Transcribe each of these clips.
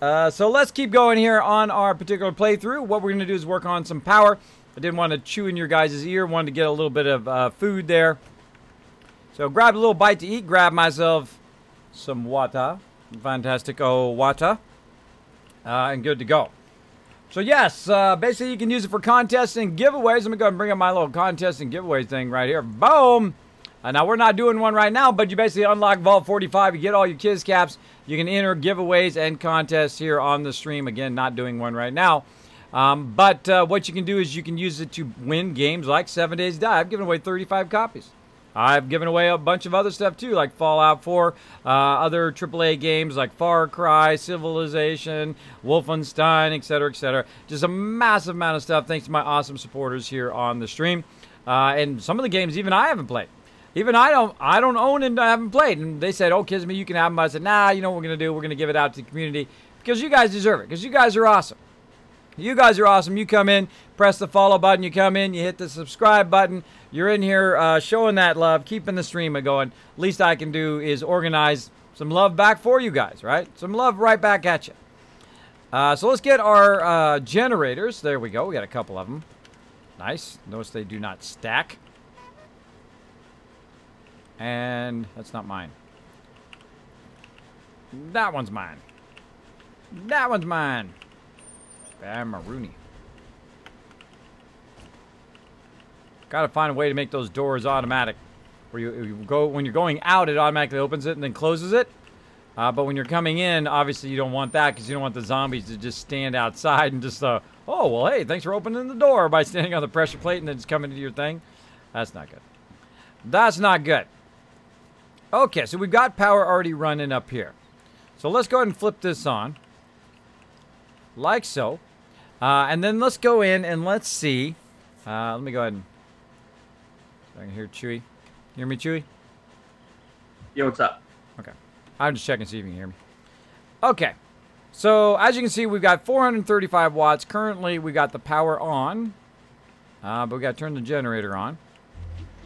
So let's keep going here on our particular playthrough. What we're going to do is work on some power. I didn't want to chew in your guys' ear. Wanted to get a little bit of food there. So grab a little bite to eat. Grab myself some water. Fantastico water. And good to go. So yes, basically you can use it for contests and giveaways. Let me go ahead and bring up my little contest and giveaway thing right here. Boom! Now we're not doing one right now, but you basically unlock Vault 45. You get all your Kiz caps. You can enter giveaways and contests here on the stream. Again, not doing one right now. But what you can do is you can use it to win games like 7 Days to Die. I've given away 35 copies. I've given away a bunch of other stuff too, like Fallout 4, other AAA games like Far Cry, Civilization, Wolfenstein, etc., etc. Just a massive amount of stuff thanks to my awesome supporters here on the stream. And some of the games even I haven't played. Even I don't own and I haven't played. And they said, oh, Kismet, you can have them. I said, nah, you know what we're going to do? We're going to give it out to the community because you guys deserve it, because you guys are awesome. You guys are awesome. You come in, press the follow button. You come in, you hit the subscribe button. You're in here showing that love, keeping the stream going. Least I can do is organize some love back for you guys, right? Some love right back at you. So let's get our generators. There we go. We got a couple of them. Nice. Notice they do not stack. And that's not mine. That one's mine. That one's mine. Bam, Marooney. Gotta find a way to make those doors automatic. Where you go when you're going out, it automatically opens it and then closes it. But when you're coming in, obviously you don't want that because you don't want the zombies to just stand outside and just, oh, well, hey, thanks for opening the door by standing on the pressure plate and then just coming into your thing. That's not good. That's not good. Okay, so we've got power already running up here. So let's go ahead and flip this on. Like so. And then let's go in and let's see. Let me go ahead and... I can hear Chewy. You hear me, Chewy? Yo, what's up? Okay. I'm just checking to see if you can hear me. Okay. So, as you can see, we've got 435 watts. Currently, we got the power on. But we got to turn the generator on.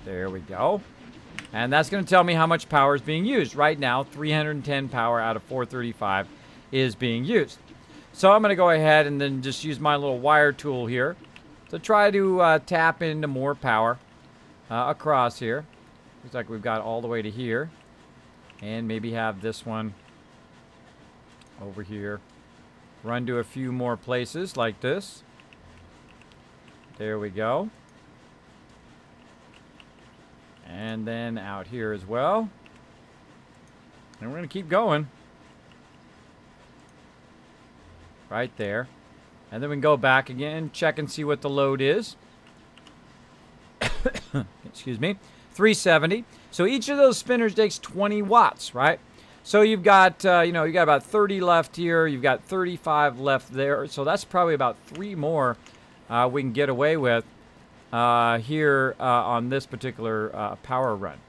There we go. And that's going to tell me how much power is being used. Right now, 310 power out of 435 is being used. So I'm going to go ahead and then just use my little wire tool here to try to tap into more power across here. Looks like we've got all the way to here. And maybe have this one over here. Run to a few more places like this. There we go. And then out here as well. And we're going to keep going. Right there. And then we can go back again, check and see what the load is. Excuse me. 370. So each of those spinners takes 20 watts, right? So you've got, you know, you got about 30 left here. You've got 35 left there. So that's probably about 3 more we can get away with here on this particular power run.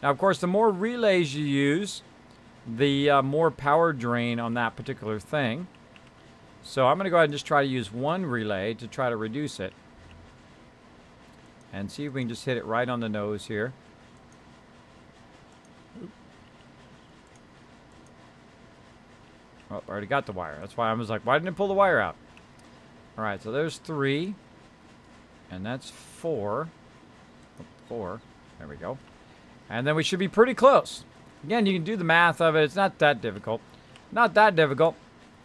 Now, of course, the more relays you use, the more power drain on that particular thing. So I'm going to go ahead and just try to use one relay to try to reduce it. And see if we can just hit it right on the nose here. Oh, I already got the wire. That's why I was like, why didn't it pull the wire out? Alright, so there's 3. And that's 4. Oh, 4. There we go. And then we should be pretty close. Again, you can do the math of it. It's not that difficult. Not that difficult.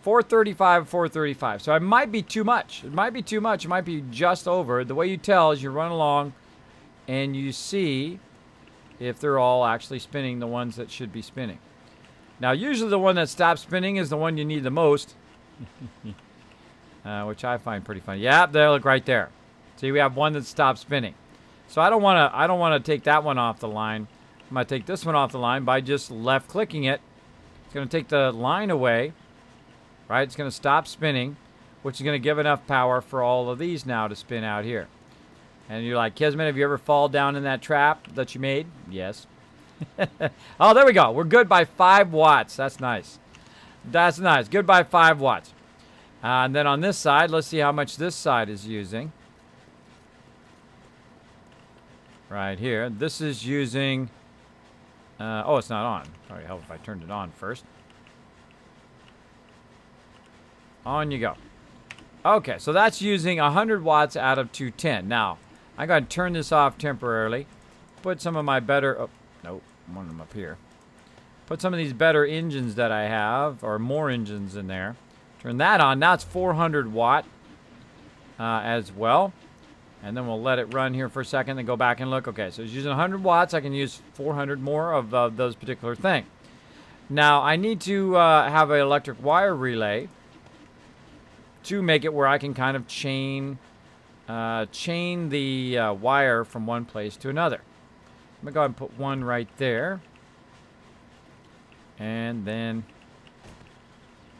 435, 435. So it might be too much. It might be too much. It might be just over. The way you tell is you run along and you see if they're all actually spinning the ones that should be spinning. Now, usually the one that stops spinning is the one you need the most. Which I find pretty funny. Yeah, they look right there. See, we have one that stopped spinning. So I don't want to take that one off the line. I'm going to take this one off the line by just left clicking it. It's going to take the line away. Right, it's going to stop spinning, which is going to give enough power for all of these now to spin out here. And you're like, Kismet, have you ever fallen down in that trap that you made? Yes. Oh, there we go. We're good by 5 watts. That's nice. That's nice. Good by 5 watts. And then on this side, let's see how much this side is using. Right here. This is using... oh, it's not on. Probably help if I turned it on first. On you go. Okay, so that's using 100 watts out of 210. Now, I'm going to turn this off temporarily. Put some of my better... Oh, nope, one of them up here. Put some of these better engines that I have, or more engines in there. Turn that on. Now it's 400 watt as well. And then we'll let it run here for a second and go back and look. Okay, so it's using 100 watts. I can use 400 more of those particular things. Now, I need to have an electric wire relay to make it where I can kind of chain the wire from one place to another. I'm going to go ahead and put one right there. And then,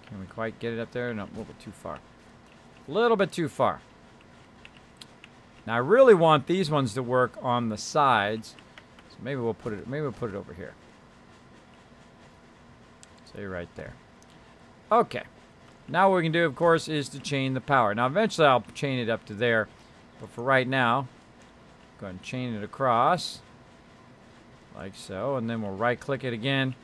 can we quite get it up there? No, a little bit too far. A little bit too far. Now I really want these ones to work on the sides, so maybe we'll put it over here. Say right there. Okay. Now what we can do, of course, is to chain the power. Now eventually I'll chain it up to there, but for right now, go ahead and chain it across, like so, and then we'll right-click it again,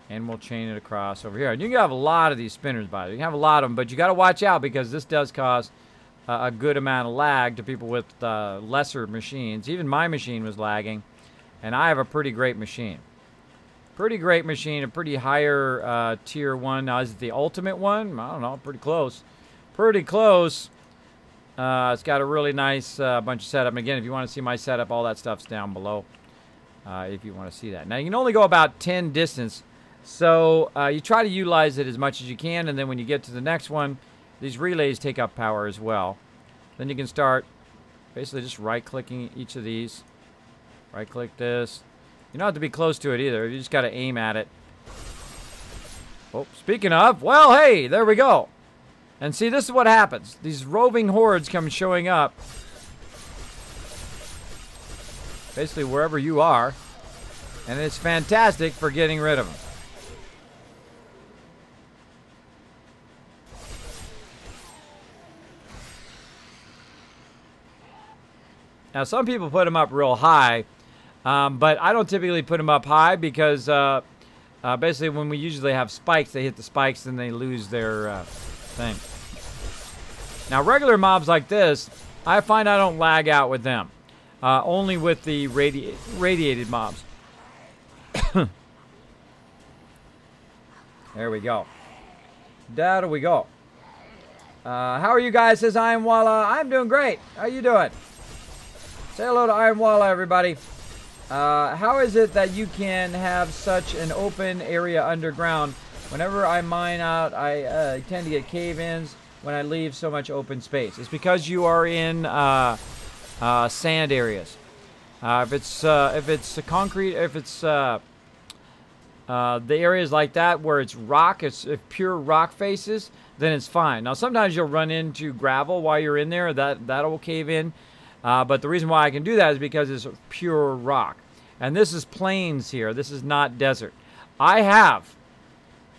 and we'll chain it across over here. And you can have a lot of these spinners, by the way. You can have a lot of them, but you got to watch out because this does cause a good amount of lag to people with lesser machines. Even my machine was lagging, and I have a pretty great machine. Pretty great machine, a pretty higher tier one. Now, is it the ultimate one? I don't know, pretty close. Pretty close. It's got a really nice bunch of setup. And again, if you want to see my setup, all that stuff's down below if you want to see that. Now, you can only go about 10 distance, so you try to utilize it as much as you can, and then when you get to the next one, these relays take up power as well. Then you can start basically just right-clicking each of these. Right-click this. You don't have to be close to it either. You just got to aim at it. Oh, speaking of, well, hey, there we go. And see, this is what happens. These roving hordes come showing up. Basically wherever you are. And it's fantastic for getting rid of them. Now, some people put them up real high, but I don't typically put them up high because basically when we usually have spikes, they hit the spikes and they lose their thing. Now, regular mobs like this, I find I don't lag out with them. Only with the radiated mobs. There we go. There we go. How are you guys? Says I am Walla. I'm doing great. How you doing? Say hello to Iron Walla, everybody. How is it that you can have such an open area underground? Whenever I mine out, I tend to get cave-ins when I leave so much open space. It's because you are in sand areas. If it's concrete, if it's the areas like that where it's rock, it's pure rock faces, then it's fine. Now sometimes you'll run into gravel while you're in there. That'll cave in. But the reason why I can do that is because it's pure rock. And this is plains here. This is not desert. I have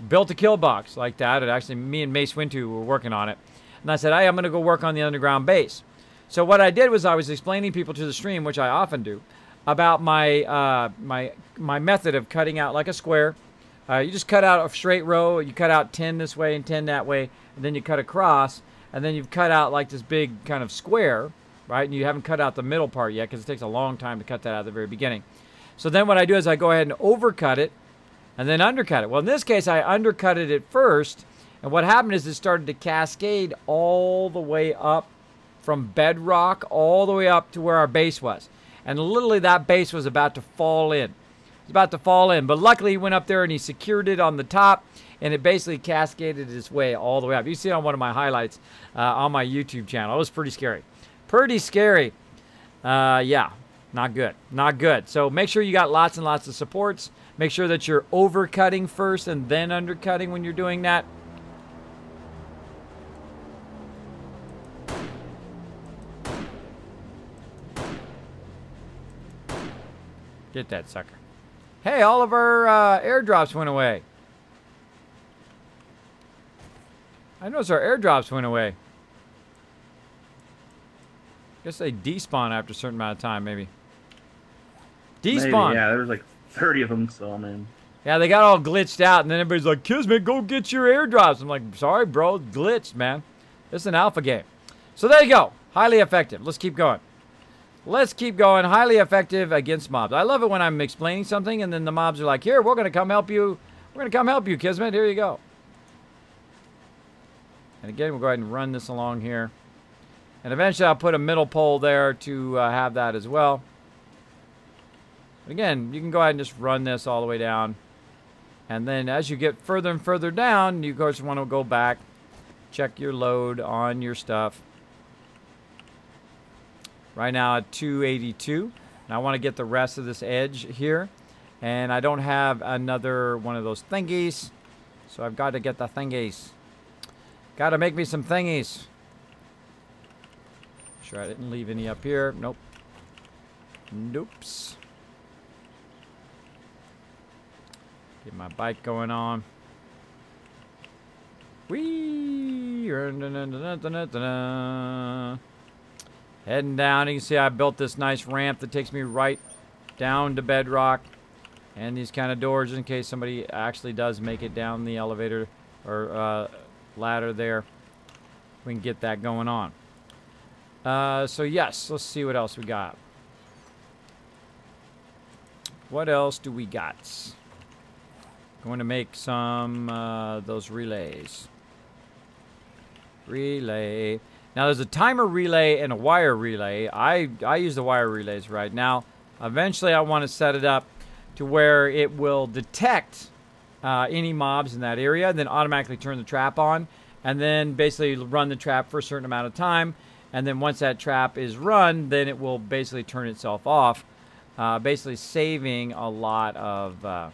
built a kill box like that. And actually, me and Mace Wintu were working on it. And I said, hey, I'm going to go work on the underground base. So what I did was I was explaining people to the stream, which I often do, about my my method of cutting out like a square. You just cut out a straight row. You cut out 10 this way and 10 that way. And then you cut across. And then you've cut out like this big kind of square. Right, and you haven't cut out the middle part yet because it takes a long time to cut that out at the very beginning. So then what I do is I go ahead and overcut it and then undercut it. Well, in this case, I undercutted it first, and what happened is it started to cascade all the way up from bedrock all the way up to where our base was. And literally that base was about to fall in. It's about to fall in, but luckily he went up there and he secured it on the top, and it basically cascaded its way all the way up. You see it on one of my highlights on my YouTube channel. It was pretty scary. Pretty scary. Yeah, not good. Not good. So make sure you got lots and lots of supports. Make sure that you're overcutting first and then undercutting when you're doing that. Get that sucker. Hey, all of our airdrops went away. I noticed our airdrops went away. Guess they despawn after a certain amount of time, maybe. Despawn. Maybe, yeah, there was like 30 of them, so I mean. Yeah, they got all glitched out, and then everybody's like, Kismet, go get your airdrops. I'm like, sorry, bro, it's glitched, man. It's an alpha game. So there you go. Highly effective. Let's keep going. Let's keep going. Highly effective against mobs. I love it when I'm explaining something, and then the mobs are like, here, we're going to come help you. We're going to come help you, Kismet. Here you go. And again, we'll go ahead and run this along here. And eventually, I'll put a middle pole there to have that as well. But again, you can go ahead and just run this all the way down. And then as you get further and further down, you of course want to go back, check your load on your stuff. Right now at 282. And I want to get the rest of this edge here. And I don't have another one of those thingies. So I've got to get the thingies. Got to make me some thingies. Sure I didn't leave any up here. Nope. Noopes. Get my bike going on. Whee! Heading down. You can see I built this nice ramp that takes me right down to bedrock. And these kind of doors in case somebody actually does make it down the elevator or ladder there. We can get that going on. So yes, let's see what else we got. What else do we got? Going to make some those relays. Relay. Now there's a timer relay and a wire relay. I use the wire relays right now. Eventually I want to set it up to where it will detect any mobs in that area, and then automatically turn the trap on, and then basically run the trap for a certain amount of time. And then once that trap is run, then it will basically turn itself off, basically saving a lot of...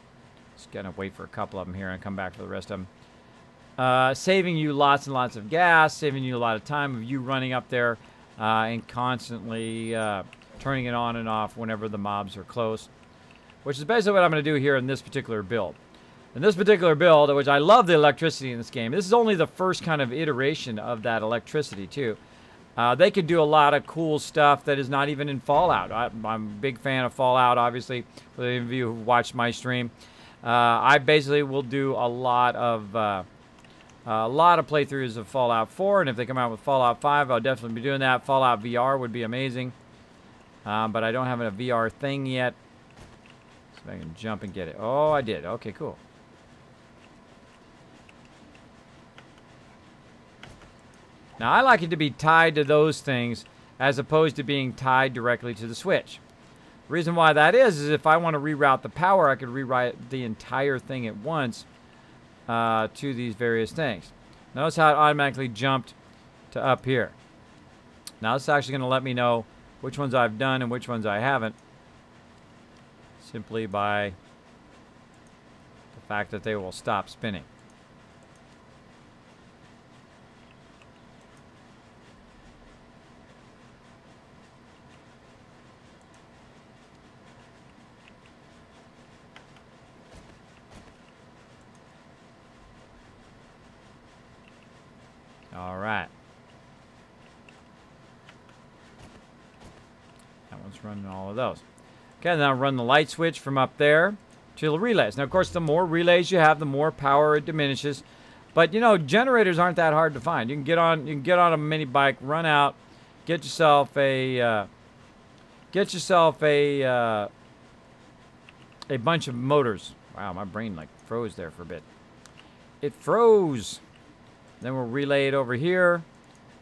just gonna wait for a couple of them here and come back for the rest of them. Saving you lots and lots of gas, saving you a lot of time of you running up there and constantly turning it on and off whenever the mobs are close. Which is basically what I'm going to do here in this particular build. In this particular build, which I love the electricity in this game. This is only the first kind of iteration of that electricity too. They could do a lot of cool stuff that is not even in Fallout. I'm a big fan of Fallout, obviously, for those of you who watched my stream. I basically will do a lot of playthroughs of Fallout 4, and if they come out with Fallout 5, I'll definitely be doing that. Fallout VR would be amazing, but I don't have a VR thing yet, so I can jump and get it. Oh, I did. Okay, cool. Now, I like it to be tied to those things as opposed to being tied directly to the switch. The reason why that is if I want to reroute the power, I could rewrite the entire thing at once to these various things. Notice how it automatically jumped to up here. Now, this is actually going to let me know which ones I've done and which ones I haven't, simply by the fact that they will stop spinning. All right. That one's running all of those. Okay, now run the light switch from up there to the relays. Now, of course, the more relays you have, the more power it diminishes. But you know, generators aren't that hard to find. You can get on a mini bike, run out, get yourself a bunch of motors. Wow, my brain like froze there for a bit. It froze. Then we'll relay it over here.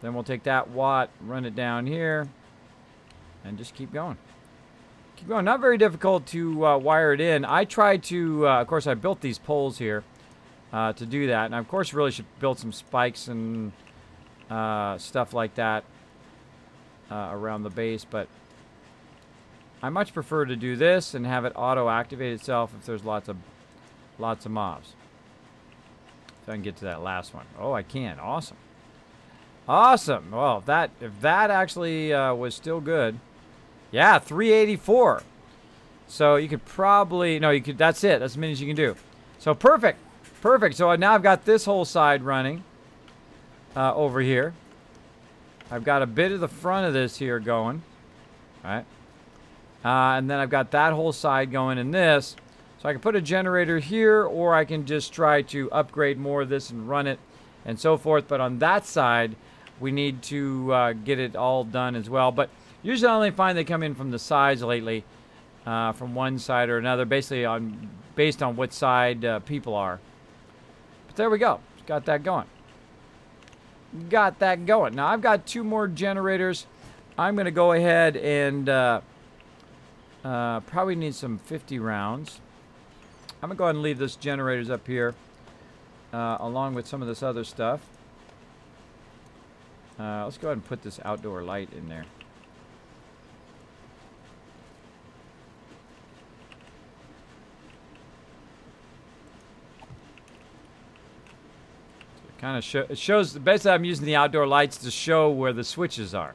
Then we'll take that watt, run it down here, and just keep going. Keep going. Not very difficult to wire it in. I tried to, of course, I built these poles here to do that. And, of course, really should build some spikes and stuff like that around the base. But I much prefer to do this and have it auto-activate itself if there's lots of mobs. If I can get to that last one. Oh, I can. Awesome. Awesome. Well, if that actually was still good. Yeah, 384. So you could probably... No, you could. That's it. That's as many as you can do. So perfect. Perfect. So now I've got this whole side running over here. I've got a bit of the front of this here going. All right. And then I've got that whole side going in this. So I can put a generator here, or I can just try to upgrade more of this and run it and so forth. But on that side, we need to get it all done as well. But usually I only find they come in from the sides lately, from one side or another, basically based on what side people are. But there we go. Got that going. Got that going. Now I've got 2 more generators. I'm going to go ahead and probably need some 50 rounds. I'm going to go ahead and leave those generators up here along with some of this other stuff. Let's go ahead and put this outdoor light in there. Kind of it shows, basically I'm using the outdoor lights to show where the switches are.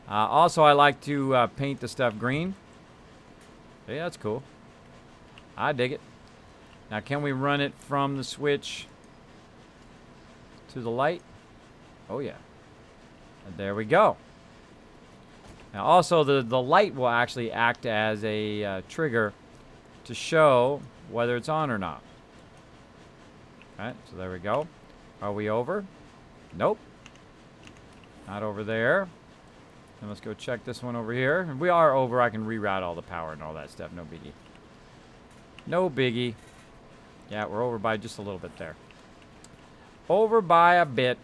Also, I like to paint the stuff green. Yeah, that's cool. I dig it. Now, can we run it from the switch to the light? Oh, yeah. And there we go. Now, also, the light will actually act as a trigger to show whether it's on or not. All right, so there we go. Are we over? Nope. Not over there. And let's go check this one over here. If we are over, I can reroute all the power and all that stuff. No biggie. No biggie. Yeah, we're over by just a little bit there. Over by a bit.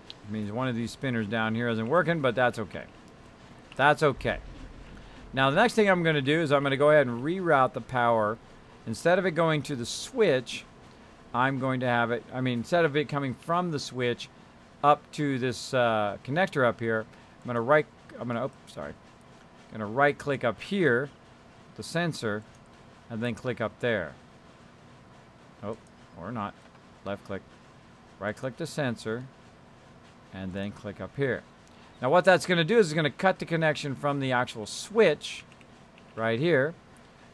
It means one of these spinners down here isn't working, but that's okay. That's okay. Now, the next thing I'm going to do is I'm going to go ahead and reroute the power. Instead of it going to the switch, I'm going to have it, instead of it coming from the switch up to this connector up here, I'm going to right click up here, the sensor, and then click up there. Oh, or not. Left click. Right click the sensor, and then click up here. Now what that's going to do is it's going to cut the connection from the actual switch right here.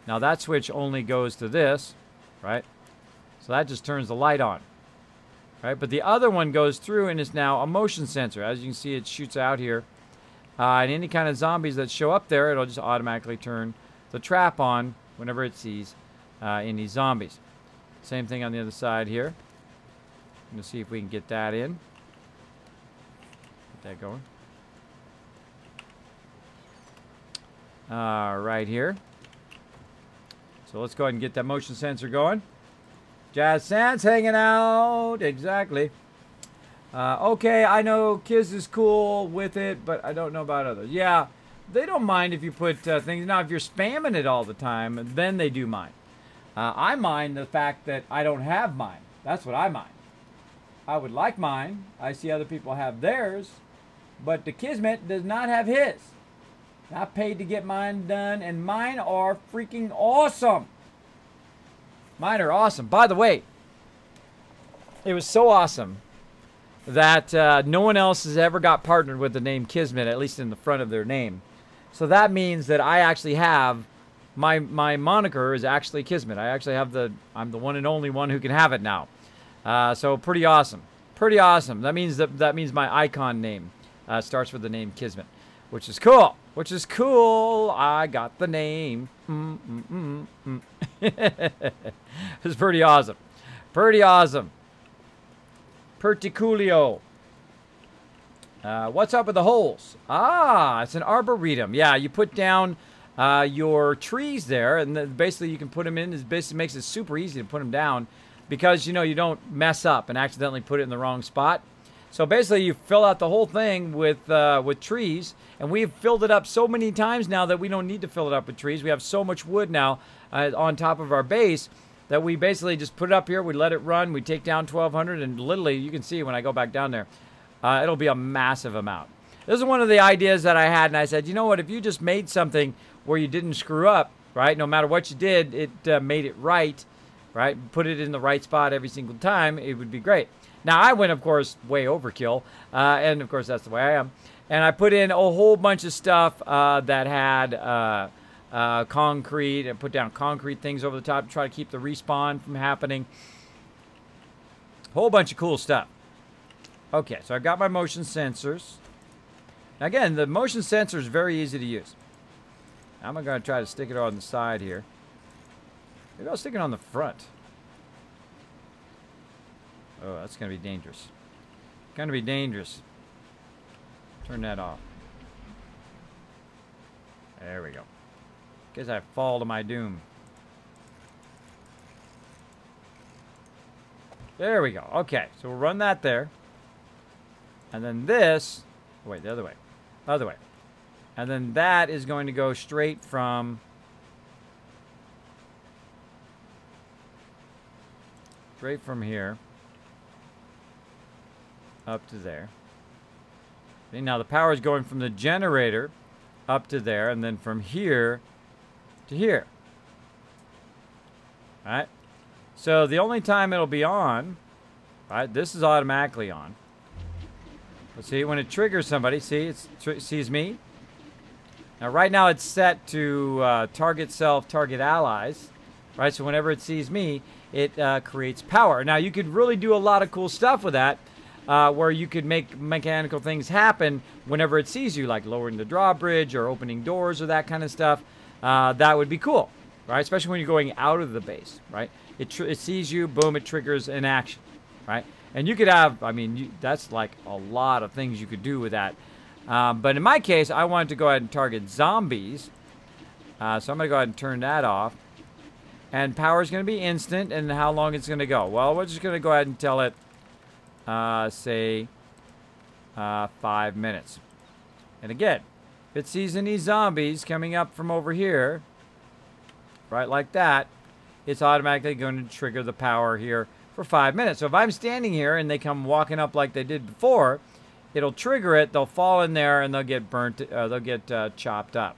Now that switch only goes to this, right? So that just turns the light on, right? But the other one goes through and is now a motion sensor. As you can see, it shoots out here. And any kind of zombies that show up there, it'll just automatically turn the trap on whenever it sees any zombies. Same thing on the other side here. I'm going to see if we can get that in. Get that going. Right here. So let's go ahead and get that motion sensor going. Jazz Sands hanging out. Exactly. Okay, I know Kiz is cool with it, but I don't know about others. Yeah, they don't mind if you put things. Now, if you're spamming it all the time, then they do mind. I mind the fact that I don't have mine. That's what I mind. I would like mine. I see other people have theirs, but the Kismet does not have his. I paid to get mine done, and mine are freaking awesome. Mine are awesome. By the way, it was so awesome that no one else has ever got partnered with the name Kismet, at least in the front of their name. So that means that I actually have, my moniker is actually Kismet. I actually have I'm the one and only one who can have it now. So pretty awesome. Pretty awesome. That means my icon name starts with the name Kismet, which is cool. Which is cool. I got the name. It's pretty awesome. Pretty awesome. Pretty coolio. What's up with the holes? Ah, it's an arboretum. Yeah, you put down your trees there, and basically you can put them in. It basically makes it super easy to put them down because, you know, you don't mess up and accidentally put it in the wrong spot. So basically you fill out the whole thing with trees, and we've filled it up so many times now that we don't need to fill it up with trees. We have so much wood now on top of our base that we basically just put it up here, we let it run, we take down 1,200, and literally, you can see when I go back down there, it'll be a massive amount. This is one of the ideas that I had, and I said, you know what, if you just made something where you didn't screw up, right, no matter what you did, it made it right, put it in the right spot every single time, it would be great. Now, I went, of course, way overkill, and, of course, that's the way I am, and I put in a whole bunch of stuff that had concrete, and put down concrete things over the top to try to keep the respawn from happening. Whole bunch of cool stuff. Okay, so I've got my motion sensors. Now again, the motion sensor is very easy to use. I'm going to try to stick it on the side here. Maybe I'll stick it on the front. Oh, that's going to be dangerous. Going to be dangerous. Turn that off. There we go. Guess I fall to my doom. There we go. Okay, so we'll run that there. And then this... Wait, the other way. Other way. And then that is going to go straight from... Straight from here. Up to there. Okay, now the power is going from the generator up to there, and then from here to here. Alright? So the only time it'll be on, right, this is automatically on. But see, when it triggers somebody, see, it sees me. Now right now it's set to target self, target allies. Right, so whenever it sees me, it creates power. Now you could really do a lot of cool stuff with that. Where you could make mechanical things happen whenever it sees you, like lowering the drawbridge or opening doors or that kind of stuff. That would be cool, right? Especially when you're going out of the base, right? It sees you, boom, it triggers an action, right? And you could have, I mean, that's like a lot of things you could do with that. But in my case, I wanted to go ahead and target zombies. So I'm going to go ahead and turn that off. And power is going to be instant, and how long it's going to go? Well, we're just going to go ahead and tell it, say 5 minutes. And again, if it sees any zombies coming up from over here, right like that, it's automatically going to trigger the power here for 5 minutes. So if I'm standing here and they come walking up like they did before, it'll trigger it, they'll fall in there, and they'll get burnt, they'll get chopped up.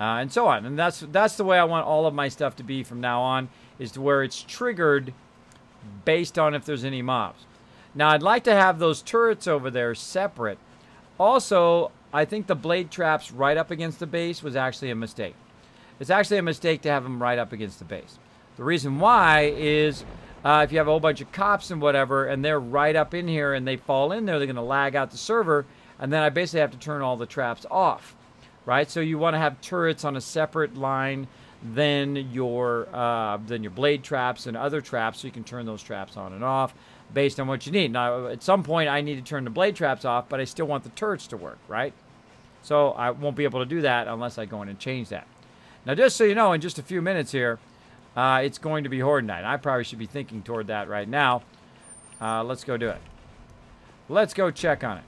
And so on. And that's the way I want all of my stuff to be from now on, is to where it's triggered based on if there's any mobs. Now, I'd like to have those turrets over there separate. Also, I think the blade traps right up against the base was actually a mistake. It's actually a mistake to have them right up against the base. The reason why is if you have a whole bunch of cops and whatever, and they're right up in here and they fall in there, they're going to lag out the server, and then I basically have to turn all the traps off, right? So you want to have turrets on a separate line than your blade traps and other traps, so you can turn those traps on and off based on what you need. Now, at some point, I need to turn the blade traps off, but I still want the turrets to work, right? So I won't be able to do that unless I go in and change that. Now, just so you know, in just a few minutes here, it's going to be Horde Night. I probably should be thinking toward that right now. Let's go do it. Let's go check on it.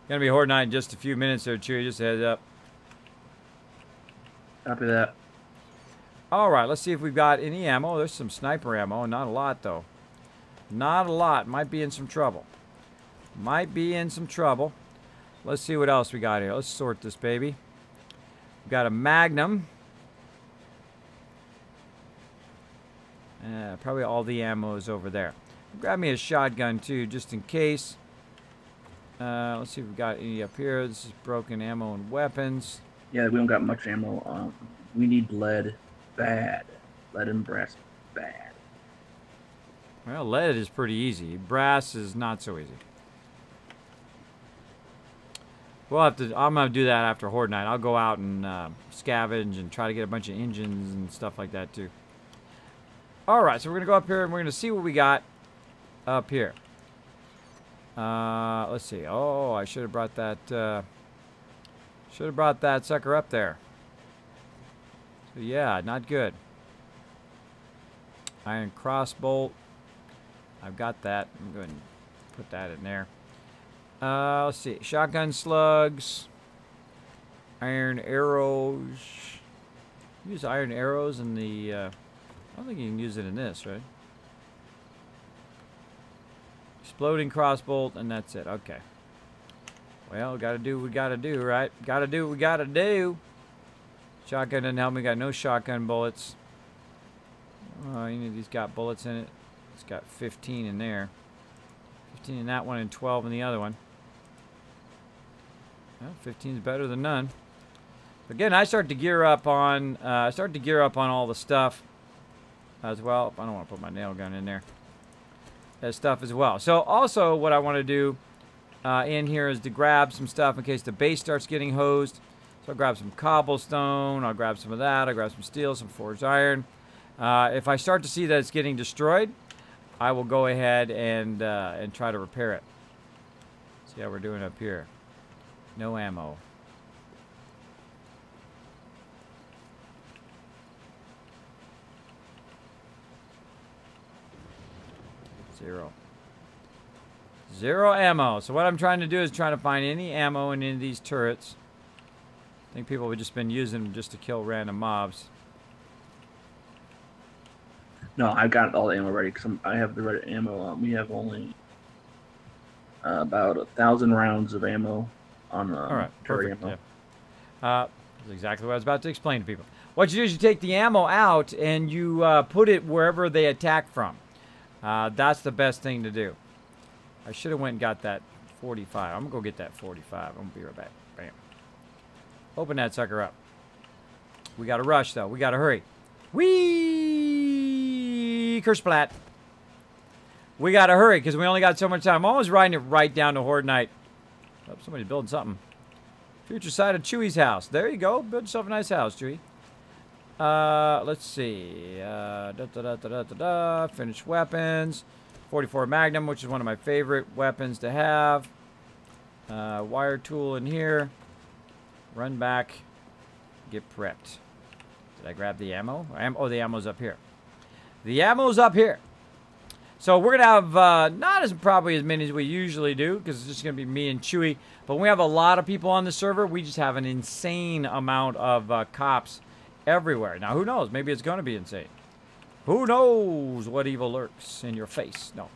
Gonna be Horde Night in just a few minutes there, Chewy. Just a heads up. Copy that. All right, let's see if we've got any ammo. There's some sniper ammo. Not a lot, though. Not a lot. Might be in some trouble. Might be in some trouble. Let's see what else we got here. Let's sort this baby. We've got a Magnum. Probably all the ammo is over there. Grab me a shotgun, too, just in case. Let's see if we've got any up here. This is broken ammo and weapons. Yeah, we don't got much ammo. We need lead. Bad. Lead and brass. Bad. Well, lead is pretty easy. Brass is not so easy. We'll have to. I'm gonna do that after Horde Night. I'll go out and scavenge and try to get a bunch of engines and stuff like that too. All right, so we're gonna go up here and we're gonna see what we got up here. Let's see. Oh, I should have brought that. Should have brought that sucker up there. So yeah, not good. Iron crossbolt. I've got that. I'm going to put that in there. Let's see. Shotgun slugs. Iron arrows. Use iron arrows in the... I don't think you can use it in this, right? Exploding crossbolt, and that's it. Okay. Well, gotta do what we gotta do, right? Gotta do what we gotta do. Shotgun didn't help me. Got no shotgun bullets. Oh, any of these got bullets in it. It's got 15 in there. 15 in that one and 12 in the other one. Well, 15 is better than none. Again, I start to gear up on all the stuff as well. I don't want to put my nail gun in there. That stuff as well. So also what I want to do in here is to grab some stuff in case the base starts getting hosed. So I'll grab some cobblestone. I'll grab some of that. I'll grab some steel, some forged iron. If I start to see that it's getting destroyed, I will go ahead and try to repair it. See how we're doing up here. No ammo. Zero ammo. So what I'm trying to do is trying to find any ammo in any of these turrets. I think people have just been using them just to kill random mobs. No, I got all the ammo ready because I have the right ammo. We have only about 1,000 rounds of ammo on the all right, perfect. ammo. Yeah. That's exactly what I was about to explain to people. What you do is you take the ammo out and you put it wherever they attack from. That's the best thing to do. I should have went and got that 45. I'm going to go get that 45. I'm going to be right back. Bam. Open that sucker up. We got to rush, though. We got to hurry. Whee! Kersplat. We got to hurry because we only got so much time. I'm almost riding it right down to Horde Night. Oh, somebody's building something. Future side of Chewy's house. There you go. Build yourself a nice house, Chewy. Let's see. Finished weapons. 44 Magnum, which is one of my favorite weapons to have. Wire tool in here. Run back. Get prepped. Did I grab the ammo? Oh, the ammo's up here. The ammo's up here. So we're going to have not probably as many as we usually do because it's just going to be me and Chewy. But when we have a lot of people on the server, we just have an insane amount of cops everywhere. Now, who knows? Maybe it's going to be insane. Who knows what evil lurks in your face? No.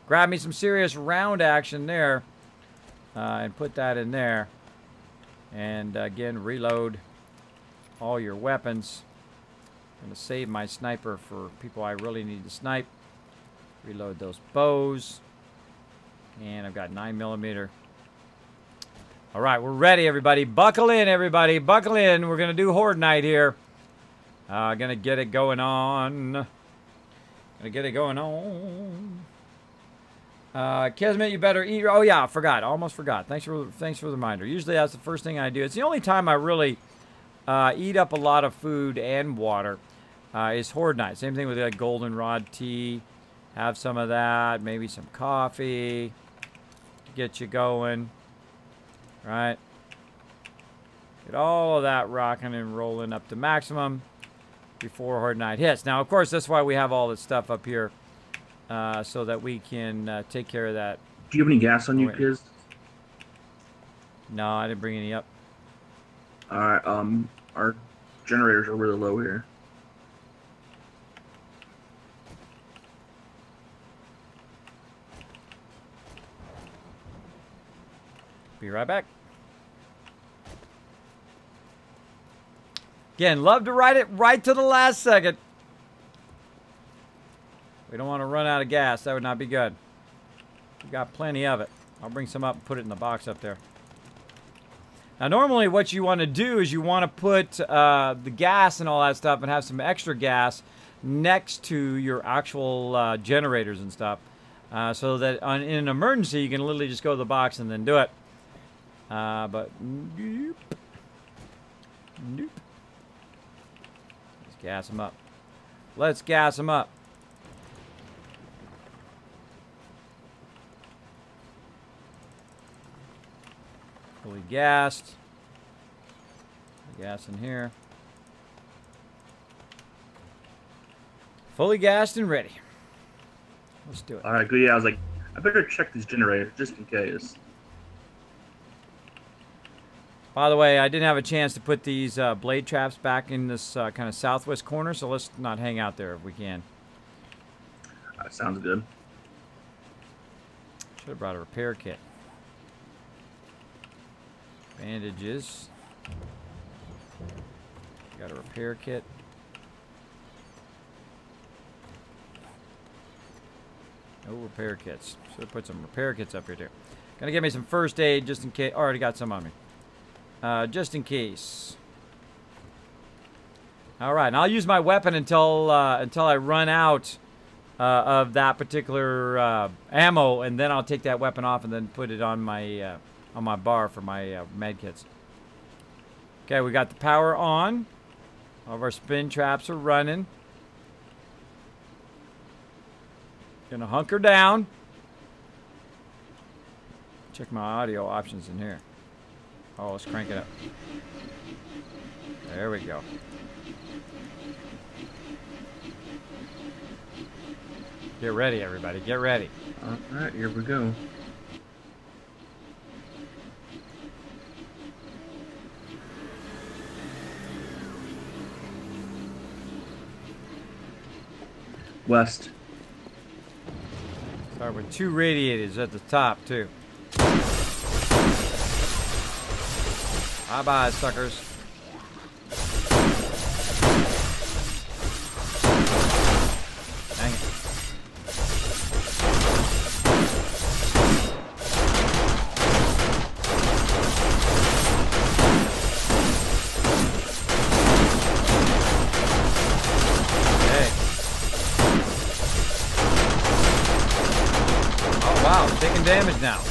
Grab me some serious round action there. And put that in there. And again, reload all your weapons. I'm going to save my sniper for people I really need to snipe. Reload those bows. And I've got 9mm. All right, we're ready, everybody. Buckle in, everybody. Buckle in. We're going to do Horde Night here. Gonna get it going on. Gonna get it going on. Kismet, you better eat. Oh yeah, I forgot. Almost forgot. Thanks for the reminder. Usually that's the first thing I do. It's the only time I really eat up a lot of food and water. Is Horde Night. Same thing with like goldenrod tea. Have some of that. Maybe some coffee. Get you going. Right. Get all of that rocking and rolling up to maximum before Horde Night hits. Now, of course, that's why we have all this stuff up here, so that we can take care of that. Do you have any gas on you, kids? No, I didn't bring any up. All right. Our generators are really low here. Be right back. Again, love to ride it right to the last second. We don't want to run out of gas. That would not be good. We got plenty of it. I'll bring some up and put it in the box up there. Now, normally what you want to do is you want to put the gas and all that stuff and have some extra gas next to your actual generators and stuff. So that in an emergency, you can literally just go to the box and then do it. But nope. Nope. Let's gas them up. Let's gas them up. Fully gassed. Gas in here. Fully gassed and ready. Let's do it. All right, good. Yeah, I was like, I better check these generators just in case. By the way, I didn't have a chance to put these blade traps back in this kind of southwest corner, so let's not hang out there if we can. That sounds good. Should have brought a repair kit. Bandages. Got a repair kit. No repair kits. Should have put some repair kits up here too. Gonna give me some first aid just in case. Already got some on me. Just in case. All right, and I'll use my weapon until I run out of that particular ammo, and then I'll take that weapon off and then put it on my bar for my med kits. Okay, we got the power on. All of our spin traps are running. Gonna hunker down. Check my audio options in here. Oh, let's crank it up. There we go. Get ready, everybody. Get ready. All right, here we go. West. Start with 2 radiators at the top, too. Bye-bye, suckers. Dang it. Okay. Oh, wow. Taking damage now.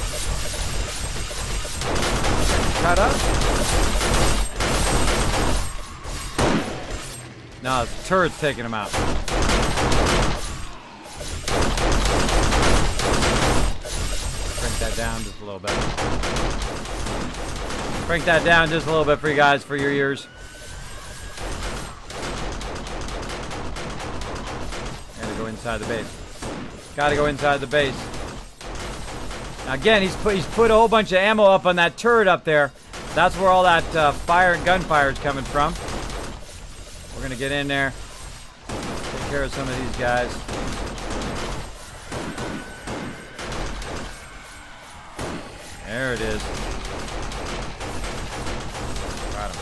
Cut up. No, the turret's taking him out. Crank that down just a little bit. Crank that down just a little bit for you guys, for your ears. Gotta go inside the base. Gotta go inside the base. Now again, he's put a whole bunch of ammo up on that turret up there. That's where all that gunfire is coming from. We're gonna get in there, take care of some of these guys. There it is. Got him.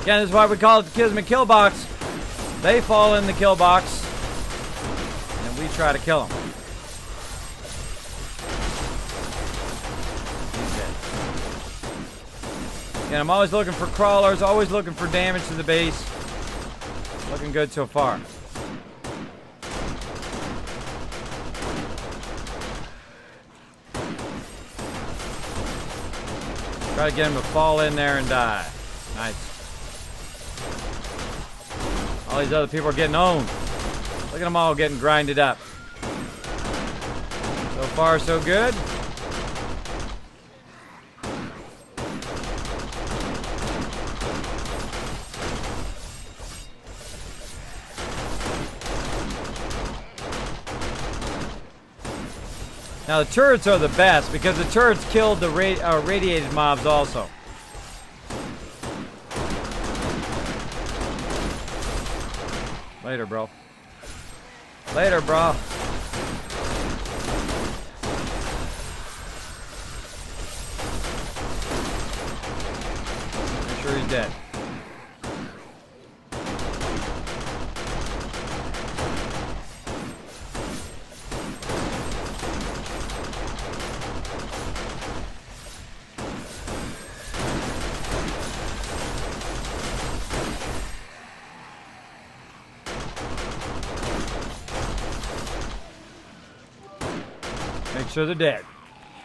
Again, this is why we call it the Kismet kill box. They fall in the kill box, and we try to kill them. He's dead. Again, I'm always looking for crawlers, always looking for damage to the base. Looking good so far. Try to get him to fall in there and die. Nice. All these other people are getting owned. Look at them all getting grinded up. So far, so good. Now the turrets are the best because the turrets killed the radiated mobs also. Later, bro. Later, bro. Make sure he's dead. Make sure they're dead.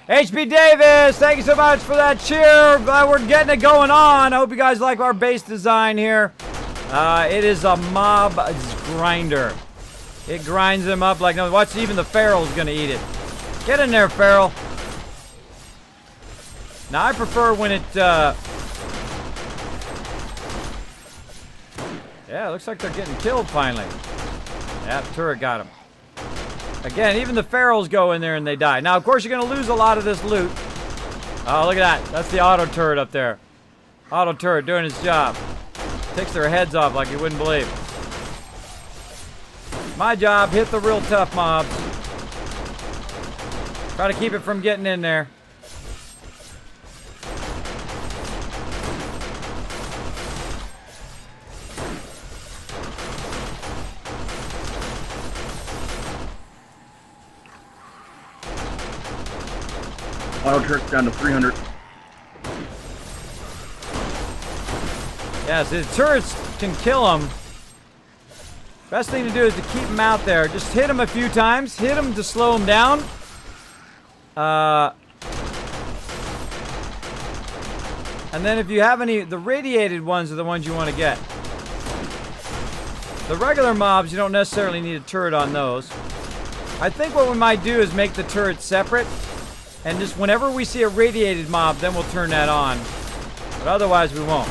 HB Davis, thank you so much for that cheer. Glad we're getting it going on. I hope you guys like our base design here. It is a mob grinder. It grinds them up like no. Watch, even the Feral's gonna eat it. Get in there, Feral. Now I prefer when it. Yeah, it looks like they're getting killed finally. Yeah, the turret got him. Again, even the Ferals go in there and they die. Now, of course, you're going to lose a lot of this loot. Oh, look at that. That's the auto turret up there. Auto turret doing its job. Takes their heads off like you wouldn't believe. My job, hit the real tough mobs. Try to keep it from getting in there. Auto turret's down to 300. Yeah, so the turrets can kill them. Best thing to do is to keep them out there. Just hit them a few times. Hit them to slow them down. And then if you have any, the radiated ones are the ones you want to get. The regular mobs, you don't necessarily need a turret on those. I think what we might do is make the turret separate. And just whenever we see a radiated mob, then we'll turn that on. But otherwise, we won't.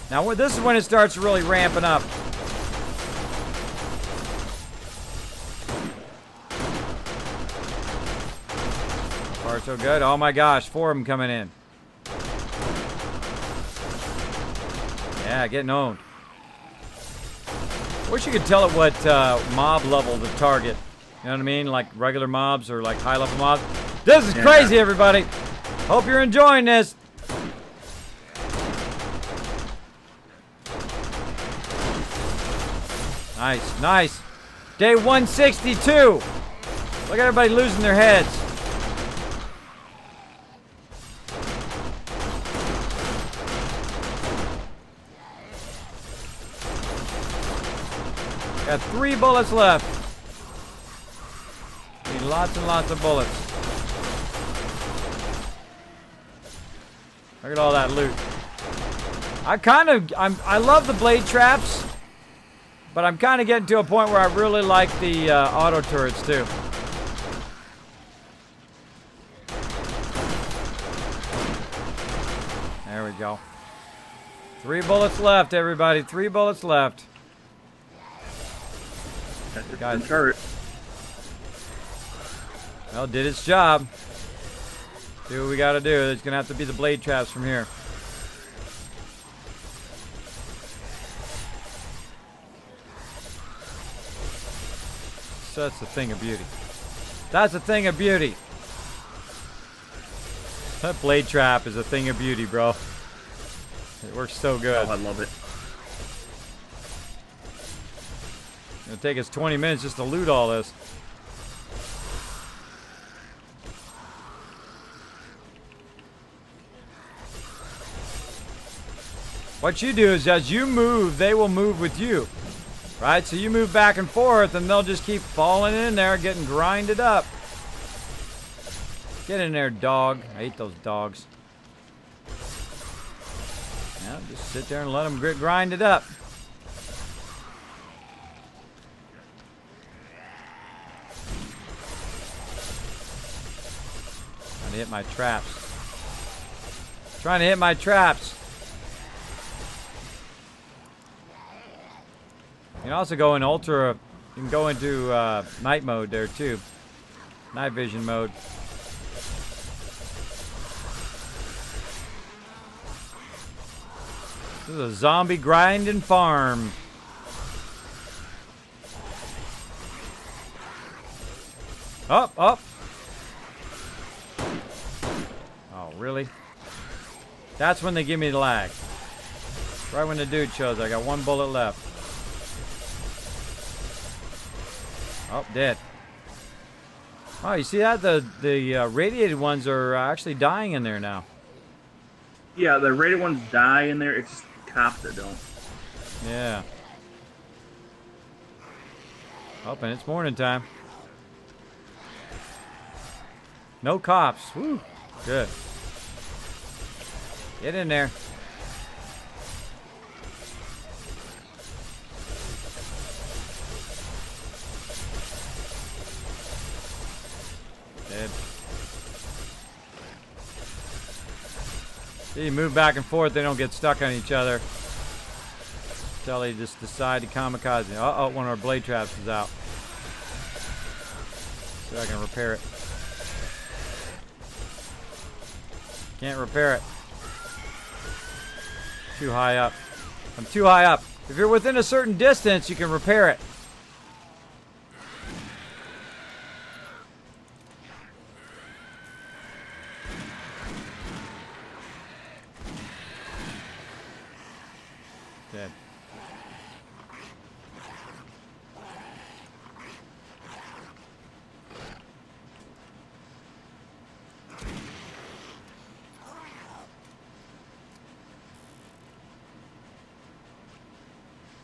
Now, this is when it starts really ramping up. So far, so good. Oh my gosh, 4 of them coming in. Yeah, getting owned. Wish you could tell it what mob level to target. You know what I mean? Like regular mobs or like high level mobs. This is crazy, everybody. Hope you're enjoying this. Nice, nice. Day 162. Look at everybody losing their heads. Got 3 bullets left. Need lots and lots of bullets. Look at all that loot. I love the blade traps, but I'm kind of getting to a point where I really like the auto turrets too. There we go. 3 bullets left, everybody. 3 bullets left. Guys, turret. Well, did its job. Do what we gotta do. There's gonna have to be the blade traps from here. So that's a thing of beauty. That's a thing of beauty. That blade trap is a thing of beauty, bro. It works so good. Oh, I love it. It'll take us 20 minutes just to loot all this. What you do is as you move, they will move with you. Right? So you move back and forth and they'll just keep falling in there, getting grinded up. Get in there, dog. I hate those dogs. Yeah, just sit there and let them get grinded up. Trying to hit my traps. Trying to hit my traps. You can also go in ultra. You can go into night mode there too. Night vision mode. This is a zombie grinding farm. Up, up. Oh, really? That's when they give me the lag. Right when the dude shows, I got 1 bullet left. Oh, dead. Oh, you see that? The radiated ones are actually dying in there now. Yeah, the rated ones die in there. It's just cops that don't. Yeah. Oh, and it's morning time. No cops. Woo. Good. Get in there. Dead. See, you move back and forth, they don't get stuck on each other. Until they just decide to kamikaze. Uh-oh, one of our blade traps is out. See if I can repair it. Can't repair it. Too high up. I'm too high up. If you're within a certain distance, you can repair it. Dead.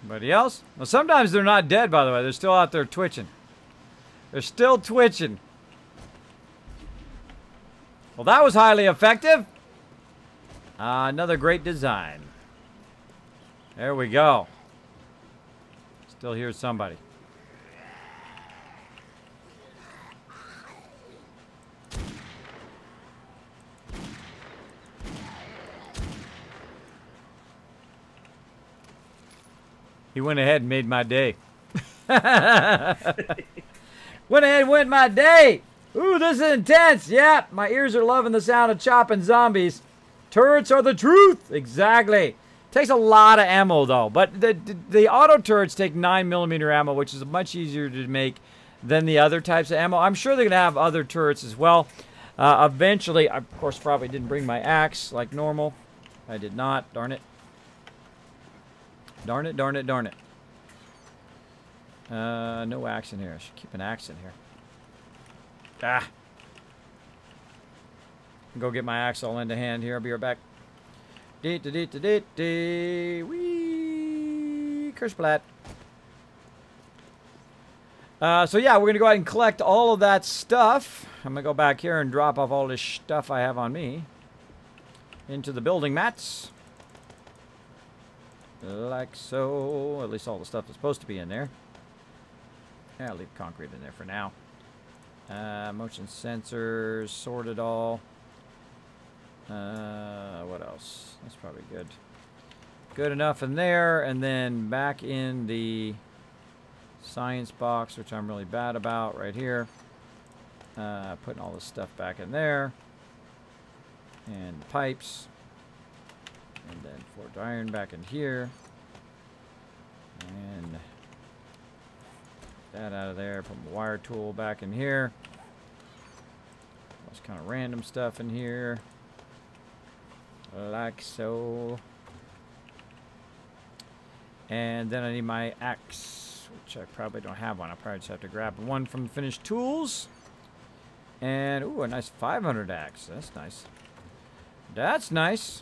Anybody else? Well, sometimes they're not dead, by the way. They're still out there twitching. They're still twitching. Well, that was highly effective. Another great design. There we go. Still hear somebody. He went ahead and made my day. Went ahead and went my day. Ooh, this is intense. Yeah, my ears are loving the sound of chopping zombies. Turrets are the truth. Exactly. Takes a lot of ammo, though. But the auto turrets take 9mm ammo, which is much easier to make than the other types of ammo. I'm sure they're going to have other turrets as well. Eventually, I, of course, probably didn't bring my axe like normal. I did not. Darn it. Darn it, darn it, darn it. No axe in here. I should keep an axe in here. Ah. Go get my axe all into hand here. I'll be right back. Wee. Kersplat. So yeah, we're going to go ahead and collect all of that stuff. I'm going to go back here and drop off all this stuff I have on me into the building mats. Like so. At least all the stuff that's supposed to be in there. Yeah, I'll leave concrete in there for now. Motion sensors, sort it all. What else? That's probably good. Good enough in there, and then back in the science box, which I'm really bad about, right here. Putting all this stuff back in there. And pipes. And then forged iron back in here. And that out of there. Put my wire tool back in here. Just kind of random stuff in here. Like so. And then I need my axe, which I probably don't have one. I'll probably just have to grab one from the finished tools. And, ooh, a nice 500 axe. That's nice. That's nice.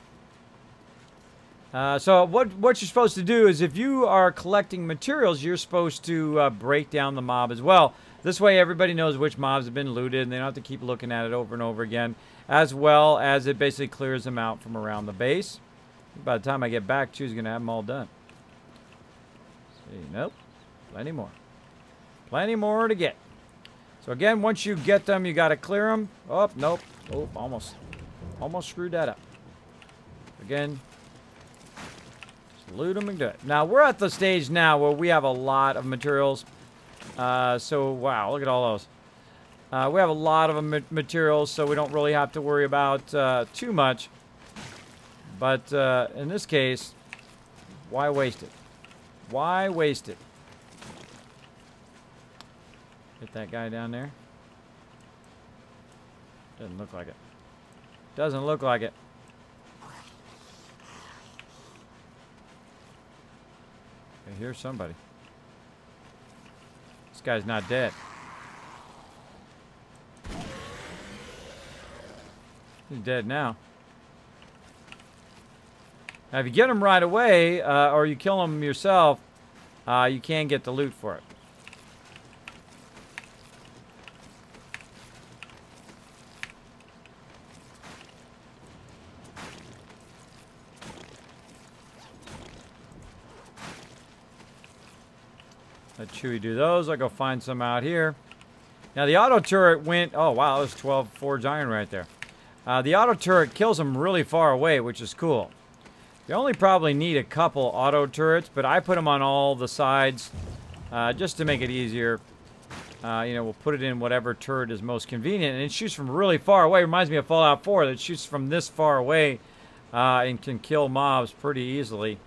So what you're supposed to do is if you are collecting materials, you're supposed to break down the mob as well. This way everybody knows which mobs have been looted and they don't have to keep looking at it over and over again, as well as it basically clears them out from around the base. By the time I get back, Chew's going to have them all done. See, nope. Plenty more. Plenty more to get. So again, once you get them, you got to clear them. Oh, nope. Oh, almost screwed that up. Again, loot them and do it. Now, we're at the stage now where we have a lot of materials. So, wow, look at all those. We have a lot of materials, so we don't really have to worry about too much. But in this case, why waste it? Why waste it? Hit that guy down there. Doesn't look like it. Doesn't look like it. I hear somebody. This guy's not dead. He's dead now. Now, if you get him right away, or you kill him yourself, you can get the loot for it. Let Chewy do those. I'll go find some out here. Now, the auto turret went... Oh, wow, there's 12 forged iron right there. The auto turret kills them really far away, which is cool. You only probably need a couple auto turrets, but I put them on all the sides just to make it easier. You know, we'll put it in whatever turret is most convenient, and it shoots from really far away. Reminds me of Fallout 4 that shoots from this far away and can kill mobs pretty easily.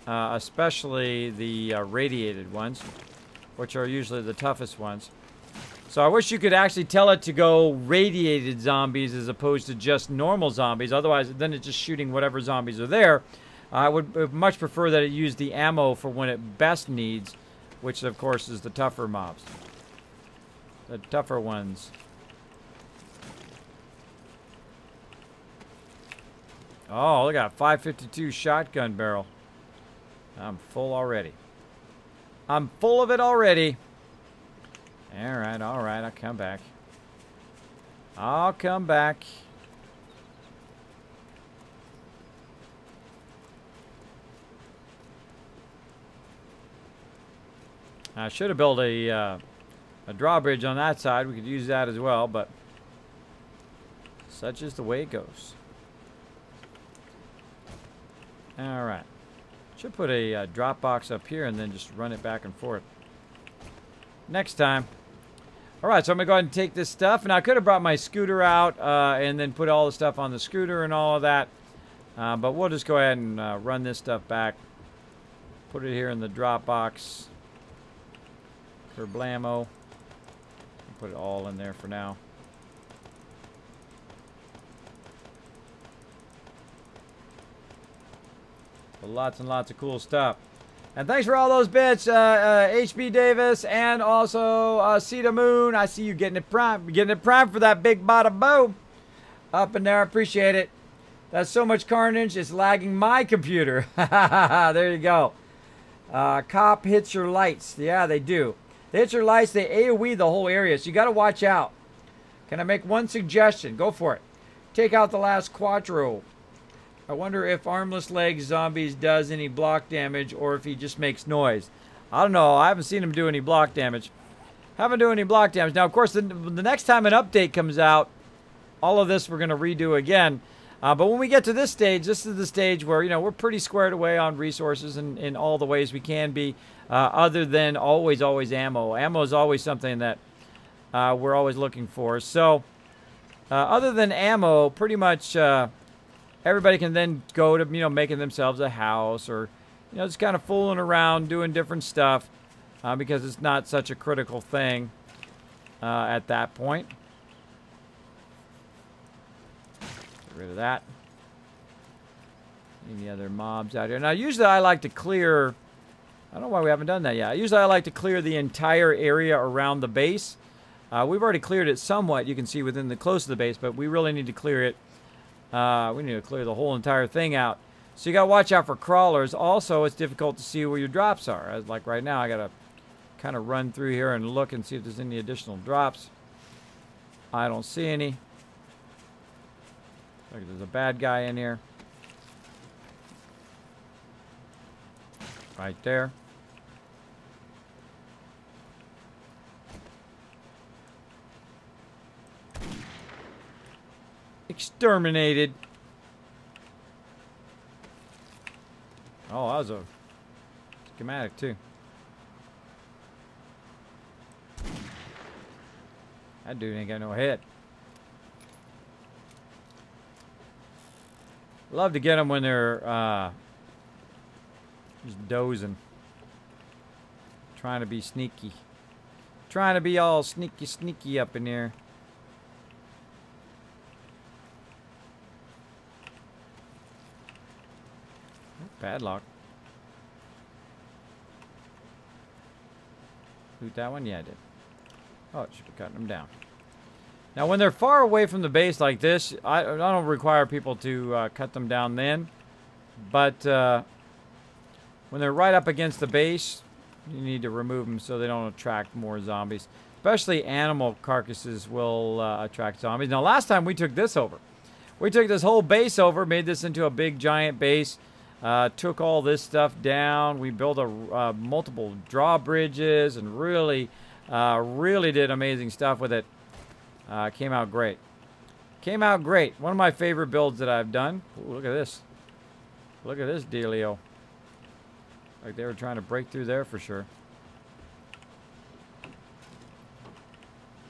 Especially the radiated ones, which are usually the toughest ones. So I wish you could actually tell it to go radiated zombies as opposed to just normal zombies. Otherwise, then it's just shooting whatever zombies are there. I would much prefer that it use the ammo for when it best needs, which of course is the tougher mobs. The tougher ones. Oh, look at that 5.52 shotgun barrel. I'm full already. I'm full of it already. Alright, alright, I'll come back. I'll come back. I should have built a drawbridge on that side. We could use that as well, but such is the way it goes. Alright. Should put a drop box up here and then just run it back and forth. Next time. Alright, so I'm going to go ahead and take this stuff. And I could have brought my scooter out and then put all the stuff on the scooter and all of that. But we'll just go ahead and run this stuff back. Put it here in the drop box. Kerblamo. Put it all in there for now. But lots and lots of cool stuff. And thanks for all those bits, HB Davis, and also Cedar Moon. I see you getting it primed. Getting it primed for that big bada bow. Up in there, appreciate it. That's so much carnage, it's lagging my computer. There you go. Cop hits your lights. Yeah, they do. They hit your lights, they AoE the whole area, so you got to watch out. Can I make one suggestion? Go for it. Take out the last Quattro. I wonder if Armless Legs Zombies does any block damage or if he just makes noise. I don't know. I haven't seen him do any block damage. Haven't done any block damage. Now, of course, the next time an update comes out, all of this we're going to redo again. But when we get to this stage, this is the stage where, you know, we're pretty squared away on resources in all the ways we can be, other than always ammo. Ammo is always something that we're always looking for. So, other than ammo, pretty much everybody can then go to, you know, making themselves a house or, you know, just kind of fooling around, doing different stuff because it's not such a critical thing at that point. Get rid of that. Any other mobs out here? Now, usually I like to clear... I don't know why we haven't done that yet. Usually I like to clear the entire area around the base. We've already cleared it somewhat, you can see, within the close to the base, but we really need to clear it. We need to clear the whole entire thing out. So you got to watch out for crawlers. Also, it's difficult to see where your drops are. Like right now, I got to kind of run through here and look and see if there's any additional drops. I don't see any. Look, there's a bad guy in here. Right there. Exterminated. Oh, that was a schematic too. That dude ain't got no head. Love to get them when they're just dozing. Trying to be sneaky. Trying to be all sneaky up in here. Padlock. Loot that one? Yeah, I did. Oh, it should be cutting them down. Now, when they're far away from the base like this, I don't require people to cut them down then. But when they're right up against the base, you need to remove them so they don't attract more zombies. Especially animal carcasses will attract zombies. Now, last time we took this over. We took this whole base over, made this into a big giant base. Took all this stuff down. We built multiple drawbridges and really did amazing stuff with it. Came out great. Came out great. One of my favorite builds that I've done. Ooh, look at this. Look at this dealio. Like they were trying to break through there for sure.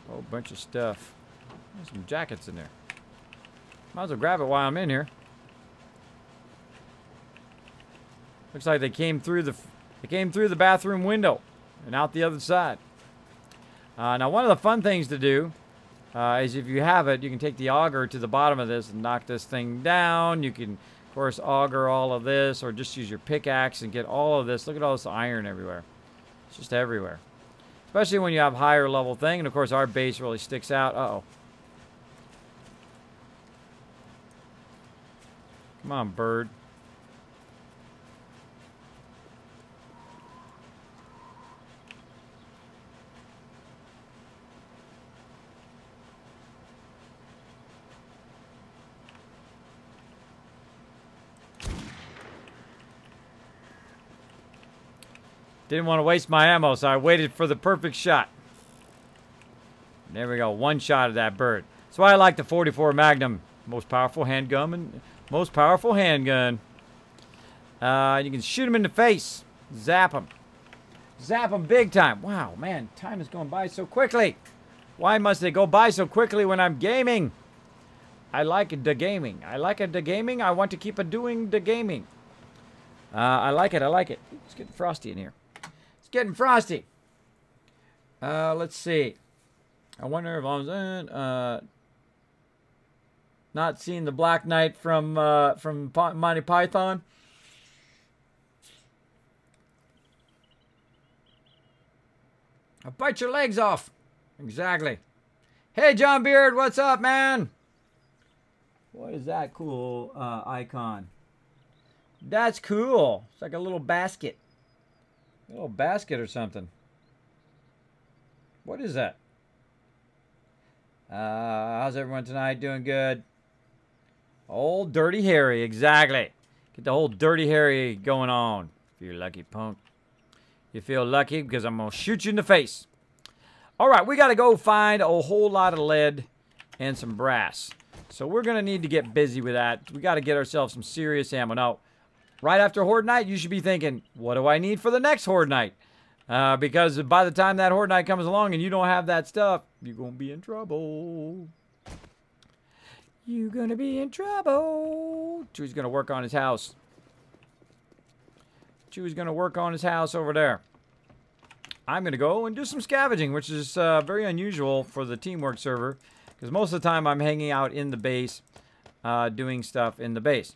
Whole bunch of stuff. There's some jackets in there. Might as well grab it while I'm in here. Looks like they came through the bathroom window and out the other side. Now, one of the fun things to do is if you have it, you can take the auger to the bottom of this and knock this thing down. You can, of course, auger all of this or just use your pickaxe and get all of this. Look at all this iron everywhere. It's just everywhere. Especially when you have higher level thing. And, of course, our base really sticks out. Uh-oh. Come on, bird. Didn't want to waste my ammo, so I waited for the perfect shot. There we go. One shot of that bird. That's why I like the 44 Magnum. Most powerful handgun and most powerful handgun. You can shoot him in the face. Zap him. Zap him big time. Wow, man, time is going by so quickly. Why must they go by so quickly when I'm gaming? I like the gaming. I like the gaming. I want to keep doing the gaming. I like it. I like it. It's getting frosty in here. It's getting frosty. Let's see. I wonder if I was not seeing the Black Knight from Monty Python. I'll bite your legs off. Exactly. Hey, John Beard, what's up, man? What is that cool icon? That's cool. It's like a little basket. A little basket or something. What is that? How's everyone tonight? Doing good? Old Dirty Harry, exactly. Get the whole Dirty Harry going on. If you're lucky, punk. You feel lucky because I'm going to shoot you in the face. All right, we got to go find a whole lot of lead and some brass. So we're going to need to get busy with that. We got to get ourselves some serious ammo. Now, right after Horde Night, you should be thinking, what do I need for the next Horde Night? Because by the time that Horde Night comes along and you don't have that stuff, you're going to be in trouble. You're going to be in trouble. Chewie's going to work on his house. Chewie's going to work on his house over there. I'm going to go and do some scavenging, which is very unusual for the Teamwork server. Because most of the time I'm hanging out in the base, doing stuff in the base.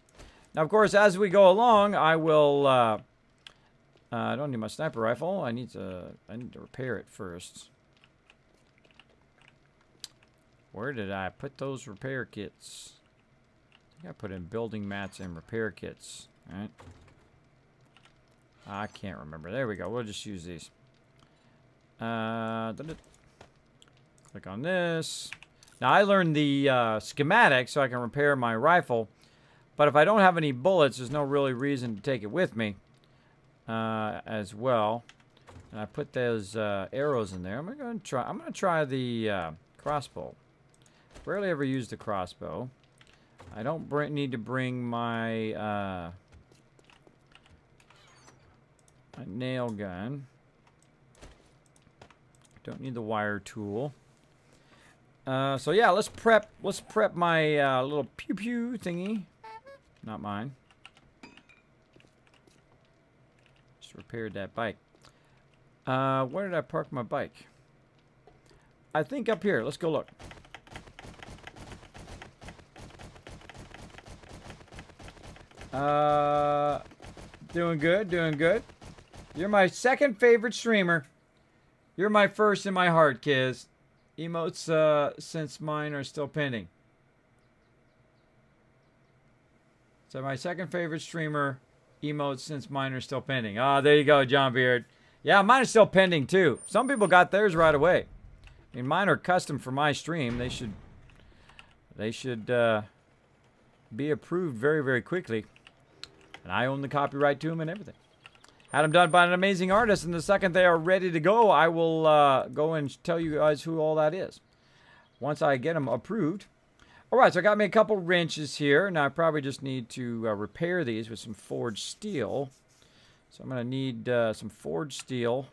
Now, of course, as we go along, I will... I don't need my sniper rifle. I need to repair it first. Where did I put those repair kits? I think I put in building mats and repair kits. All right. I can't remember. There we go. We'll just use these. Click on this. Now, I learned the schematic so I can repair my rifle. But if I don't have any bullets, there's no really reason to take it with me. As well, and I put those arrows in there. I'm gonna try the crossbow. Rarely ever use the crossbow. I don't need to bring my my nail gun. Don't need the wire tool. So yeah, let's prep my little pew pew thingy. Not mine. Repaired that bike. Where did I park my bike? I think up here. Let's go look. Doing good, doing good. You're my second favorite streamer. You're my first in my heart, Kiz. Emotes, since mine are still pending. So my second favorite streamer. Emotes since mine are still pending. Ah, there you go, John Beard. Yeah, mine is still pending too. Some people got theirs right away. I mean, mine are custom for my stream. They should be approved very, very quickly. And I own the copyright to them and everything. Had them done by an amazing artist, and the second they are ready to go, I will go and tell you guys who all that is. Once I get them approved. Alright, so I got me a couple wrenches here. Now I probably just need to repair these with some forged steel. So I'm going to need some forged steel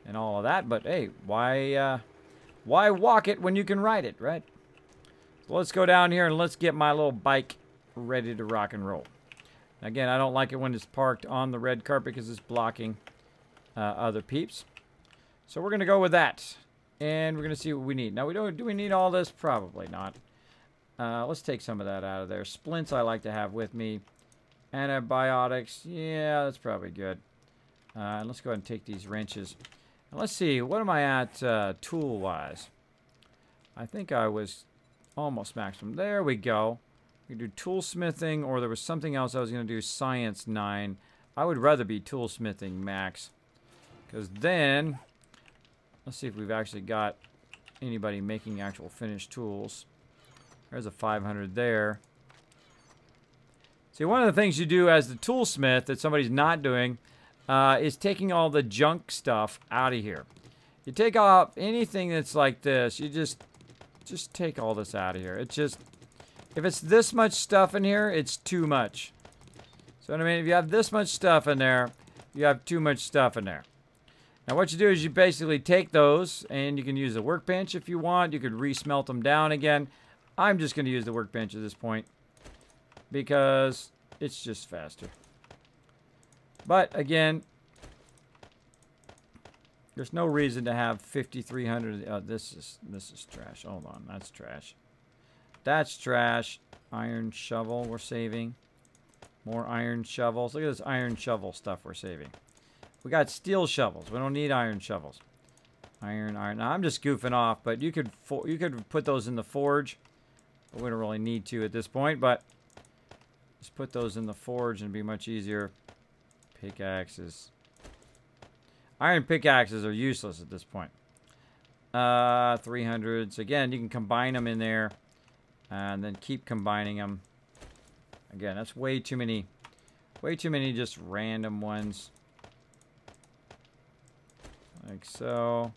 and all of that. But hey, why walk it when you can ride it, right? So let's go down here and let's get my little bike ready to rock and roll. Again, I don't like it when it's parked on the red carpet because it's blocking other peeps. So we're going to go with that. And we're going to see what we need. Now, do we need all this? Probably not. Let's take some of that out of there. Splints I like to have with me. Antibiotics. Yeah, that's probably good. And let's go ahead and take these wrenches. And let's see. What am I at tool-wise? I think I was almost maximum. There we go. We can do toolsmithing, or there was something else I was going to do. Science 9. I would rather be toolsmithing max. Because then... Let's see if we've actually got anybody making actual finished tools. There's a 500 there. See, one of the things you do as the toolsmith that somebody's not doing is taking all the junk stuff out of here. You take off anything that's like this, you just take all this out of here. It just, if it's this much stuff in here, it's too much. So what I mean, if you have this much stuff in there, you have too much stuff in there. Now what you do is you basically take those, and you can use a workbench if you want. You could re-smelt them down again. I'm just going to use the workbench at this point because it's just faster. But again, there's no reason to have 5,300. This is trash. Hold on, that's trash. That's trash. Iron shovel we're saving. More iron shovels. Look at this iron shovel stuff we're saving. We got steel shovels. We don't need iron shovels. Iron. Now I'm just goofing off, but you could put those in the forge. But we don't really need to at this point, but just put those in the forge and it'd be much easier. Pickaxes. Iron pickaxes are useless at this point. 300s. Again, you can combine them in there and then keep combining them. Again, that's way too many just random ones. Like so.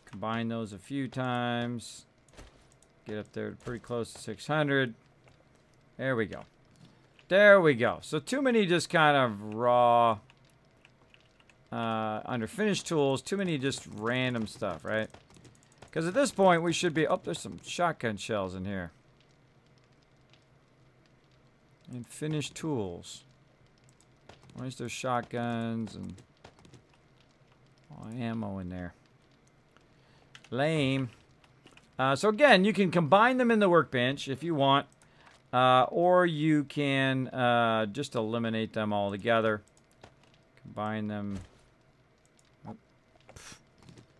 Combine those a few times. Get up there pretty close to 600. There we go. There we go. So too many just kind of raw, under finished tools, too many just random stuff, right? Because at this point we should be, oh, there's some shotgun shells in here. And finished tools. Why is there shotguns and ammo in there? Lame. So again, you can combine them in the workbench if you want. Or you can just eliminate them all together. Combine them. Oh,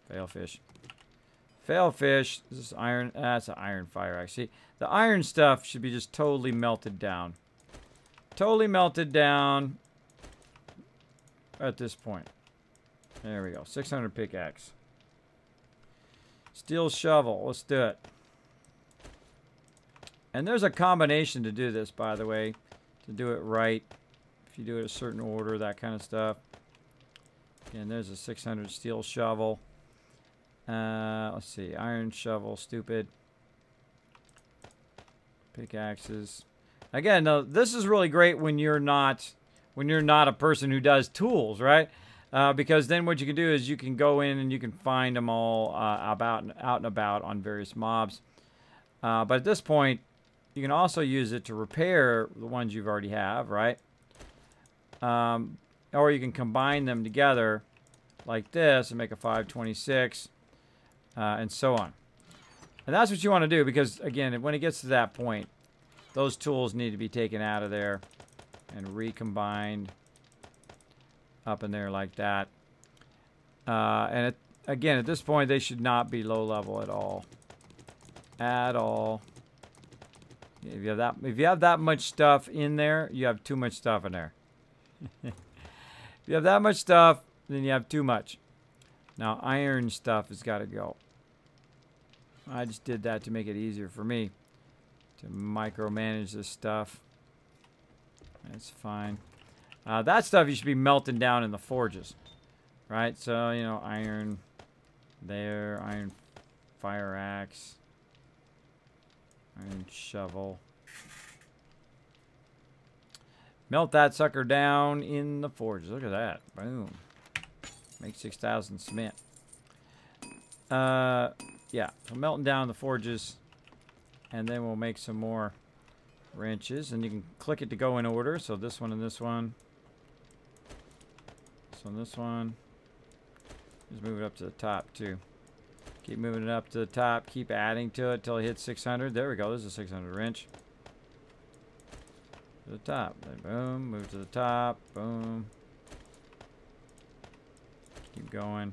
fail fish. Fail fish. This is iron. That's an iron fire axe. See, the iron stuff should be just totally melted down. Totally melted down at this point. There we go. 600 pickaxe. Steel shovel. Let's do it. And there's a combination to do this, by the way, to do it right. If you do it a certain order, that kind of stuff. And there's a 600 steel shovel. Let's see, iron shovel, stupid. Pickaxes. Again, now, this is really great when you're not a person who does tools, right? Because then what you can do is you can go in and you can find them all out and about on various mobs. But at this point, you can also use it to repair the ones you've already have, right? Or you can combine them together like this and make a 526, and so on. And that's what you want to do because, again, when it gets to that point, those tools need to be taken out of there and recombined up in there like that. And again, at this point, they should not be low level at all. At all. If you have that much stuff in there, you have too much stuff in there. If you have that much stuff, then you have too much. Now, iron stuff has got to go. I just did that to make it easier for me to micromanage this stuff. That's fine. That stuff you should be melting down in the forges, right? So, you know, iron there, iron fire axe. Iron shovel. Melt that sucker down in the forge. Look at that. Boom. Make 6,000 cement. Yeah. So melting down the forges. And then we'll make some more wrenches. And you can click it to go in order. So this one and this one. This one, this one. Just move it up to the top too. Keep moving it up to the top. Keep adding to it till it hits 600. There we go. There's a 600 wrench. To the top. Then boom. Move to the top. Boom. Keep going.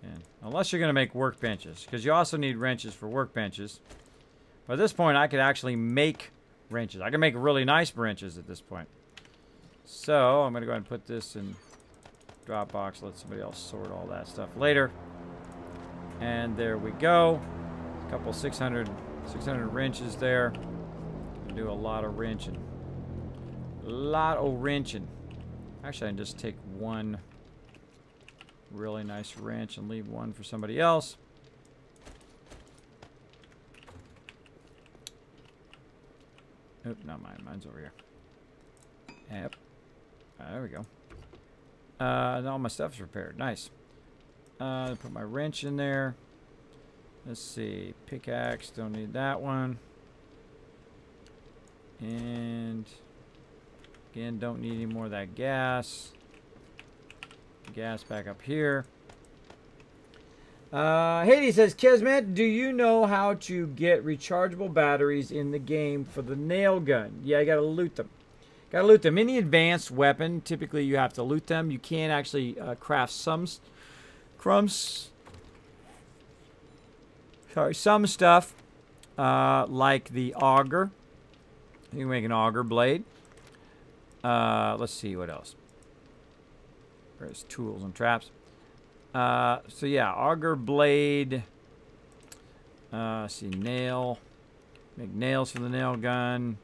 And unless you're going to make workbenches. Because you also need wrenches for workbenches. But at this point, I could actually make wrenches. I can make really nice wrenches at this point. So, I'm going to go ahead and put this in Dropbox. Let somebody else sort all that stuff later. And there we go. A couple 600 wrenches there. Do a lot of wrenching. A lot of wrenching. Actually, I can just take one really nice wrench and leave one for somebody else. Oop, not mine. Mine's over here. Yep. There we go. And all my stuff's repaired. Nice. Put my wrench in there. Let's see. Pickaxe. Don't need that one. And again, don't need any more of that gas. Gas back up here. Hades says, Kismet, do you know how to get rechargeable batteries in the game for the nail gun? Yeah, I gotta loot them. Gotta loot them. Any advanced weapon, typically you have to loot them. You can actually craft some stuff like the auger. You can make an auger blade. Let's see what else. There's tools and traps. So yeah, auger blade. See, nail. Make nails for the nail gun.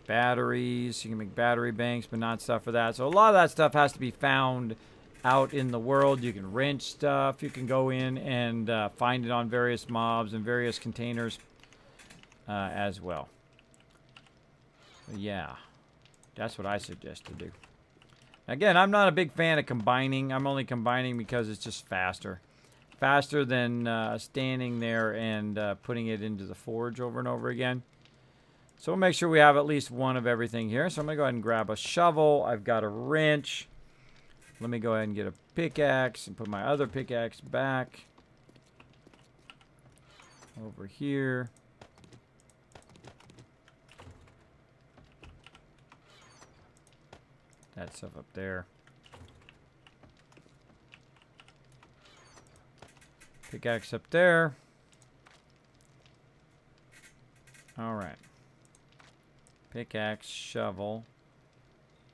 Batteries. You can make battery banks, but not stuff for that. So a lot of that stuff has to be found out in the world. You can wrench stuff. You can go in and find it on various mobs and various containers as well. But yeah, that's what I suggest to do. Again, I'm not a big fan of combining. I'm only combining because it's just faster. Faster than standing there and putting it into the forge over and over again. So we'll make sure we have at least one of everything here. So I'm going to go ahead and grab a shovel. I've got a wrench. Let me go ahead and get a pickaxe and put my other pickaxe back over here. That stuff up there. Pickaxe up there. All right. Pickaxe, shovel,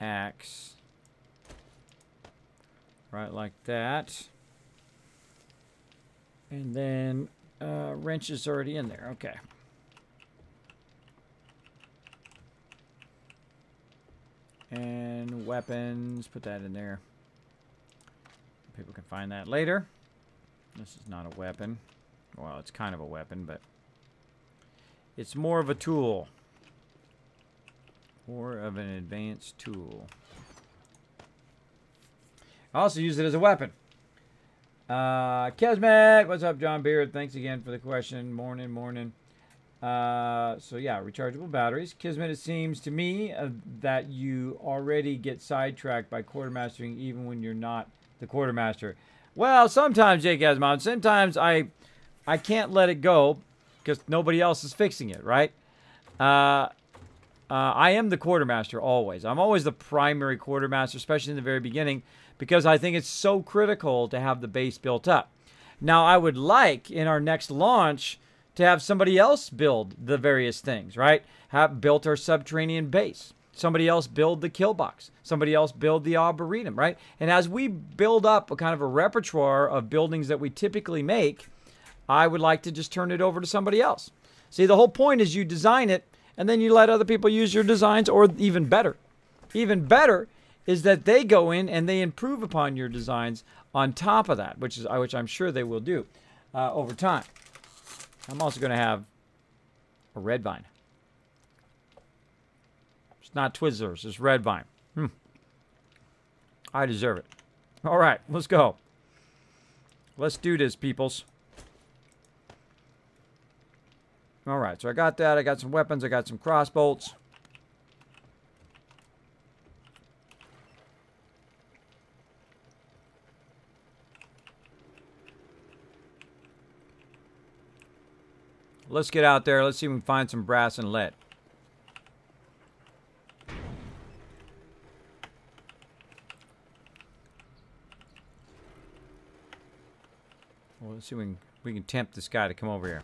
axe. Right like that. And then wrench is already in there. Okay. And weapons, put that in there. People can find that later. This is not a weapon. Well, it's kind of a weapon, but it's more of a tool. More of an advanced tool. I also use it as a weapon. Kismet, what's up, John Beard? Thanks again for the question. Morning, morning. So yeah, rechargeable batteries. Kismet, it seems to me that you already get sidetracked by quartermastering even when you're not the quartermaster. Well, sometimes, Jake Asmon, sometimes I can't let it go because nobody else is fixing it, right? I am the quartermaster always. I'm always the primary quartermaster, especially in the very beginning, because I think it's so critical to have the base built up. Now, I would like in our next launch to have somebody else build the various things, right? Have built our subterranean base. Somebody else build the kill box. Somebody else build the arboretum, right? And as we build up a kind of a repertoire of buildings that we typically make, I would like to just turn it over to somebody else. See, the whole point is you design it, and then you let other people use your designs, or even better is that they go in and they improve upon your designs on top of that, which I'm sure they will do over time. I'm also going to have a red vine. It's not Twizzlers, it's red vine. I deserve it. All right, let's go. Let's do this, peoples. All right, so I got that. I got some weapons. I got some crossbolts. Let's get out there. Let's see if we can find some brass and lead. Well, let's see if we can tempt this guy to come over here.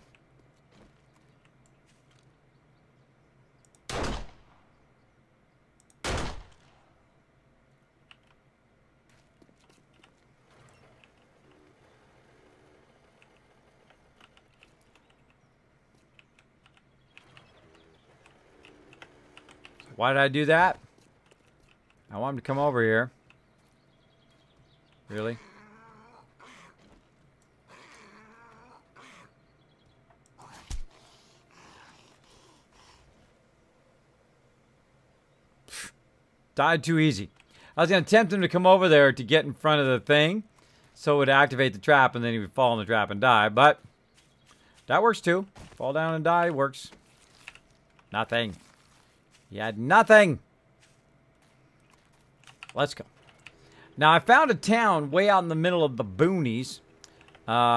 Why did I do that? I want him to come over here. Really? Died too easy. I was going to tempt him to come over there to get in front of the thing, so it would activate the trap, and then he would fall in the trap and die. But that works too. Fall down and die works. Nothing. He had nothing. Let's go. Now, I found a town way out in the middle of the boonies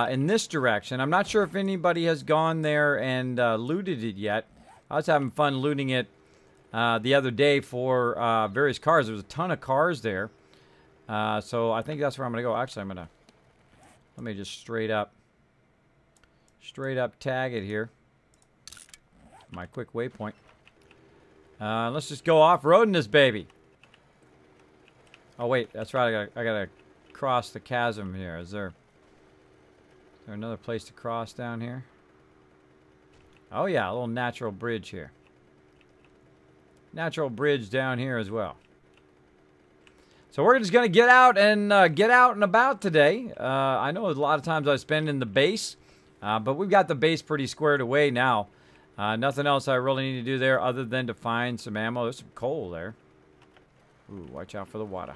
in this direction. I'm not sure if anybody has gone there and looted it yet. I was having fun looting it the other day for various cars. There was a ton of cars there. So I think that's where I'm going to go. Actually, I'm going to... Let me just straight up tag it here. My quick waypoint. Let's just go off-roading this baby. Oh, wait. That's right. I gotta cross the chasm here. Is there another place to cross down here? Oh, yeah. A little natural bridge here. Natural bridge down here as well. So we're just going to get out and about today. I know a lot of times I spend in the base, but we've got the base pretty squared away now. Nothing else I really need to do there other than to find some ammo. There's some coal there. Ooh, watch out for the water.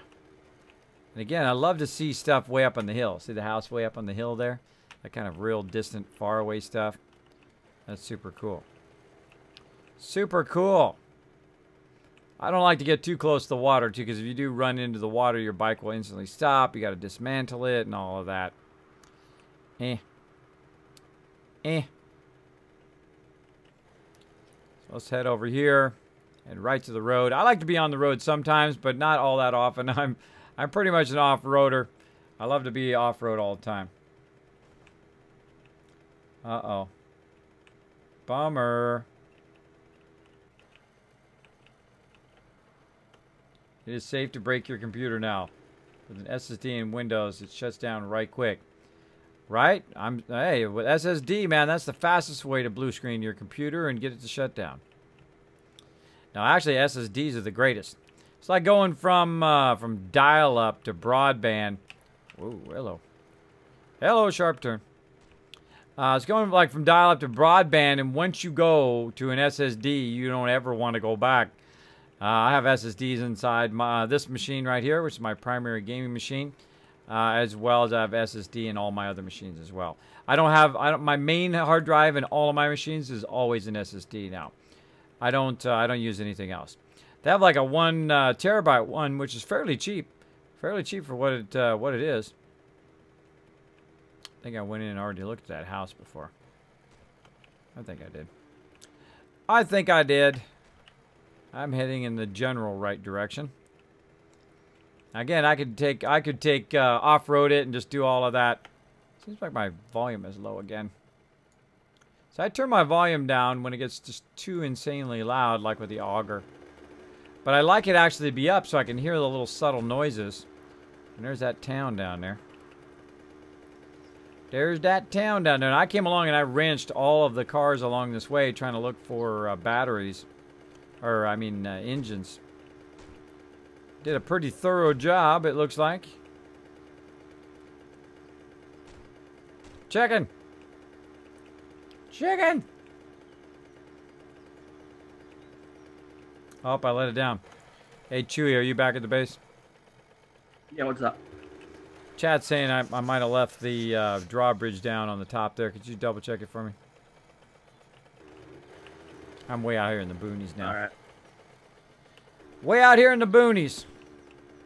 And again, I love to see stuff way up on the hill. See the house way up on the hill there? That kind of real distant, far away stuff. That's super cool. Super cool. I don't like to get too close to the water, too, because if you do run into the water, your bike will instantly stop. You got to dismantle it and all of that. So let's head over here and right to the road. I like to be on the road sometimes, but not all that often. I'm pretty much an off-roader. I love to be off-road all the time. Uh-oh. Bummer. It is safe to break your computer now. With an SSD in Windows, it shuts down right quick. Right? Hey, with SSD, man, that's the fastest way to blue screen your computer and get it to shut down. Now, actually, SSDs are the greatest. It's like going from dial-up to broadband. Whoa, hello. Hello, sharp turn. It's going like from dial-up to broadband, and once you go to an SSD, you don't ever want to go back. I have SSDs inside this machine right here, which is my primary gaming machine, as well as I have SSD in all my other machines as well. My main hard drive in all of my machines is always an SSD now. I don't use anything else. They have like a 1 terabyte one, which is fairly cheap for what it is. I think I went in and already looked at that house before. I think I did. I'm heading in the general right direction. Again, I could take off-road it and just do all of that. Seems like my volume is low again. So I turn my volume down when it gets just too insanely loud, like with the auger. But I like it actually to be up so I can hear the little subtle noises. And there's that town down there. There's that town down there. And I came along and I wrenched all of the cars along this way trying to look for batteries. Or, I mean, engines. Did a pretty thorough job, it looks like. Chicken! Chicken! Oh, I let it down. Hey, Chewy, are you back at the base? Yeah, what's up? Chat's saying I might have left the drawbridge down on the top there. Could you double check it for me? I'm way out here in the boonies now. Alright. Way out here in the boonies.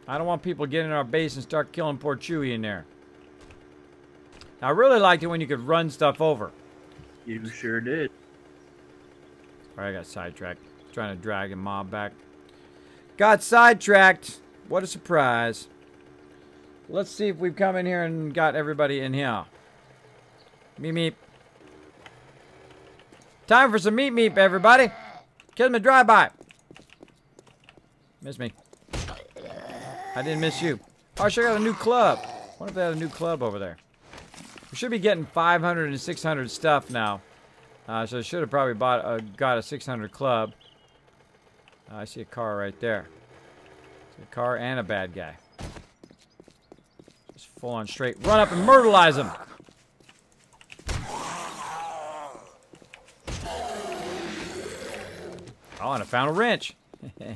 I don't want people getting in our base and start killing poor Chewy in there. Now, I really liked it when you could run stuff over. You sure did. Alright, I got sidetracked. Trying to drag a mob back. Got sidetracked. What a surprise. Let's see if we've come in here and got everybody in here. Meep meep. Time for some meep meep, everybody. Kismet drive-by. Miss me. I didn't miss you. Oh, I sure got a new club. What if they had a new club over there? We should be getting 500 and 600 stuff now. So I should have probably got a 600 club. I see a car right there. A car and a bad guy. Just full on straight. Run up and myrtleize him. Oh, and I found a wrench.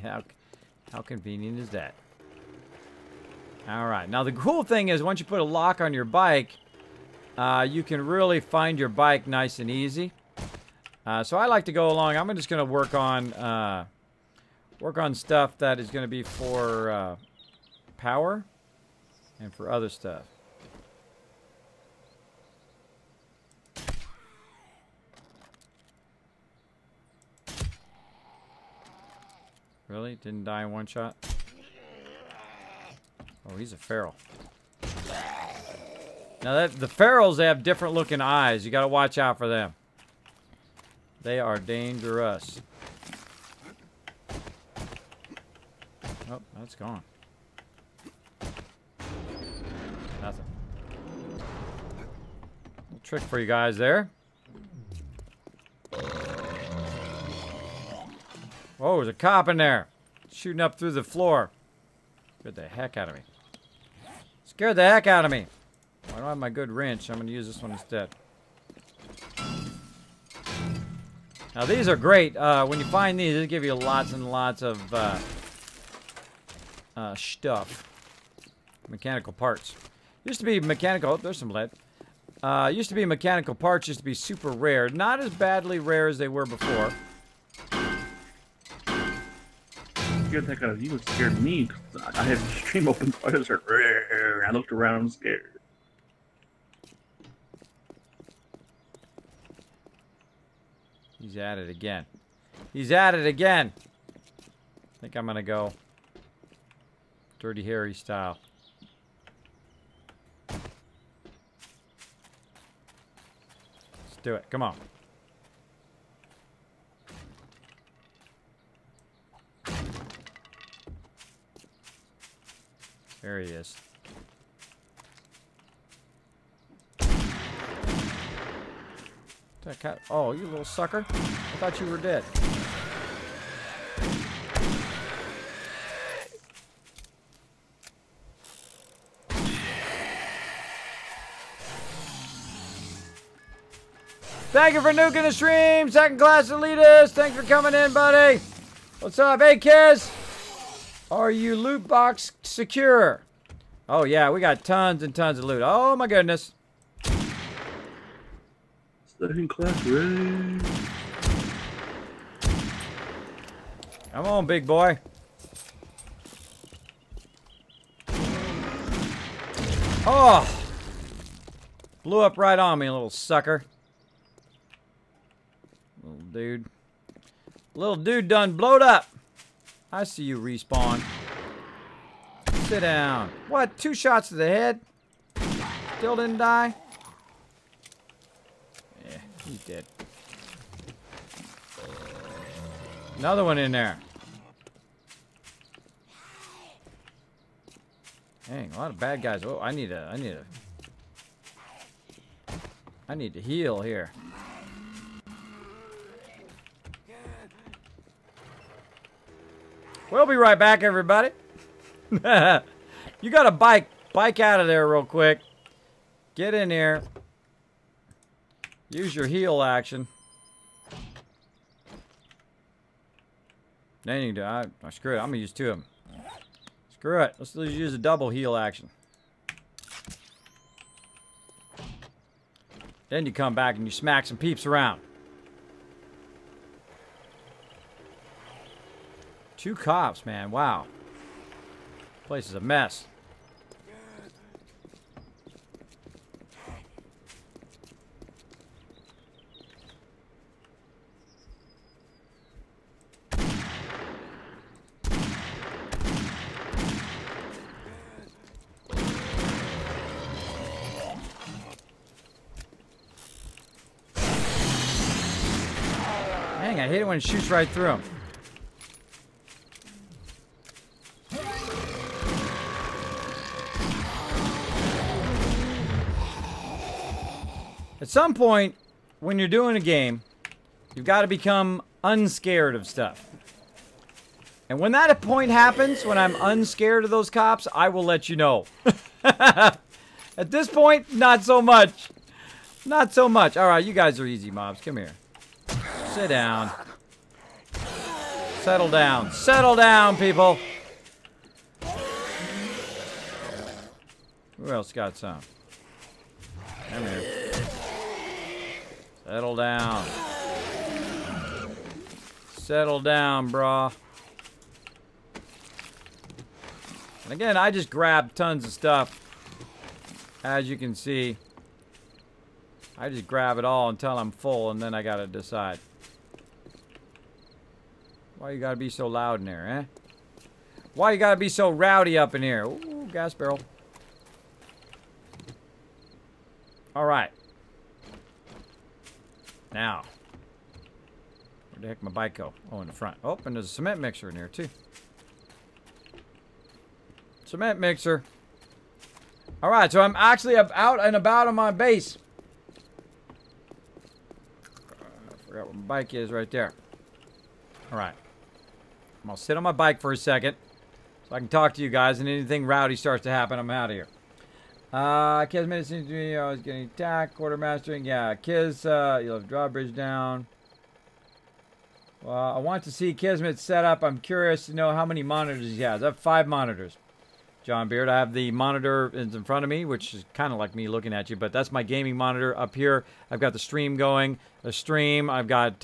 How convenient is that? Alright, now the cool thing is once you put a lock on your bike, you can really find your bike nice and easy. So I like to go along. I'm just going to work on stuff that is going to be for power and for other stuff. Really? Didn't die in one shot? Oh, he's a feral. Now, the ferals, they have different looking eyes. You got to watch out for them. They are dangerous. Oh, that's gone. Nothing. Little trick for you guys there. Oh, there's a cop in there. Shooting up through the floor. Scared the heck out of me. Scared the heck out of me. I don't have my good wrench. I'm going to use this one instead. Now, these are great. When you find these, they give you lots and lots of stuff. Mechanical parts. Used to be mechanical. Oh, there's some lead. Used to be mechanical parts. Used to be super rare. Not as badly rare as they were before. Scared the heck out of you. It scared me. I had the stream open. So I just heard. I looked around. I'm scared. He's at it again. He's at it again. I think I'm gonna go Dirty Harry style. Let's do it. Come on. There he is. That cat. Oh, you little sucker. I thought you were dead. Thank you for nuking the stream. Second class elitist. Thanks for coming in, buddy. What's up? Hey, kids. Are you loot box secure? Oh, yeah. We got tons and tons of loot. Oh, my goodness. Second class raid. Come on, big boy. Oh! Blew up right on me, little sucker. Little dude. Little dude done blowed up. I see you respawn. Sit down. What? 2 shots to the head? Still didn't die? Yeah, he's dead. Another one in there. Dang, a lot of bad guys. Oh, I need to heal here. We'll be right back, everybody. You got a bike out of there real quick. Get in here. Use your heal action. Then you do. Screw it. I'm gonna use 2 of them. Screw it. Let's use a double heal action. Then you come back and you smack some peeps around. 2 cops, man. Wow. Place is a mess. Dang, I hate it when it shoots right through them. At some point, when you're doing a game, you've got to become unscared of stuff. And when that point happens, when I'm unscared of those cops, I will let you know. At this point, not so much. Not so much. All right, you guys are easy mobs. Come here. Sit down. Settle down. Settle down, people. Who else got some? Come here. Settle down. Settle down, brah. And again, I just grabbed tons of stuff. As you can see, I just grab it all until I'm full, and then I gotta decide. Why you gotta be so loud in there, eh? Why you gotta be so rowdy up in here? Ooh, gas barrel. Alright. Now. Where the heck my bike go? Oh, in the front. Oh, and there's a cement mixer in here, too. Cement mixer. Alright, so I'm actually out and about on my base. I forgot where my bike is right there. Alright. I'm gonna sit on my bike for a second so I can talk to you guys, and anything rowdy starts to happen, I'm out of here. Kismet seems to me I was getting attacked, quartermastering. Yeah, Kiz, you'll have drawbridge down. Well, I want to see Kismet's setup. I'm curious to know how many monitors he has. I have 5 monitors. John Beard, I have the monitor in front of me, which is kind of like me looking at you, but that's my gaming monitor. Up here, I've got the stream going. The stream, I've got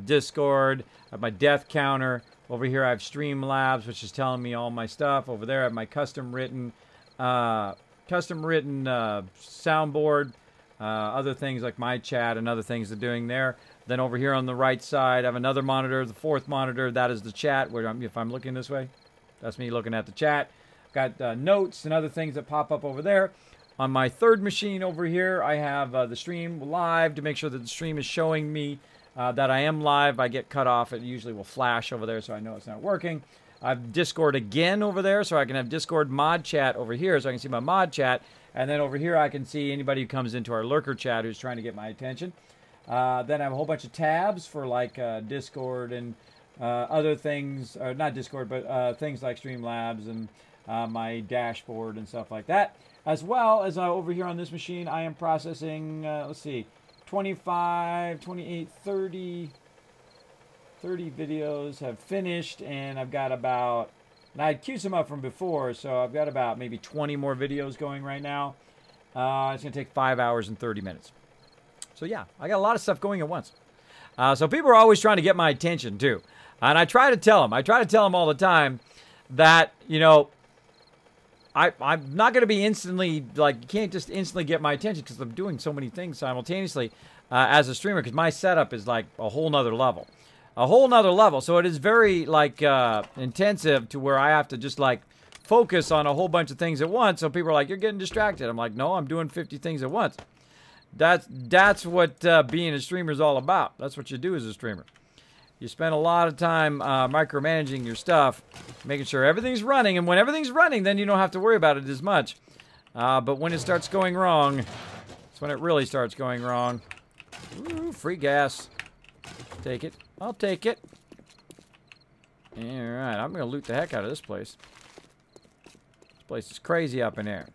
Discord, I have my death counter. Over here, I have Streamlabs, which is telling me all my stuff. Over there, I have my custom-written soundboard, other things like my chat and other things they're doing there. Then over here on the right side, I have another monitor, the 4th monitor. That is the chat. Where if I'm looking this way, that's me looking at the chat. Got notes and other things that pop up over there. On my 3rd machine over here, I have the stream live to make sure that the stream is showing me that I am live. I get cut off. It usually will flash over there, so I know it's not working. I have Discord again over there, so I can have Discord mod chat over here, so I can see my mod chat. And then over here, I can see anybody who comes into our lurker chat who's trying to get my attention. Then I have a whole bunch of tabs for like Discord and other things, not Discord, but things like Streamlabs and my dashboard and stuff like that. As well as over here on this machine, I am processing, let's see, 25, 28, 30 videos have finished, and I've got about, and I had queued some up from before, so I've got about maybe 20 more videos going right now. It's going to take 5 hours and 30 minutes. So yeah, I got a lot of stuff going at once. So people are always trying to get my attention too. And I try to tell them all the time that, you know, I'm not going to be instantly, like, you can't just instantly get my attention because I'm doing so many things simultaneously as a streamer, because my setup is like a whole nother level. A whole nother level. So it is very, like, intensive to where I have to just, like, focus on a whole bunch of things at once. So people are like, you're getting distracted. I'm like, no, I'm doing 50 things at once. That's what being a streamer is all about. That's what you do as a streamer. You spend a lot of time micromanaging your stuff, making sure everything's running. And when everything's running, then you don't have to worry about it as much. But when it starts going wrong, that's when it really starts going wrong. Ooh, free gas. Take it. I'll take it. Alright, I'm going to loot the heck out of this place. This place is crazy up in here.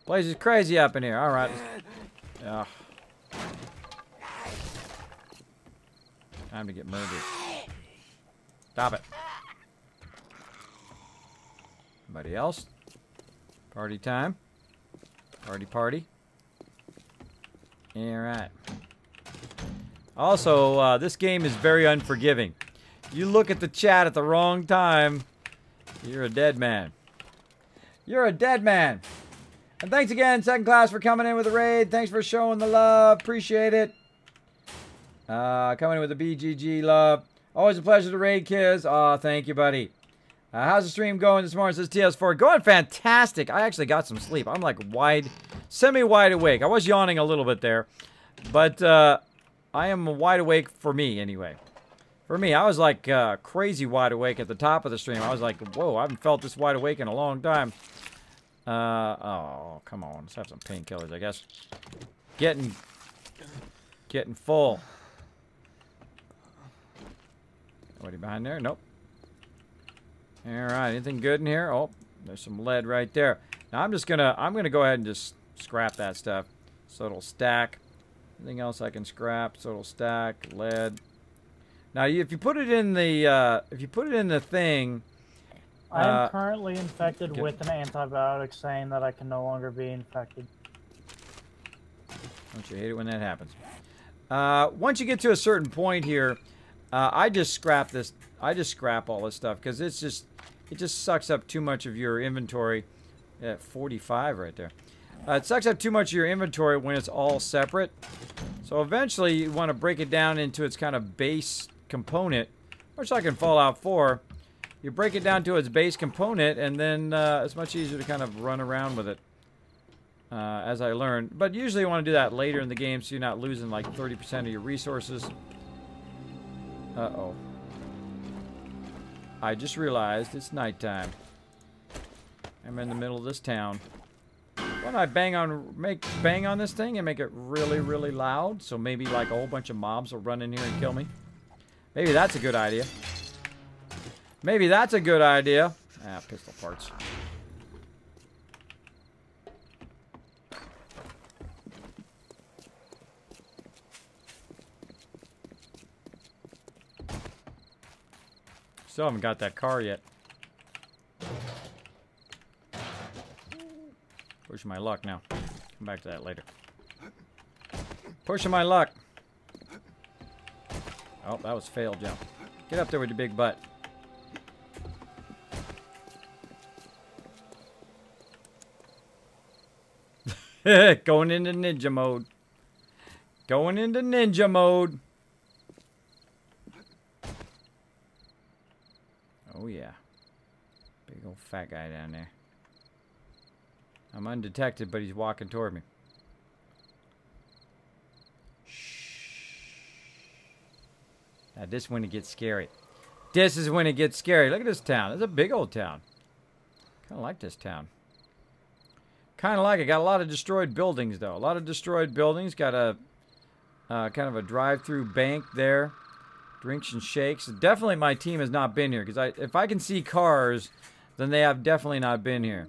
Place is crazy up in here. Alright. Time to get murdered. Stop it. Anybody else? Party time. Party. Alright. Also, this game is very unforgiving. You look at the chat at the wrong time, you're a dead man. You're a dead man. And thanks again, Second Class, for coming in with the raid. Thanks for showing the love. Appreciate it. Coming in with the BGG love. Always a pleasure to raid, Kiz. Aw, thank you, buddy. How's the stream going this morning? Says TS4. Going fantastic. I actually got some sleep. I'm like semi-wide awake. I was yawning a little bit there. But I am wide awake for me, anyway. For me, I was like crazy wide awake at the top of the stream. I was like, whoa, I haven't felt this wide awake in a long time. Oh, come on. Let's have some painkillers, I guess. Getting full. Nobody behind there? Nope. All right, anything good in here? Oh, there's some lead right there. Now I'm gonna go ahead and just scrap that stuff, so it'll stack. Anything else I can scrap, so it'll stack. Lead. Now, if you put it in the thing. I am currently infected with an antibiotic saying that I can no longer be infected. Don't you hate it when that happens? Once you get to a certain point here, I just scrap this. I just scrap all this stuff because it just sucks up too much of your inventory. At 45 right there. It sucks up too much of your inventory when it's all separate. So eventually you want to break it down into its kind of base component, much like in Fallout 4. You break it down to its base component, and then it's much easier to kind of run around with it, as I learned. But usually you want to do that later in the game so you're not losing like 30% of your resources. Uh-oh. I just realized it's nighttime. I'm in the middle of this town. Why don't I bang on this thing and make it really, really loud, so maybe like a whole bunch of mobs will run in here and kill me? Maybe that's a good idea. Maybe that's a good idea. Ah, pistol parts. Still haven't got that car yet. Pushing my luck now. Come back to that later. Pushing my luck. Oh, that was a failed jump. Get up there with your big butt. Going into ninja mode. Going into ninja mode. Oh yeah. Big old fat guy down there. I'm undetected, but he's walking toward me. Shh. Now this is when it gets scary. This is when it gets scary. Look at this town. It's a big old town. Kind of like this town. Kind of like it. Got a lot of destroyed buildings, though. A lot of destroyed buildings. Got a kind of a drive-through bank there. Drinks and shakes. Definitely my team has not been here. Because if I can see cars, then they have definitely not been here.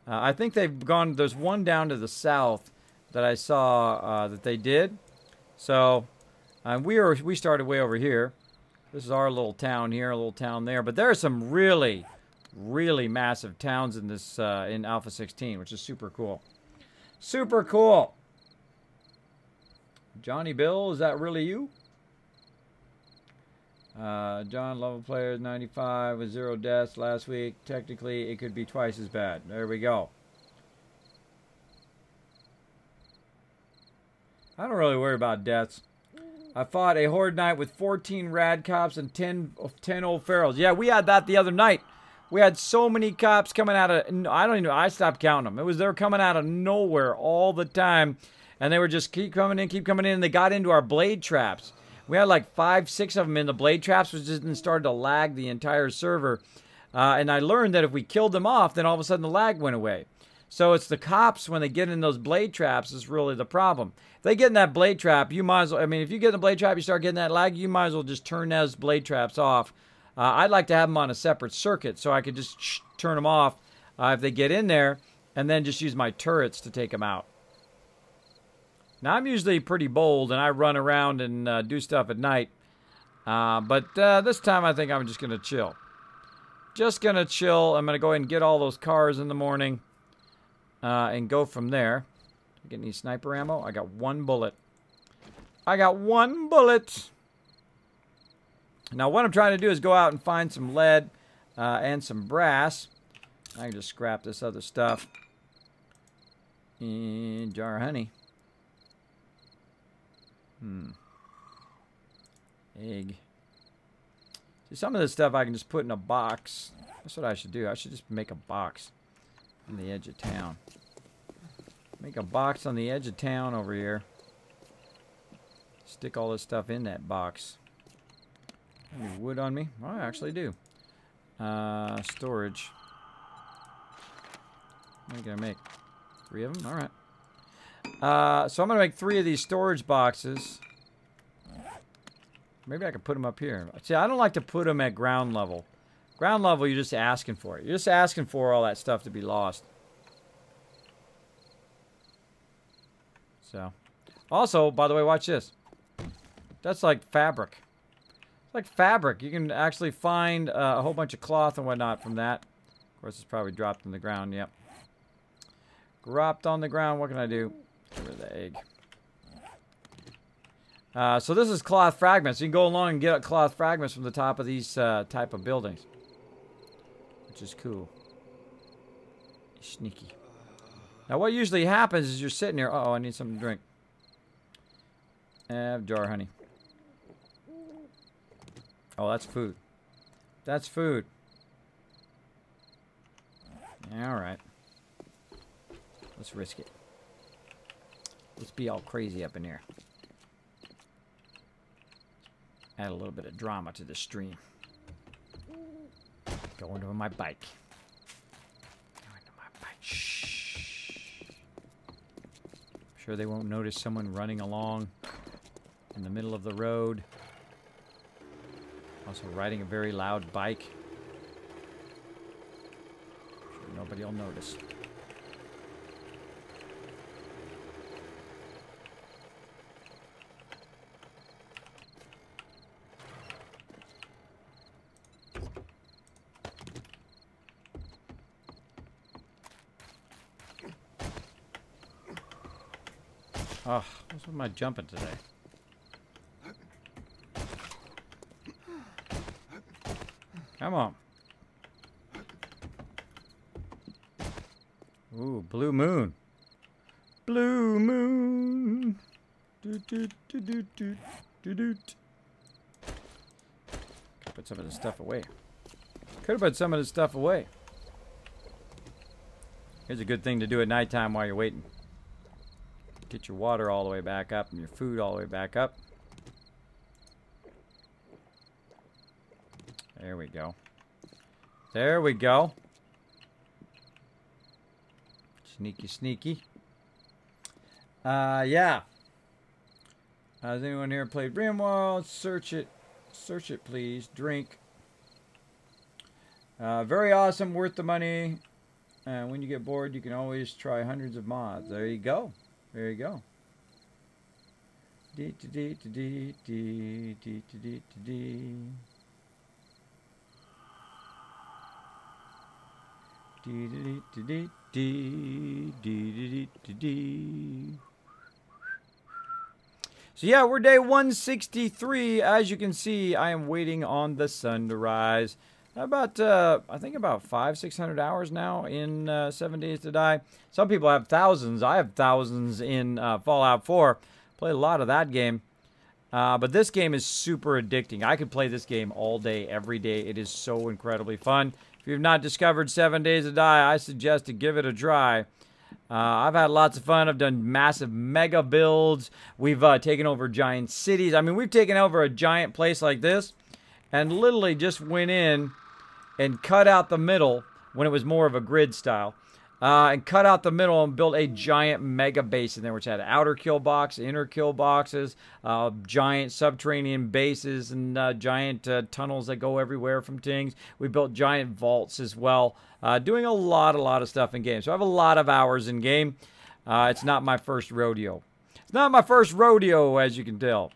I think they've gone... There's one down to the south that I saw that they did. So, we started way over here. This is our little town here, a little town there. But there are some really... really massive towns in this in Alpha 16, which is super cool. Super cool. Johnny Bill, is that really you? John, level players 95 with 0 deaths last week. Technically, it could be twice as bad. There we go. I don't really worry about deaths. I fought a horde knight with 14 rad cops and 10 old ferals. Yeah, we had that the other night. We had so many cops coming out of... I don't even know. I stopped counting them. They were coming out of nowhere all the time. And they were just keep coming in. And they got into our blade traps. We had like 5, 6 of them in the blade traps, which just started to lag the entire server. And I learned that if we killed them off, then all of a sudden the lag went away. So it's the cops, when they get in those blade traps, is really the problem. If they get in that blade trap, you might as well... I mean, if you get in the blade trap, you start getting that lag, you might as well just turn those blade traps off. I'd like to have them on a separate circuit so I could just turn them off if they get in there, and then just use my turrets to take them out. Now, I'm usually pretty bold, and I run around and do stuff at night. But this time, I think I'm just going to chill. Just going to chill. I'm going to go ahead and get all those cars in the morning and go from there. Get any sniper ammo? I got 1 bullet. I got 1 bullet. Now, what I'm trying to do is go out and find some lead and some brass. I can just scrap this other stuff. And jar of honey. Egg. See, some of this stuff I can just put in a box. That's what I should do. I should just make a box on the edge of town. Make a box on the edge of town over here. Stick all this stuff in that box. Any wood on me? Well, I actually do. Storage. What am I gonna make? 3 of them? Alright. So I'm gonna make 3 of these storage boxes. Maybe I could put them up here. See, I don't like to put them at ground level. Ground level, you're just asking for it. You're just asking for all that stuff to be lost. So, also, by the way, watch this. That's like fabric. It's like fabric. You can actually find a whole bunch of cloth and whatnot from that. Of course, it's probably dropped on the ground. Yep. Dropped on the ground. What can I do? Get rid of the egg. So this is cloth fragments. You can go along and get cloth fragments from the top of these type of buildings. Which is cool. Sneaky. Now what usually happens is you're sitting here. Uh oh, I need something to drink. Jar honey. Oh, that's food. That's food. Alright. Let's risk it. Let's be all crazy up in here. Add a little bit of drama to the stream. Going to my bike. Going to my bike. Shh. I'm sure they won't notice someone running along in the middle of the road. Also riding a very loud bike. I'm sure nobody will notice. Oh, what's with my jumping today? Come on. Ooh, blue moon. Blue moon. Doot, doot, doot, doot, doot, doot, doot. Put some of this stuff away. Could have put some of this stuff away. Here's a good thing to do at nighttime while you're waiting. Get your water all the way back up and your food all the way back up. There we go. There we go. Sneaky, sneaky. Yeah. Has anyone here played RimWorld? Search it. Search it, please. Drink. Very awesome. Worth the money. When you get bored, you can always try hundreds of mods. There you go. There you go. Dee dee dee dee dee dee dee dee. Dee dee dee dee dee dee dee. So yeah, we're day 163. As you can see, I am waiting on the sun to rise. About, I think about 500-600 hours now in 7 Days to Die. Some people have thousands. I have thousands in Fallout 4. Played a lot of that game. But this game is super addicting. I could play this game all day, every day. It is so incredibly fun. If you've not discovered 7 Days to Die, I suggest to give it a try. I've had lots of fun. I've done massive mega builds. We've taken over giant cities. I mean, we've taken over a giant place like this and literally just went in and cut out the middle when it was more of a grid style. And cut out the middle and built a giant mega base in there, which had outer kill box, inner kill boxes, giant subterranean bases, and giant tunnels that go everywhere from things. We built giant vaults as well. Doing a lot of stuff in game. So I have a lot of hours in game. It's not my first rodeo. It's not my first rodeo, as you can tell.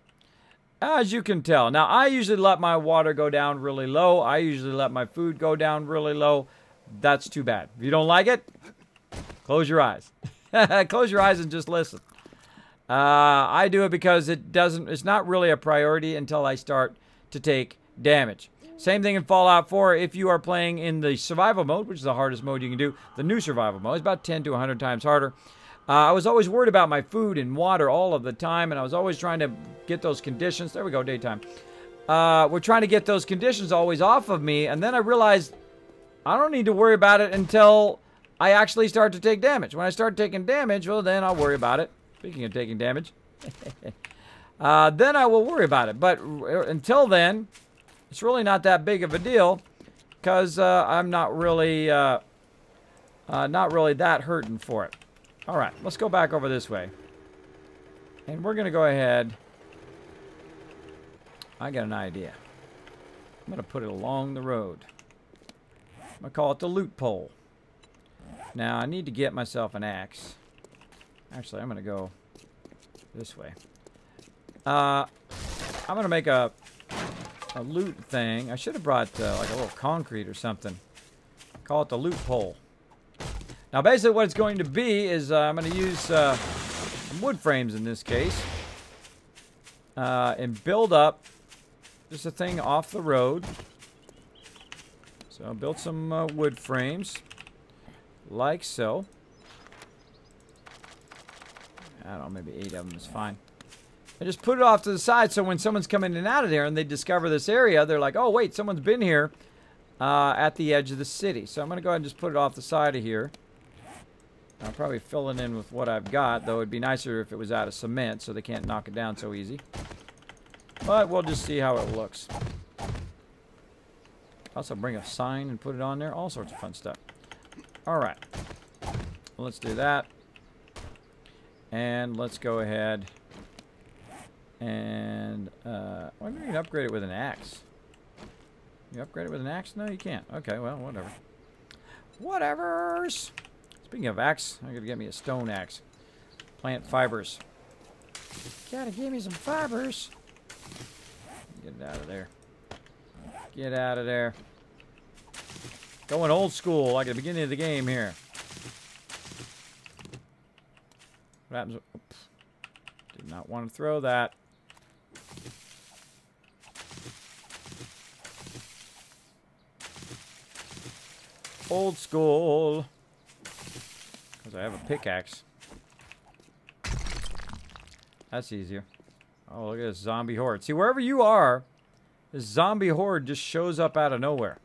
As you can tell. Now, I usually let my water go down really low. I usually let my food go down really low. That's too bad. If you don't like it, close your eyes. Close your eyes and just listen. I do it because it's not really a priority until I start to take damage. Same thing in Fallout 4. If you are playing in the survival mode, which is the hardest mode you can do, the new survival mode is about 10 to 100 times harder. I was always worried about my food and water all of the time, and I was always trying to get those conditions. There we go, daytime. We're trying to get those conditions always off of me, and then I realized I don't need to worry about it until I actually start to take damage. When I start taking damage, well, then I'll worry about it. Speaking of taking damage. Then I will worry about it. But until then, it's really not that big of a deal because I'm not really that hurting for it. All right, let's go back over this way. And we're going to go ahead. I got an idea. I'm going to put it along the road. I'm going to call it the loot pole. Now, I need to get myself an axe. Actually, I'm going to go this way. I'm going to make a loot thing. I should have brought like a little concrete or something. Call it the loot pole. Now, basically what it's going to be is I'm going to use some wood frames in this case. And build up just a thing off the road. So I'll build some wood frames. Like so. I don't know, maybe 8 of them is fine. I just put it off to the side so when someone's coming in and out of there and they discover this area, they're like, oh, wait, someone's been here at the edge of the city. So I'm going to go ahead and just put it off the side of here. I'll probably fill it in with what I've got, though it'd be nicer if it was out of cement so they can't knock it down so easy. But we'll just see how it looks. Also bring a sign and put it on there. All sorts of fun stuff. Alright. Let's do that. And let's go ahead and I wonder if you can upgrade it with an axe. You upgrade it with an axe? No, you can't. Okay, well, whatever. Whatevers. Speaking of axe, I gotta get me a stone axe. Plant fibers. Gotta give me some fibers. Get it out of there. Get out of there. Going old school, like at the beginning of the game here. What happens? Oops. Did not want to throw that. Old school. Because I have a pickaxe. That's easier. Oh, look at this zombie horde. See, wherever you are, this zombie horde just shows up out of nowhere.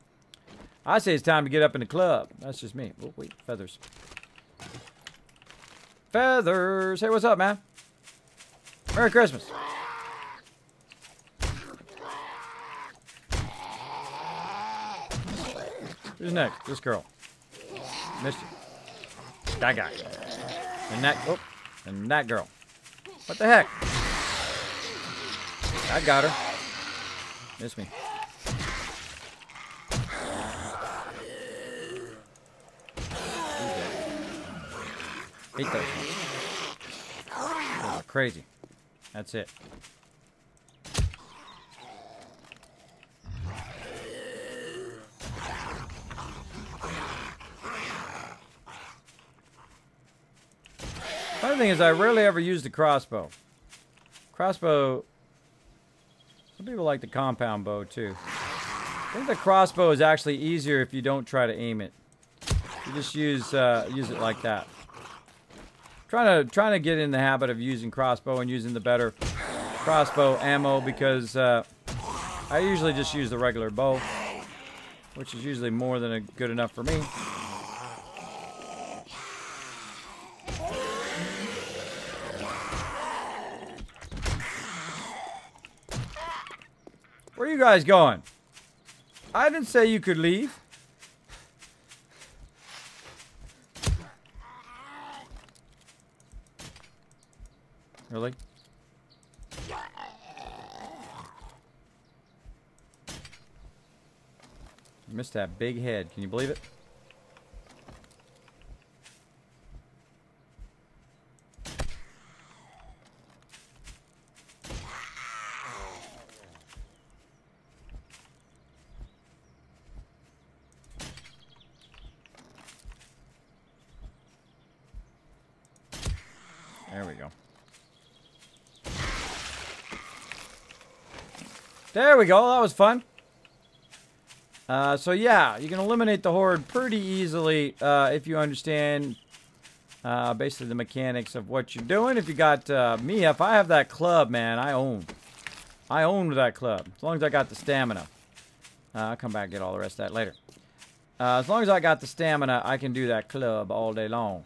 I say it's time to get up in the club. That's just me. Oh, wait, feathers. Feathers! Hey, what's up, man? Merry Christmas. Who's next? This girl. Missed you. That guy. And that, oh, and that girl. What the heck? I got her. Missed me. Hate those ones. Those are crazy. That's it. Funny thing is, I rarely ever use the crossbow. Crossbow. Some people like the compound bow too. I think the crossbow is actually easier if you don't try to aim it. You just use it like that. Trying to get in the habit of using crossbow and using the better crossbow ammo because I usually just use the regular bow, which is usually more than good enough for me. Where are you guys going? I didn't say you could leave. Really? You missed that big head. Can you believe it? There we go. There we go. That was fun. So yeah, you can eliminate the horde pretty easily if you understand basically the mechanics of what you're doing. If you got me, if I have that club, man, I own that club. As long as I got the stamina. I'll come back and get all the rest of that later. As long as I got the stamina, I can do that club all day long.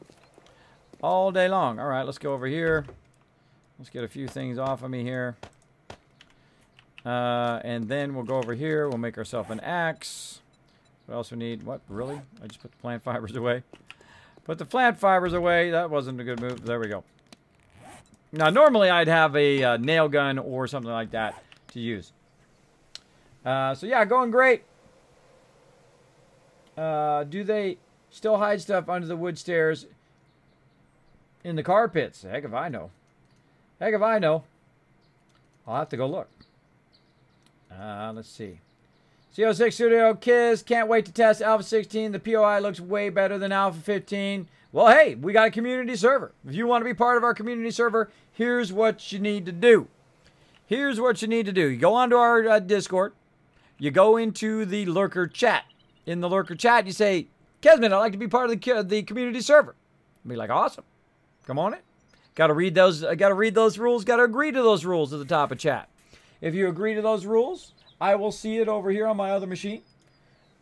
All day long. All right, let's go over here. Let's get a few things off of me here. And then we'll go over here. We'll make ourselves an axe. What else we need? What? Really? I just put the plant fibers away. Put the plant fibers away. That wasn't a good move. There we go. Now, normally I'd have a nail gun or something like that to use. So, yeah, going great. Do they still hide stuff under the wood stairs in the car pits? Heck if I know. Heck if I know. I'll have to go look. Let's see. C06 Studio Kiss. Can't wait to test Alpha 16. The POI looks way better than Alpha 15. Well, hey, we got a community server. If you want to be part of our community server, here's what you need to do. Here's what you need to do. You go onto our Discord. You go into the lurker chat. In the lurker chat, you say, Kismet, I'd like to be part of the community server. I'll be like, awesome. Come on in. Got to read those. Got to read those rules. Got to agree to those rules at the top of chat. If you agree to those rules, I will see it over here on my other machine.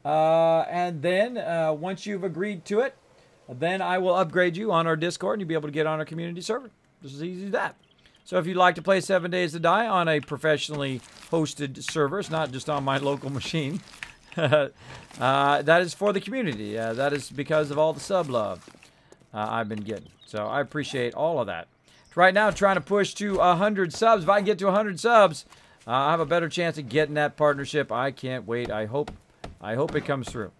And then once you've agreed to it, then I will upgrade you on our Discord and you'll be able to get on our community server. Just as easy as that. So if you'd like to play 7 Days to Die on a professionally hosted server, it's not just on my local machine. That is for the community. That is because of all the sub love I've been getting. So I appreciate all of that. Right now, trying to push to 100 subs. If I can get to 100 subs, I have a better chance of getting that partnership. I can't wait. I hope it comes through.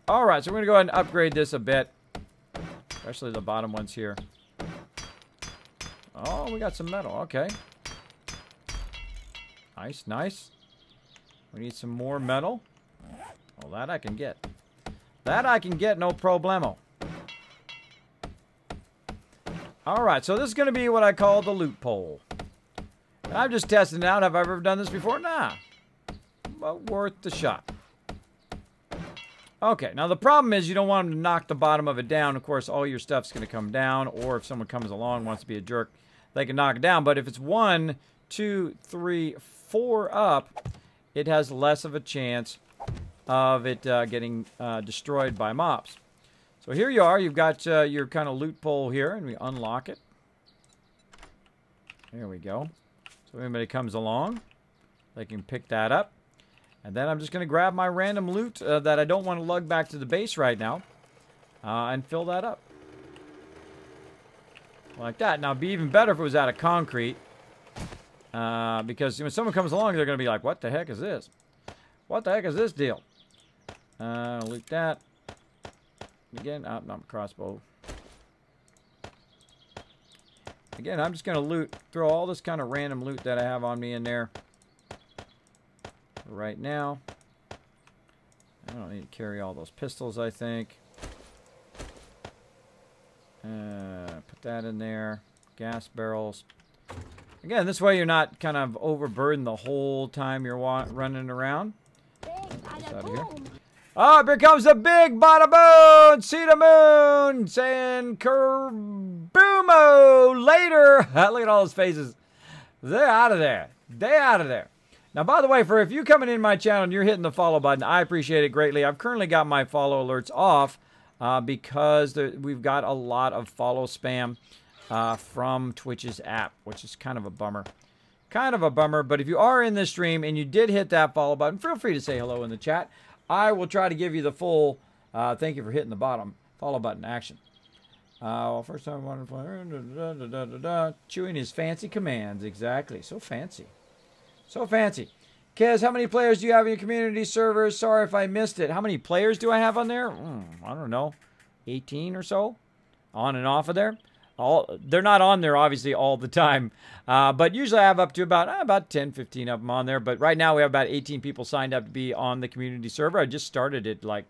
All right, so we're going to go ahead and upgrade this a bit, especially the bottom ones here. Oh, we got some metal. Okay. Nice, nice. We need some more metal. Well, that I can get. That I can get, no problemo. All right, so this is going to be what I call the loot pole. And I'm just testing it out. Have I ever done this before? Nah. But worth the shot. Okay, now the problem is you don't want them to knock the bottom of it down. Of course, all your stuff's going to come down. Or if someone comes along and wants to be a jerk, they can knock it down. But if it's 1, 2, 3, 4 up, it has less of a chance of it getting destroyed by mobs. So here you are. You've got your kind of loot pole here, and we unlock it. There we go. So if anybody comes along, they can pick that up. And then I'm just going to grab my random loot that I don't want to lug back to the base right now and fill that up. Like that. Now, it'd be even better if it was out of concrete. Because when someone comes along, they're going to be like, what the heck is this? What the heck is this deal? Loot that. Again, not a crossbow. Again, I'm just going to loot, throw all this kind of random loot that I have on me in there. Right now. I don't need to carry all those pistols, I think. Put that in there. Gas barrels. Again, this way you're not kind of overburdened the whole time you're running around. Out of here. Oh, here comes the big bada boom! See the moon! Saying Kerboomo later! Look at all those faces. They're out of there. They're out of there. Now, by the way, for if you're coming in my channel and you're hitting the follow button, I appreciate it greatly. I've currently got my follow alerts off because we've got a lot of follow spam from Twitch's app, which is kind of a bummer. Kind of a bummer, but if you are in this stream and you did hit that follow button, feel free to say hello in the chat. I will try to give you the full thank you for hitting the bottom follow button action. Well, first time I wanted to play. Chewing his fancy commands. Exactly. So fancy. So fancy. Kez, how many players do you have in your community servers? Sorry if I missed it. How many players do I have on there? I don't know. 18 or so? On and off of there? They're not on there, obviously, all the time. But usually I have up to about 10, 15 of them on there. But right now we have about 18 people signed up to be on the community server. I just started it like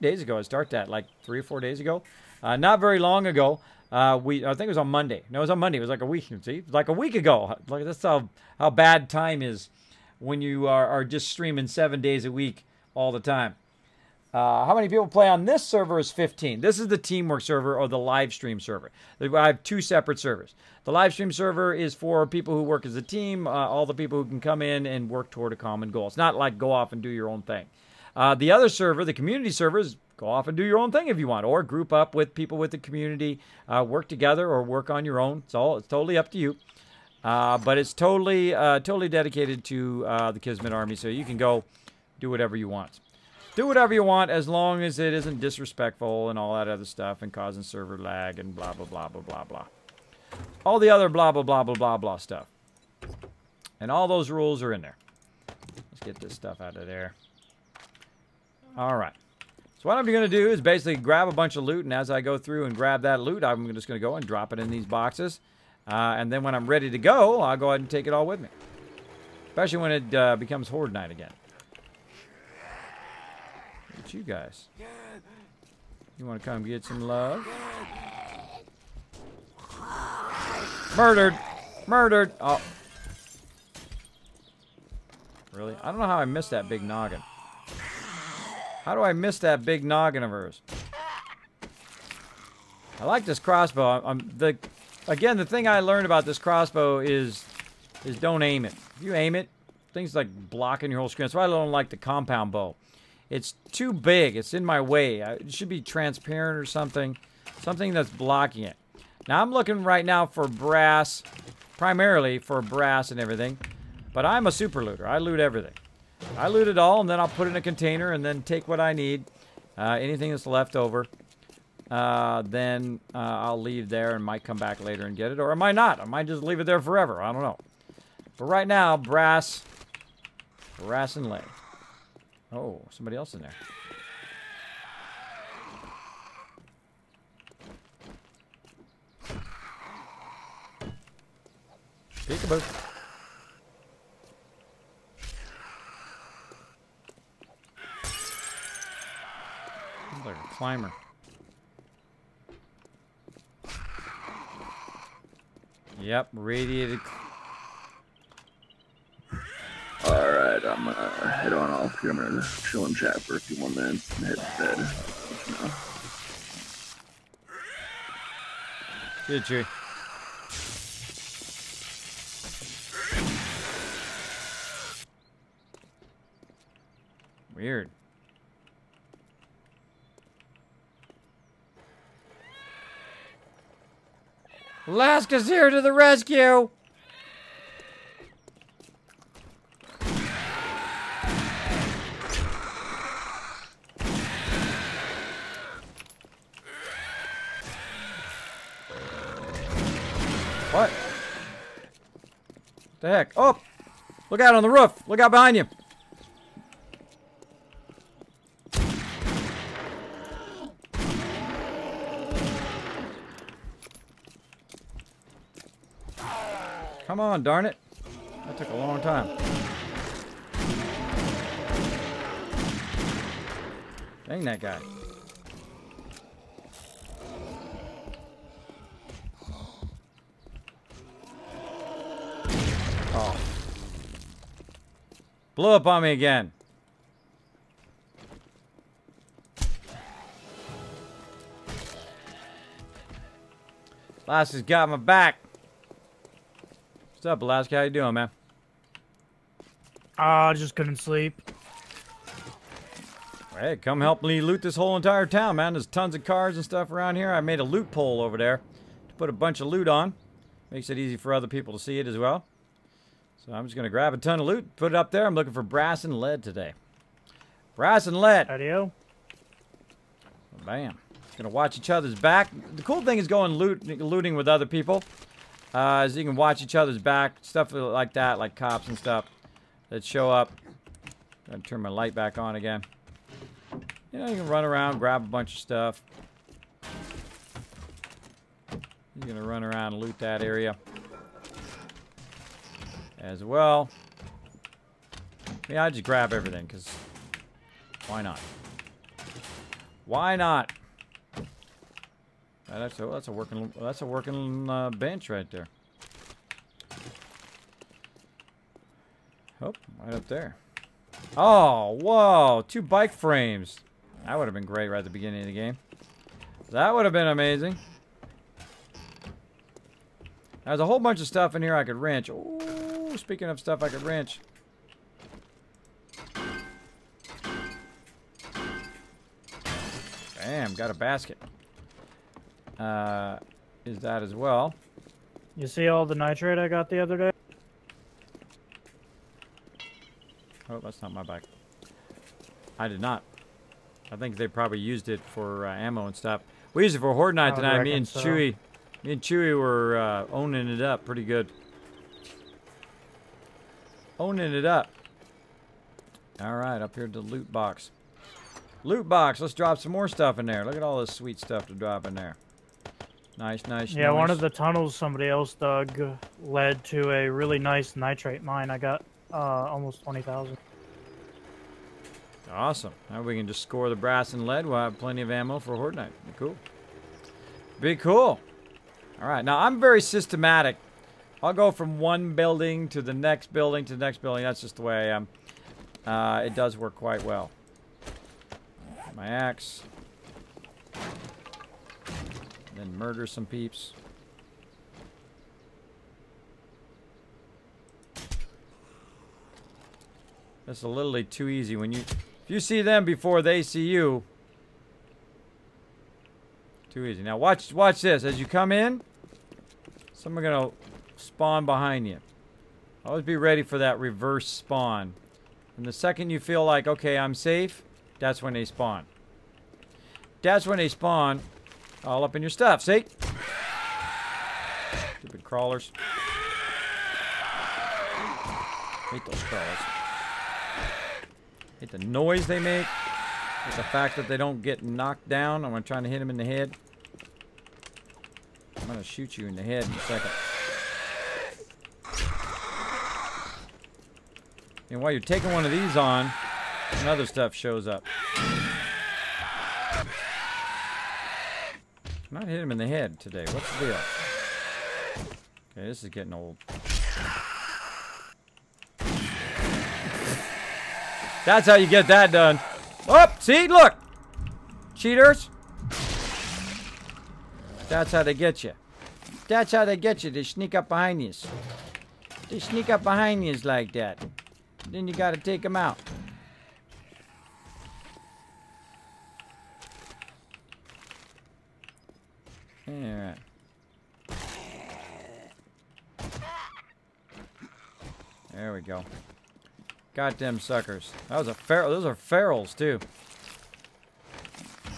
days ago. I started that like 3 or 4 days ago. Not very long ago. I think it was on Monday. No, it was on Monday. It was like a week. See, it was like a week ago. Like that's how bad time is when you are just streaming 7 days a week all the time. How many people play on this server is 15. This is the teamwork server or the live stream server. I have 2 separate servers. The live stream server is for people who work as a team, all the people who can come in and work toward a common goal. It's not like go off and do your own thing. The other server, the community server, is go off and do your own thing if you want, or group up with people with the community, work together, or work on your own. It's totally up to you. But it's totally dedicated to the Kismet Army, so you can go do whatever you want. Do whatever you want as long as it isn't disrespectful and all that other stuff and causing server lag and blah, blah, blah, blah, blah, blah. All the other blah, blah, blah, blah, blah, blah stuff. And all those rules are in there. Let's get this stuff out of there. All right. So what I'm going to do is basically grab a bunch of loot, and as I go through and grab that loot, I'm just going to go and drop it in these boxes. And then when I'm ready to go, I'll go ahead and take it all with me. Especially when it becomes Horde Night again. Look at you guys. You want to come get some love? Murdered! Murdered! Oh. Really? I don't know how I missed that big noggin. How do I miss that big noggin of hers? I like this crossbow. Again, the thing I learned about this crossbow is don't aim it. If you aim it, things like blocking your whole screen. That's why I don't like the compound bow. It's too big. It's in my way. It should be transparent or something. Something that's blocking it. Now, I'm looking right now for brass. Primarily for brass and everything. But I'm a super looter. I loot everything. I loot it all, and then I'll put it in a container and then take what I need. Anything that's left over. Then I'll leave there and might come back later and get it. Or I might not. I might just leave it there forever. I don't know. But right now, brass and lead. Oh, somebody else in there. Peekaboo. Looks like a climber. Yep, radiated. Alright, I'm gonna head on off here. I'm gonna chill and chat for a few more minutes and head to bed. Good, Chewie. Weird. Alaska's here to the rescue! What? The heck? Oh! Look out on the roof! Look out behind you! Come on, darn it. That took a long time. Dang that guy. Oh. Blew up on me again. Alaska's got my back. What's up, Alaska? How you doing, man? Just couldn't sleep. Hey, come help me loot this whole entire town, man. There's tons of cars and stuff around here. I made a loot pole over there to put a bunch of loot on. Makes it easy for other people to see it as well. So I'm just going to grab a ton of loot, put it up there. I'm looking for brass and lead today. Brass and lead. Adios. Bam. Just going to watch each other's back. The cool thing is going looting with other people. Is you can watch each other's back. Stuff like that, like cops and stuff that show up. I'm going to turn my light back on again. You know, you can run around, grab a bunch of stuff. You're going to run around and loot that area as well. Yeah, I just grab everything, because why not? Why not? That's a working bench right there. Oh, right up there. Oh, whoa, 2 bike frames. That would have been great right at the beginning of the game. That would have been amazing. There's a whole bunch of stuff in here I could wrench. Ooh, speaking of stuff I could wrench. Bam, got a basket. Is that as well? You see all the nitrate I got the other day? Oh, that's not my bike. I did not. I think they probably used it for ammo and stuff. We used it for Horde Night tonight. Me and Chewie were owning it up pretty good. Owning it up. All right, up here to the loot box. Loot box. Let's drop some more stuff in there. Look at all this sweet stuff to drop in there. Nice, nice. Yeah, nice. one of the tunnels somebody else dug led to a really nice nitrate mine. I got almost 20,000. Awesome. Now we can just score the brass and lead. We'll have plenty of ammo for Horde Night. Be cool. Be cool. All right. Now, I'm very systematic. I'll go from one building to the next building to the next building. That's just the way I am. It does work quite well. My axe. Then murder some peeps. That's literally too easy. If you see them before they see you, too easy. Now watch this. As you come in, some are gonna spawn behind you. Always be ready for that reverse spawn. And the second you feel like, okay, I'm safe, that's when they spawn. That's when they spawn all up in your stuff. See? Stupid crawlers. Hate those crawlers. Hate the noise they make. Hate the fact that they don't get knocked down. I'm trying to hit them in the head. I'm gonna shoot you in the head in a second. And while you're taking one of these on, another stuff shows up. Not hit him in the head today. What's the deal? Okay, this is getting old. That's how you get that done. Oh, see? Look! Cheaters. That's how they get you. That's how they get you. They sneak up behind you. They sneak up behind you like that. Then you gotta take them out. Alright. There we go. Got them suckers. That was a feral. Those are ferals too.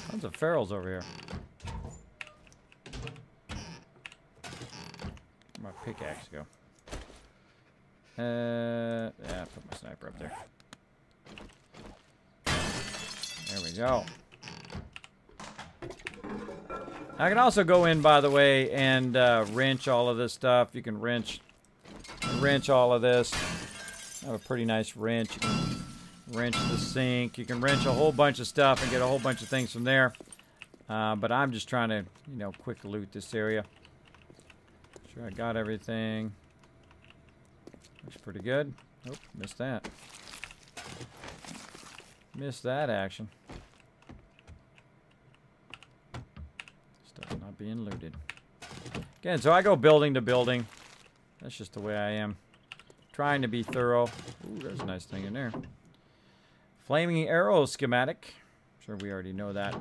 Tons of ferals over here. Where'd my pickaxe go? Yeah, put my sniper up there. There we go. I can also go in, by the way, and wrench all of this stuff. You can wrench all of this. I have a pretty nice wrench. You can wrench the sink. You can wrench a whole bunch of stuff and get a whole bunch of things from there. But I'm just trying to, you know, quick loot this area. Sure I got everything. Looks pretty good. Oh, missed that. Missed that action. Stuff not being looted. Again, so I go building to building. That's just the way I am. Trying to be thorough. Ooh, there's a nice thing in there. Flaming arrow schematic. I'm sure we already know that.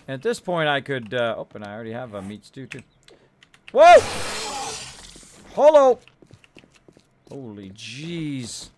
And at this point, I could... oh, and I already have a meat stew, too. Whoa! Hello! Holy jeez.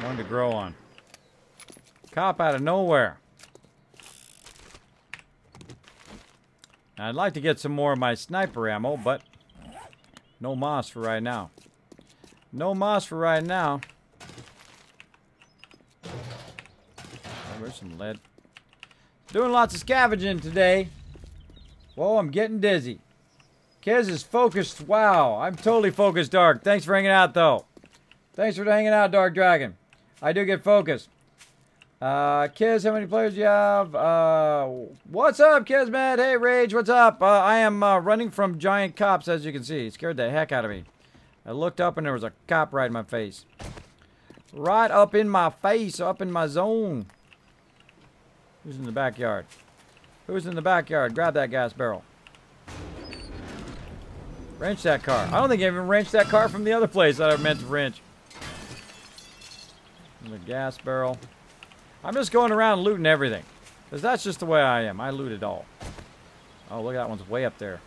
One to grow on. Cop out of nowhere. Now, I'd like to get some more of my sniper ammo, but no moss for right now. No moss for right now. Oh, there's some lead. Doing lots of scavenging today. Whoa, I'm getting dizzy. Kez is focused. Wow, I'm totally focused, Dark. Thanks for hanging out, though. Thanks for hanging out, Dark Dragon. I do get focused. Kiz, how many players do you have? What's up, Kismet? Hey, Rage, what's up? I am running from giant cops, as you can see. It scared the heck out of me. I looked up and there was a cop right in my face. Right up in my face, up in my zone. Who's in the backyard? Who's in the backyard? Grab that gas barrel. Wrench that car. I don't think I even wrenched that car from the other place that I meant to wrench. And the gas barrel. I'm just going around looting everything. Because that's just the way I am. I loot it all. Oh, look, that one's way up there.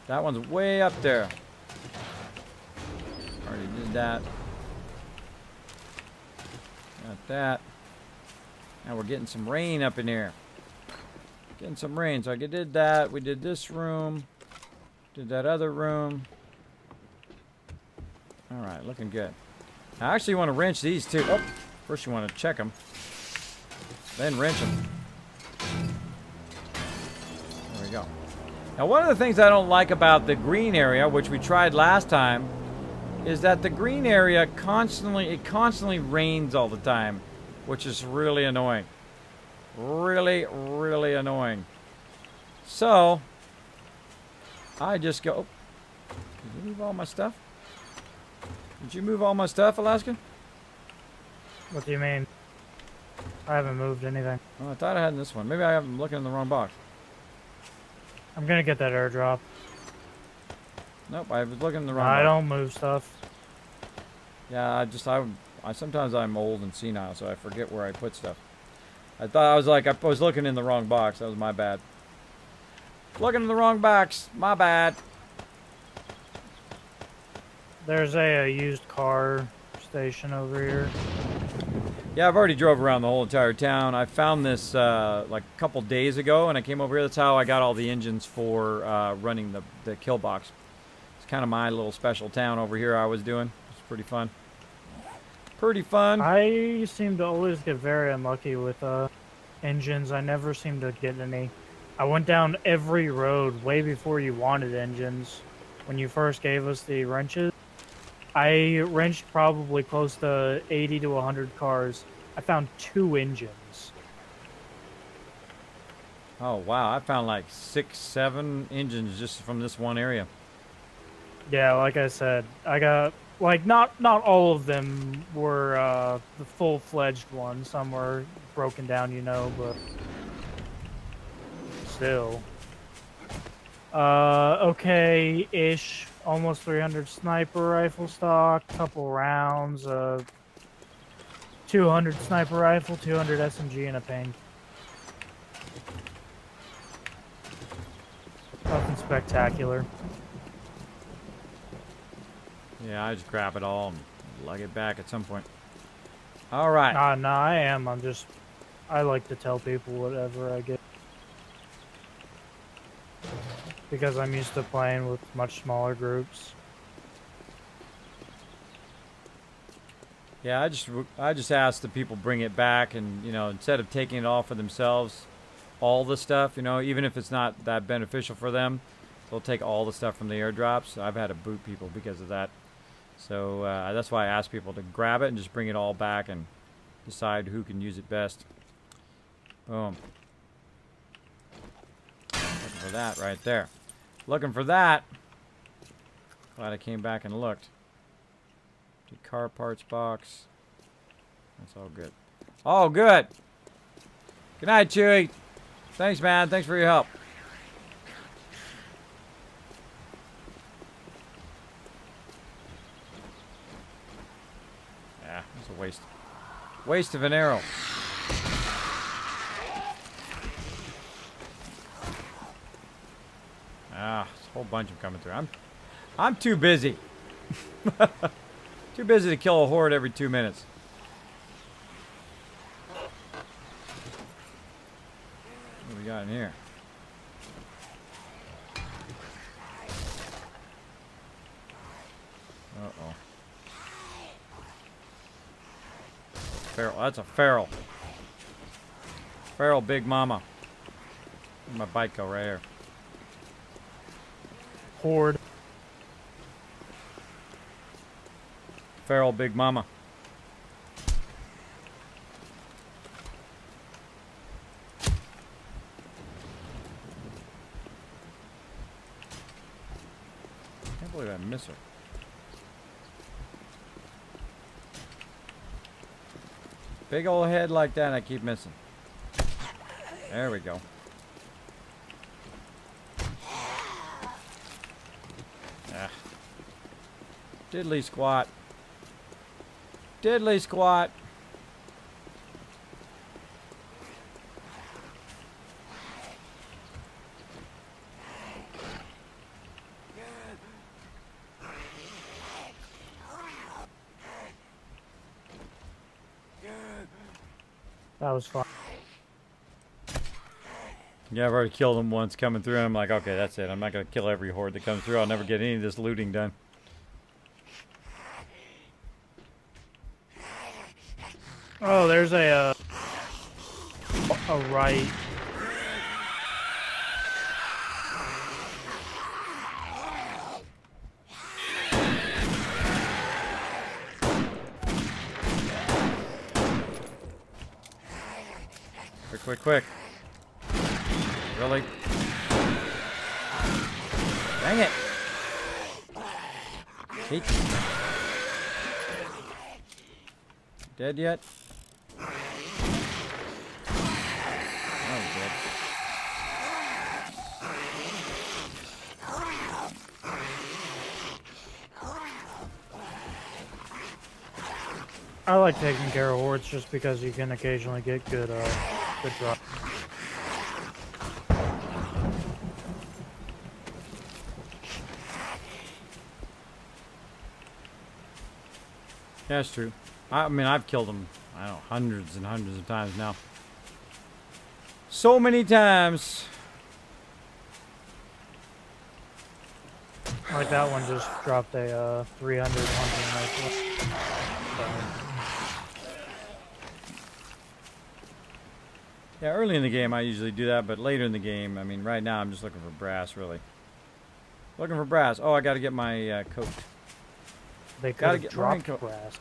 That one's way up there. Already did that. Got that. Now we're getting some rain up in here. Getting some rain. So I did that. We did this room. Did that other room. Alright, looking good. I actually want to wrench these too. Oh, first you want to check them. Then wrench them. There we go. Now one of the things I don't like about the green area, which we tried last time, is that the green area constantly rains all the time, which is really annoying. Really, really annoying. So I just go. Oh, did you move all my stuff? Did you move all my stuff, Alaska? What do you mean? I haven't moved anything. Oh, I thought I had in this one. Maybe I'm looking in the wrong box. I'm gonna get that airdrop. Nope, I was looking in the wrong box. I don't move stuff. Yeah, I sometimes I'm old and senile, so I forget where I put stuff. I was looking in the wrong box. That was my bad. Looking in the wrong box. My bad. There's a used car station over here. Yeah, I've already drove around the whole entire town. I found this like a couple days ago, and I came over here. That's how I got all the engines for running the kill box. It's kind of my little special town over here I was doing. It's pretty fun. Pretty fun. I seem to always get very unlucky with engines. I never seem to get any. I went down every road way before you wanted engines. When you first gave us the wrenches, I wrenched probably close to 80 to 100 cars. I found 2 engines. Oh, wow. I found like 6, 7 engines just from this one area. Yeah, like I said, I got, like, not all of them were the full-fledged ones. Some were broken down, you know, but still. Okay-ish. Almost 300 sniper rifle stock, couple rounds, 200 sniper rifle, 200 SMG, and a ping. Nothing spectacular. Yeah, I just grab it all and lug it back at some point. All right. No, I am. I like to tell people whatever I get. Because I'm used to playing with much smaller groups. Yeah, I just ask the people bring it back, and you know, instead of taking it all for themselves, all the stuff, you know, even if it's not that beneficial for them, they'll take all the stuff from the airdrops. I've had to boot people because of that. So that's why I ask people to grab it and just bring it all back and decide who can use it best. Boom. Looking for that right there. Looking for that. Glad I came back and looked. Did car parts box. That's all good. All good. Good night, Chewy. Thanks, man. Thanks for your help. Yeah, it's a waste. Waste of an arrow. Ah, there's a whole bunch of them coming through. I'm too busy. Too busy to kill a horde every 2 minutes. What do we got in here? Uh-oh. Feral. That's a feral. Feral big mama. Where'd my bike go? Right here. Horde. Feral big mama. Can't believe I miss her. Big old head like that, and I keep missing. There we go. Diddly squat. Diddly squat. That was fun. Yeah, I've already killed him once coming through, and I'm like, okay, that's it. I'm not going to kill every horde that comes through. I'll never get any of this looting done. Oh, there's a right. Quick, quick, quick. Really? Dang it. Heat. Dead yet? Oh, dead. I like taking care of hordes just because you can occasionally get good drop. Yeah, that's true. I mean, I've killed them, I don't know, hundreds and hundreds of times now. So many times. Like that one just dropped a 300 hunting rifle. Yeah, early in the game I usually do that, but later in the game, I mean, right now I'm just looking for brass, really. Looking for brass. Oh, I got to get my coat. They Gotta could get have marine dropped coat. brass.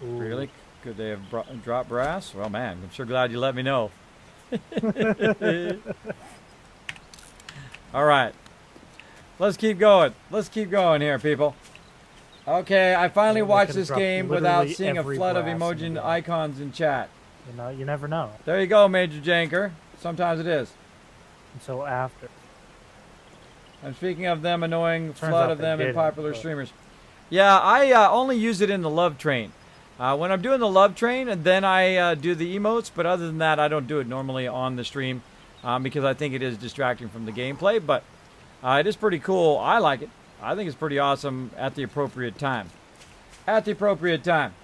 Ooh. Really? Could they have dropped brass? Well, man, I'm sure glad you let me know. All right. Let's keep going. Let's keep going here, people. Okay, I finally Yeah, they watched could've this dropped game without literally seeing a every flood of brass in the emoji game. icons in chat. You know, you never know There you go, Major Janker. Sometimes it is. until after. I'm speaking of them annoying Turns flood out of they them in didn't, popular but- streamers. Yeah, I only use it in the love train. When I'm doing the love train, and then I do the emotes, but other than that, I don't do it normally on the stream because I think it is distracting from the gameplay, but it is pretty cool. I like it. I think it's pretty awesome at the appropriate time. At the appropriate time.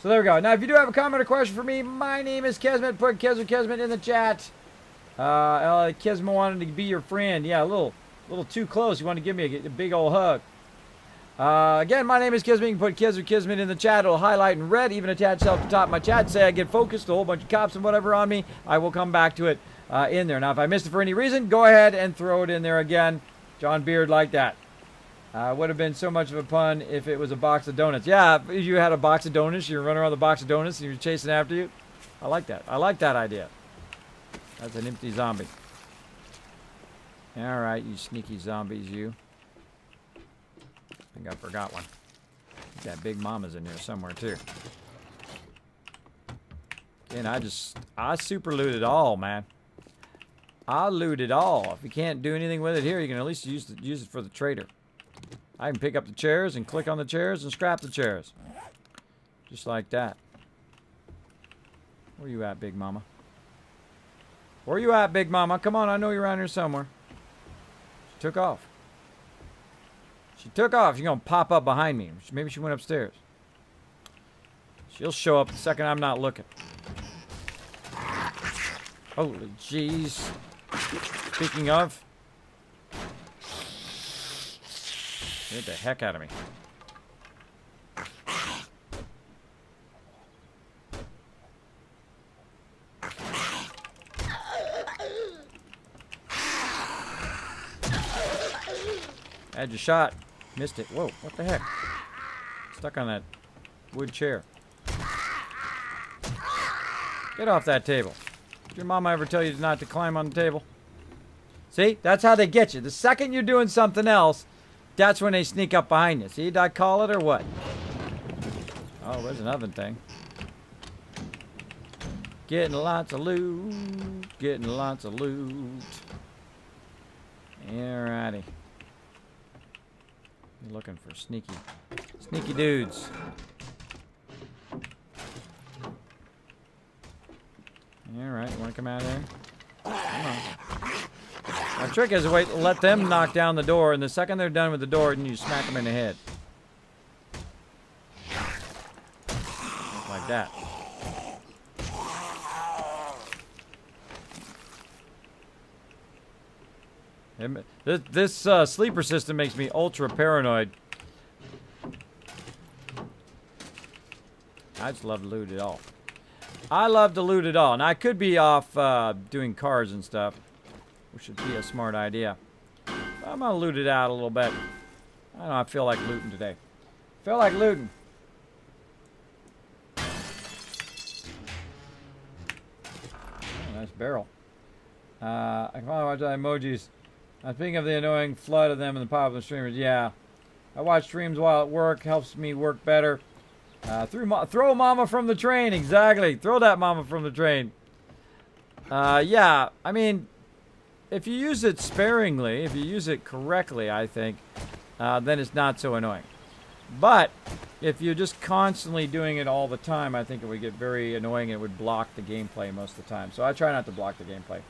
So there we go. Now, if you do have a comment or question for me, my name is Kismet. Put Kismet in the chat. Kismet wanted to be your friend. Yeah, a little too close. You wanted to give me a big old hug. Again, my name is Kismet. You can put Kismet in the chat. It'll highlight in red, even attach itself to the top of my chat. Say I get focused, a whole bunch of cops and whatever on me. I will come back to it in there. Now, if I missed it for any reason, go ahead and throw it in there again. John Beard like that. Would have been so much of a pun if it was a box of donuts. Yeah, if you had a box of donuts, you're running around with a box of donuts and you're chasing after you. I like that. I like that idea. That's an empty zombie. All right, you sneaky zombies, you. I think I forgot one. That Big Mama's in here somewhere, too. And I super loot it all, man. I loot it all. If you can't do anything with it here, you can at least use it for the trader. I can pick up the chairs and click on the chairs and scrap the chairs. Just like that. Where you at, Big Mama? Where you at, Big Mama? Come on, I know you're around here somewhere. She took off. She took off. She's going to pop up behind me. Maybe she went upstairs. She'll show up the second I'm not looking. Holy jeez. Speaking of. Get the heck out of me. Had your shot. Missed it. Whoa, what the heck? Stuck on that wood chair. Get off that table. Did your mama ever tell you not to climb on the table? See? That's how they get you. The second you're doing something else, that's when they sneak up behind you. See? Did I call it or what? Oh, there's another thing. Getting lots of loot. Getting lots of loot. Alrighty. You're looking for sneaky dudes. Alright, you want to come out here? Come on. My trick is to let them knock down the door, and the second they're done with the door, then you smack them in the head. Like that. This sleeper system makes me ultra paranoid. I just love to loot it all. I love to loot it all. And I could be off doing cars and stuff, which would be a smart idea. But I'm going to loot it out a little bit. I don't know, I feel like looting today. Feel like looting. Oh, nice barrel. I can finally watch the emojis. Speaking of the annoying flood of them and the popular streamers, yeah. I watch streams while at work. Helps me work better. Throw mama from the train. Exactly. Throw that mama from the train. Yeah. I mean, if you use it sparingly, if you use it correctly, I think, then it's not so annoying. But if you're just constantly doing it all the time, I think it would get very annoying and it would block the gameplay most of the time. So I try not to block the gameplay.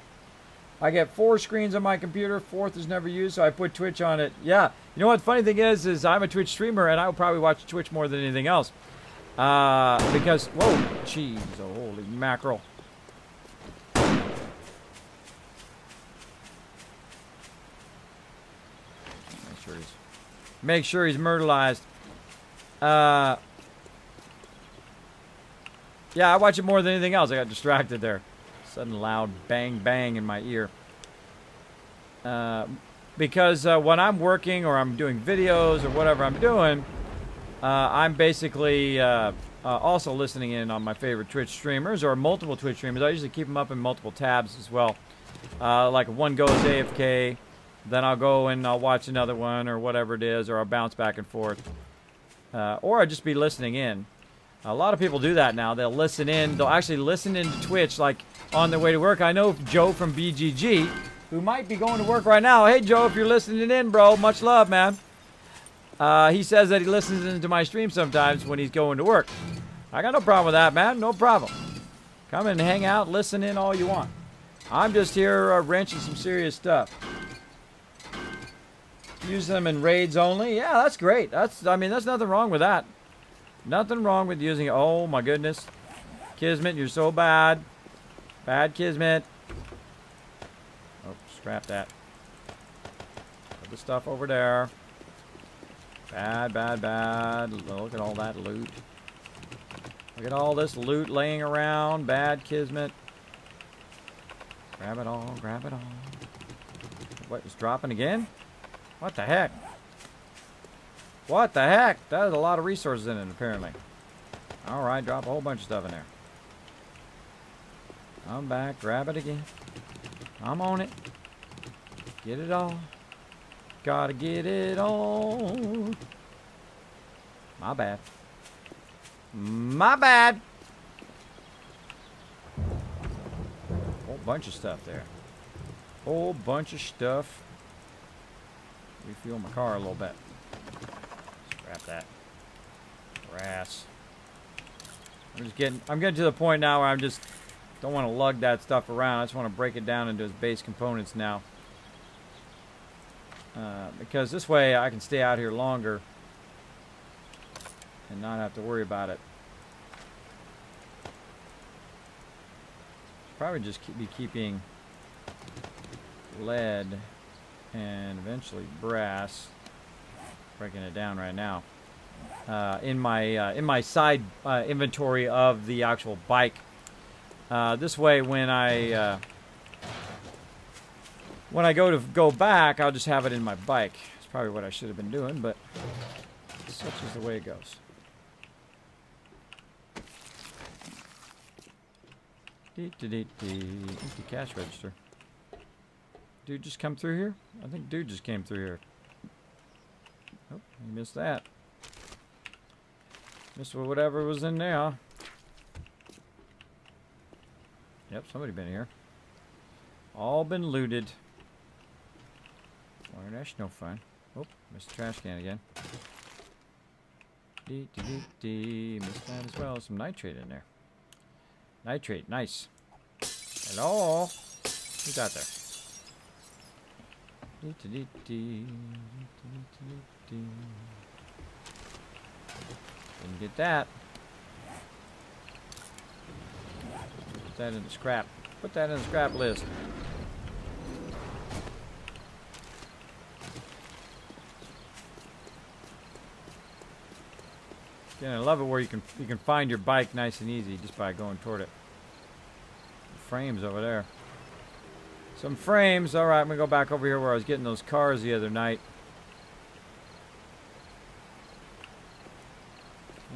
I get 4 screens on my computer. 4th is never used, so I put Twitch on it. Yeah. You know what the funny thing is I'm a Twitch streamer, and I would probably watch Twitch more than anything else. Because, whoa, jeez, holy mackerel. Make sure he's myrtleized. Yeah, I watch it more than anything else. I got distracted there. Sudden loud bang bang in my ear. Because when I'm working or I'm doing videos or whatever I'm doing, I'm basically also listening in on my favorite Twitch streamers or multiple Twitch streamers. I usually keep them up in multiple tabs as well. Like if one goes AFK, then I'll go and I'll watch another one or whatever it is, or I'll bounce back and forth. Or I'll just be listening in. A lot of people do that now. They'll listen in. They'll actually listen into Twitch like on their way to work. I know Joe from BGG, who might be going to work right now. Hey, Joe, if you're listening in, bro, much love, man. He says that he listens into my stream sometimes when he's going to work. I got no problem with that, man. No problem. Come and hang out, listen in all you want. I'm just here wrenching some serious stuff. Use them in raids only. Yeah, that's great. I mean, there's nothing wrong with that. Nothing wrong with using it. Oh, my goodness. Kismet, you're so bad. Bad Kismet. Oh, scrap that. Put the stuff over there. Bad, bad, bad. Look at all that loot. Look at all this loot laying around. Bad Kismet. Grab it all. Grab it all. What, it's dropping again? What the heck? What the heck? That has a lot of resources in it, apparently. Alright, drop a whole bunch of stuff in there. I'm back. Grab it again. I'm on it. Get it all. Gotta get it all. My bad. My bad. Whole bunch of stuff there. Whole bunch of stuff. Refuel my car a little bit. Scrap that. Grass. I'm getting to the point now where I'm just don't want to lug that stuff around. I just want to break it down into its base components now. Because this way I can stay out here longer and not have to worry about it. Probably just be keeping lead and eventually brass, breaking it down right now, in my side inventory of the actual bike. This way, when I go back, I'll just have it in my bike. It's probably what I should have been doing, but such is the way it goes. Empty cash register. Dude just come through here? I think dude just came through here. Oh, you missed that. Missed whatever was in there. Yep, somebody been here. All been looted. Well, that's no fun. Oh, missed the trash can again. Missed that as well. Some nitrate in there. Nitrate, nice. Hello? Who's out there? Didn't get that. Put that in the scrap. Put that in the scrap list. Yeah, I love it where you can find your bike nice and easy just by going toward it. Frames over there. Some frames. All right, I'm gonna go back over here where I was getting those cars the other night.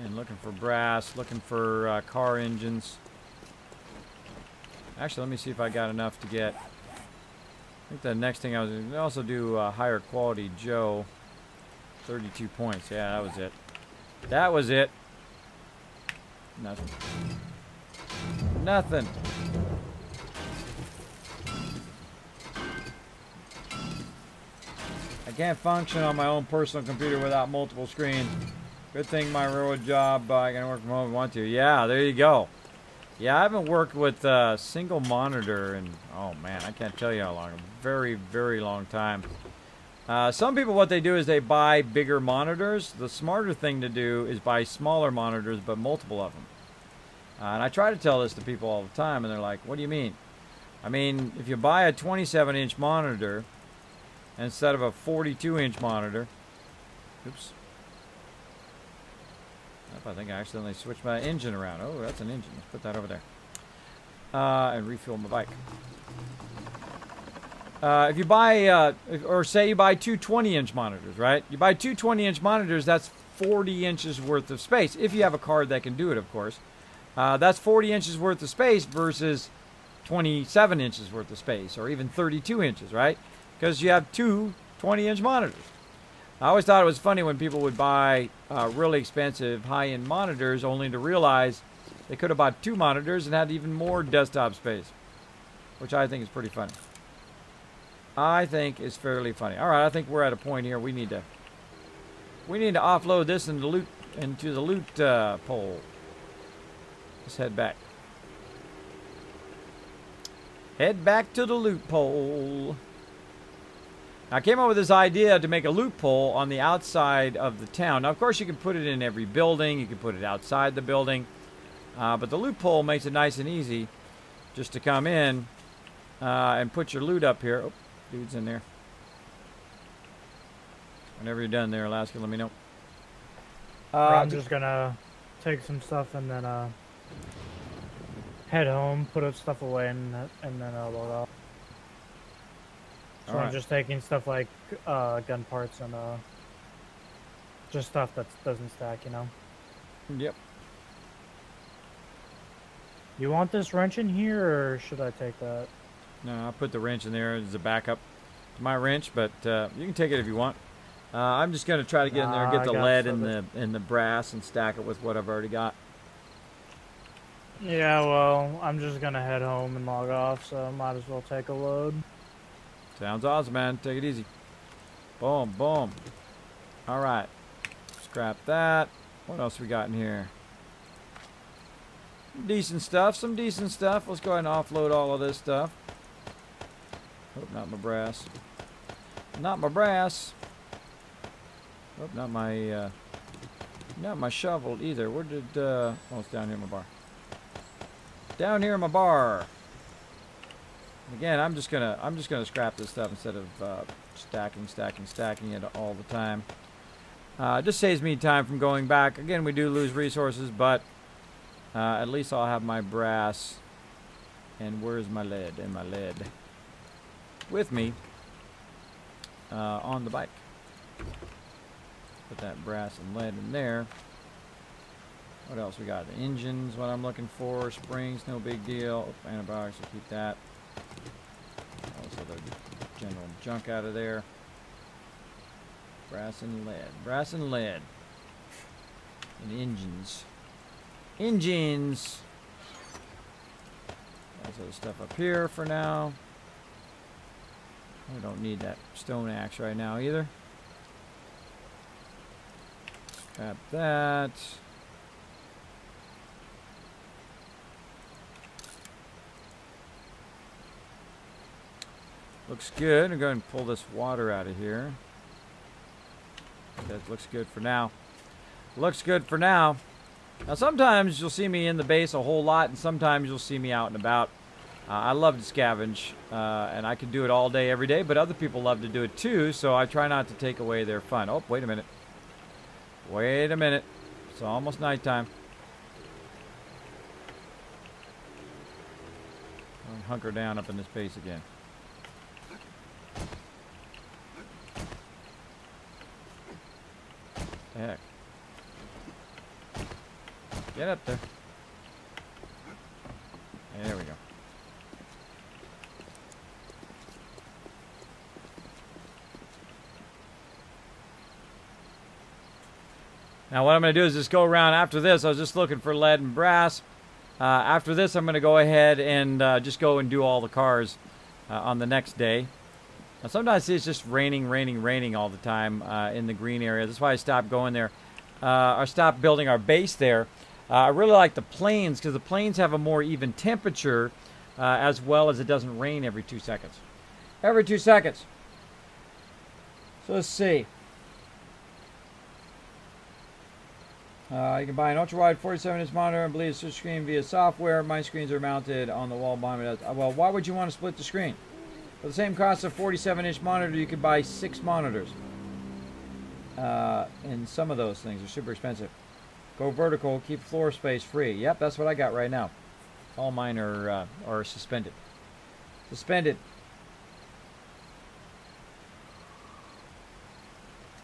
And looking for brass, looking for car engines. Actually, let me see if I got enough to get. I think the next thing I was going to also do higher quality Joe. 32 points. Yeah, that was it. That was it. Nothing. Nothing. I can't function on my own personal computer without multiple screens. Good thing my railroad job, I can work from home if I want to. Yeah, there you go. Yeah, I haven't worked with a single monitor in, oh man, I can't tell you how long. A very, very long time. Some people, what they do is they buy bigger monitors. The smarter thing to do is buy smaller monitors, but multiple of them. And I try to tell this to people all the time, and they're like, what do you mean? I mean, if you buy a 27-inch monitor instead of a 42-inch monitor, oops. I think I accidentally switched my engine around. Oh, that's an engine. Let's put that over there. And refuel my bike. If you buy, or say you buy two 20-inch monitors, right? You buy two 20-inch monitors, that's 40 inches worth of space. If you have a card that can do it, of course. That's 40 inches worth of space versus 27 inches worth of space, or even 32 inches, right? Because you have two 20-inch monitors. I always thought it was funny when people would buy really expensive high-end monitors only to realize they could have bought two monitors and had even more desktop space, which I think is pretty funny. I think is fairly funny. All right, I think we're at a point here. We need to offload this into the loot pole. Let's head back. Head back to the loot pole. I came up with this idea to make a loophole on the outside of the town. Now, of course, you can put it in every building. You can put it outside the building. But the loophole makes it nice and easy just to come in and put your loot up here. Oh, dude's in there. Whenever you're done there, Alaska, let me know. I'm just going to take some stuff and then head home, put stuff away, and then log off. So I'm just taking stuff like gun parts and just stuff that doesn't stack, you know? Yep. You want this wrench in here, or should I take that? No, I'll put the wrench in there as a backup to my wrench, but you can take it if you want. I'm just going to try to get in there and get the lead and the brass and stack it with what I've already got. Yeah, well, I'm just going to head home and log off, so I might as well take a load. Sounds awesome, man. Take it easy. Boom, boom. All right. Scrap that. What else we got in here? Decent stuff. Some decent stuff. Let's go ahead and offload all of this stuff. Oh, not my brass. Not my brass. Oh, not my shovel either. Where did oh, it's down here in my bar. Down here in my bar. Again, I'm just gonna scrap this stuff instead of stacking it all the time. It just saves me time from going back. Again, we do lose resources, but at least I'll have my brass. And where's my lead? And my lead with me on the bike. Put that brass and lead in there. What else we got? The engines, what I'm looking for. Springs, no big deal. Antibiotics, we'll keep that. Also the general junk out of there. Brass and lead. Brass and lead. And engines. Engines! Also the stuff up here for now. We don't need that stone axe right now either. Grab that. Looks good. I'm going to pull this water out of here. That looks good for now. Looks good for now. Now, sometimes you'll see me in the base a whole lot, and sometimes you'll see me out and about. I love to scavenge, and I can do it all day, every day, but other people love to do it too, so I try not to take away their fun. Oh, wait a minute. Wait a minute. It's almost nighttime. I'll hunker down up in this base again. What the heck? Get up there. There we go. Now what I'm going to do is just go around after this. I was just looking for lead and brass. After this, I'm going to go ahead and just go and do all the cars on the next day. Now, sometimes it's just raining all the time in the green area. That's why I stopped going there. I stopped building our base there. I really like the plains because the plains have a more even temperature as well as it doesn't rain every 2 seconds. Every 2 seconds. So let's see. You can buy an ultra-wide 47-inch monitor and bleed a switch screen via software. My screens are mounted on the wall behind me. Well, why would you want to split the screen? For the same cost of 47-inch monitor, you could buy 6 monitors. And some of those things are super expensive. Go vertical, keep floor space free. Yep, that's what I got right now. All mine are suspended. Suspended.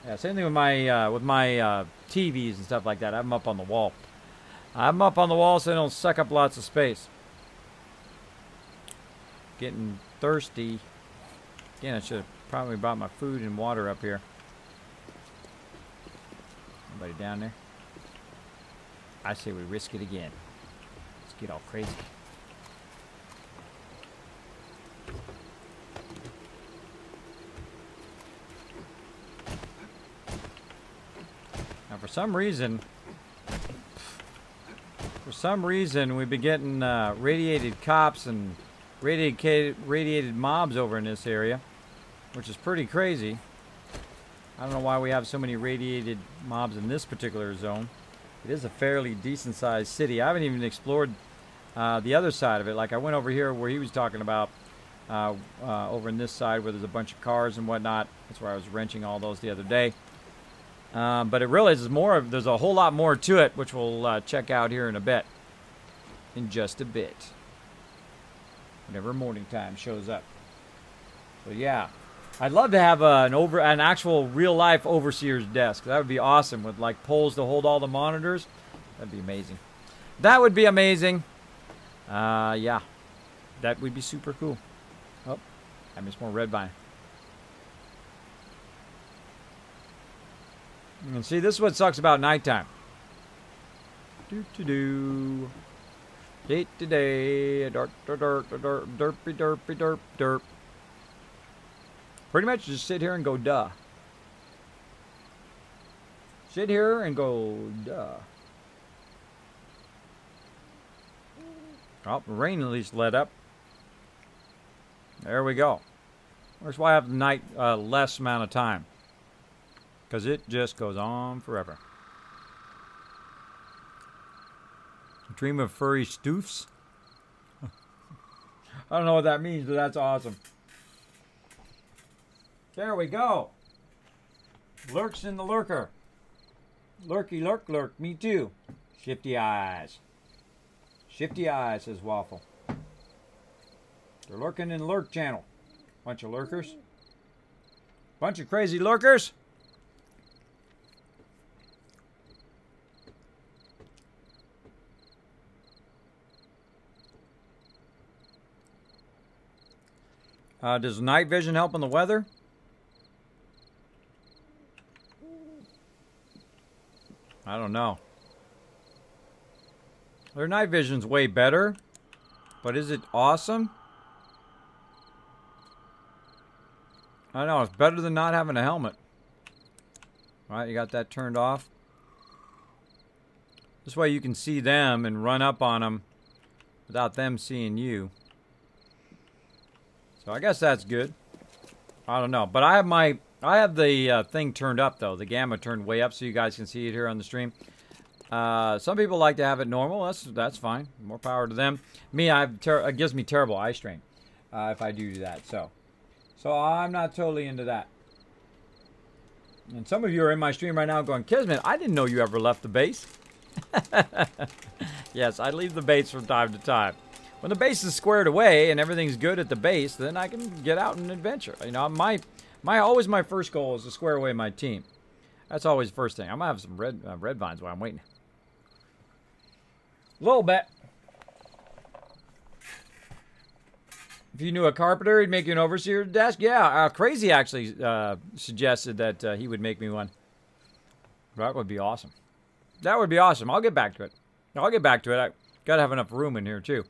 Yeah, same thing with my TVs and stuff like that. I have them up on the wall. I have them up on the wall so they don't suck up lots of space. Getting thirsty. Again, I should have probably brought my food and water up here. Anybody down there? I say we risk it again. Let's get all crazy. Now, for some reason, we've been getting radiated cops and radiated mobs over in this area, which is pretty crazy. I don't know why we have so many radiated mobs in this particular zone. It is a fairly decent-sized city. I haven't even explored the other side of it. Like I went over here where he was talking about, over in this side where there's a bunch of cars and whatnot. That's where I was wrenching all those the other day. But it really is more of, there's a whole lot more to it, which we'll check out here in a bit. In just a bit. Whenever morning time shows up. So yeah. I'd love to have an actual real-life overseer's desk. That would be awesome with like poles to hold all the monitors. That'd be amazing. That would be amazing. Yeah. That would be super cool. Oh, I missed more red vine. And see, this is what sucks about nighttime. Do-do-do. Day-to-day. Derp. Pretty much just sit here and go, duh. Sit here and go, duh. Oh, the rain at least let up. There we go. That's why I have the night less amount of time. Because it just goes on forever. Dream of furry stoofs? I don't know what that means, but that's awesome. There we go. Lurks in the lurker. Lurky lurk lurk. Me too. Shifty eyes. Shifty eyes, says Waffle. They're lurking in the lurk channel. Bunch of lurkers. Bunch of crazy lurkers. Does night vision help in the weather? I don't know. Their night vision's way better, but is it awesome? I don't know, it's better than not having a helmet. Alright, you got that turned off. This way you can see them and run up on them without them seeing you. So I guess that's good. I don't know, but I have the thing turned up though, the gamma turned way up so you guys can see it here on the stream. Some people like to have it normal. That's fine. More power to them. Me, it gives me terrible eye strain if I do that. So I'm not totally into that. And some of you are in my stream right now going, Kismet, I didn't know you ever left the base. Yes, I leave the base from time to time. When the base is squared away and everything's good at the base, then I can get out and adventure. You know, always my first goal is to square away my team. That's always the first thing. I'm gonna have some red vines while I'm waiting. A little bit. If you knew a carpenter, he'd make you an overseer desk. Yeah, Crazy actually suggested that he would make me one. That would be awesome. That would be awesome. I'll get back to it. I'll get back to it. I gotta have enough room in here too.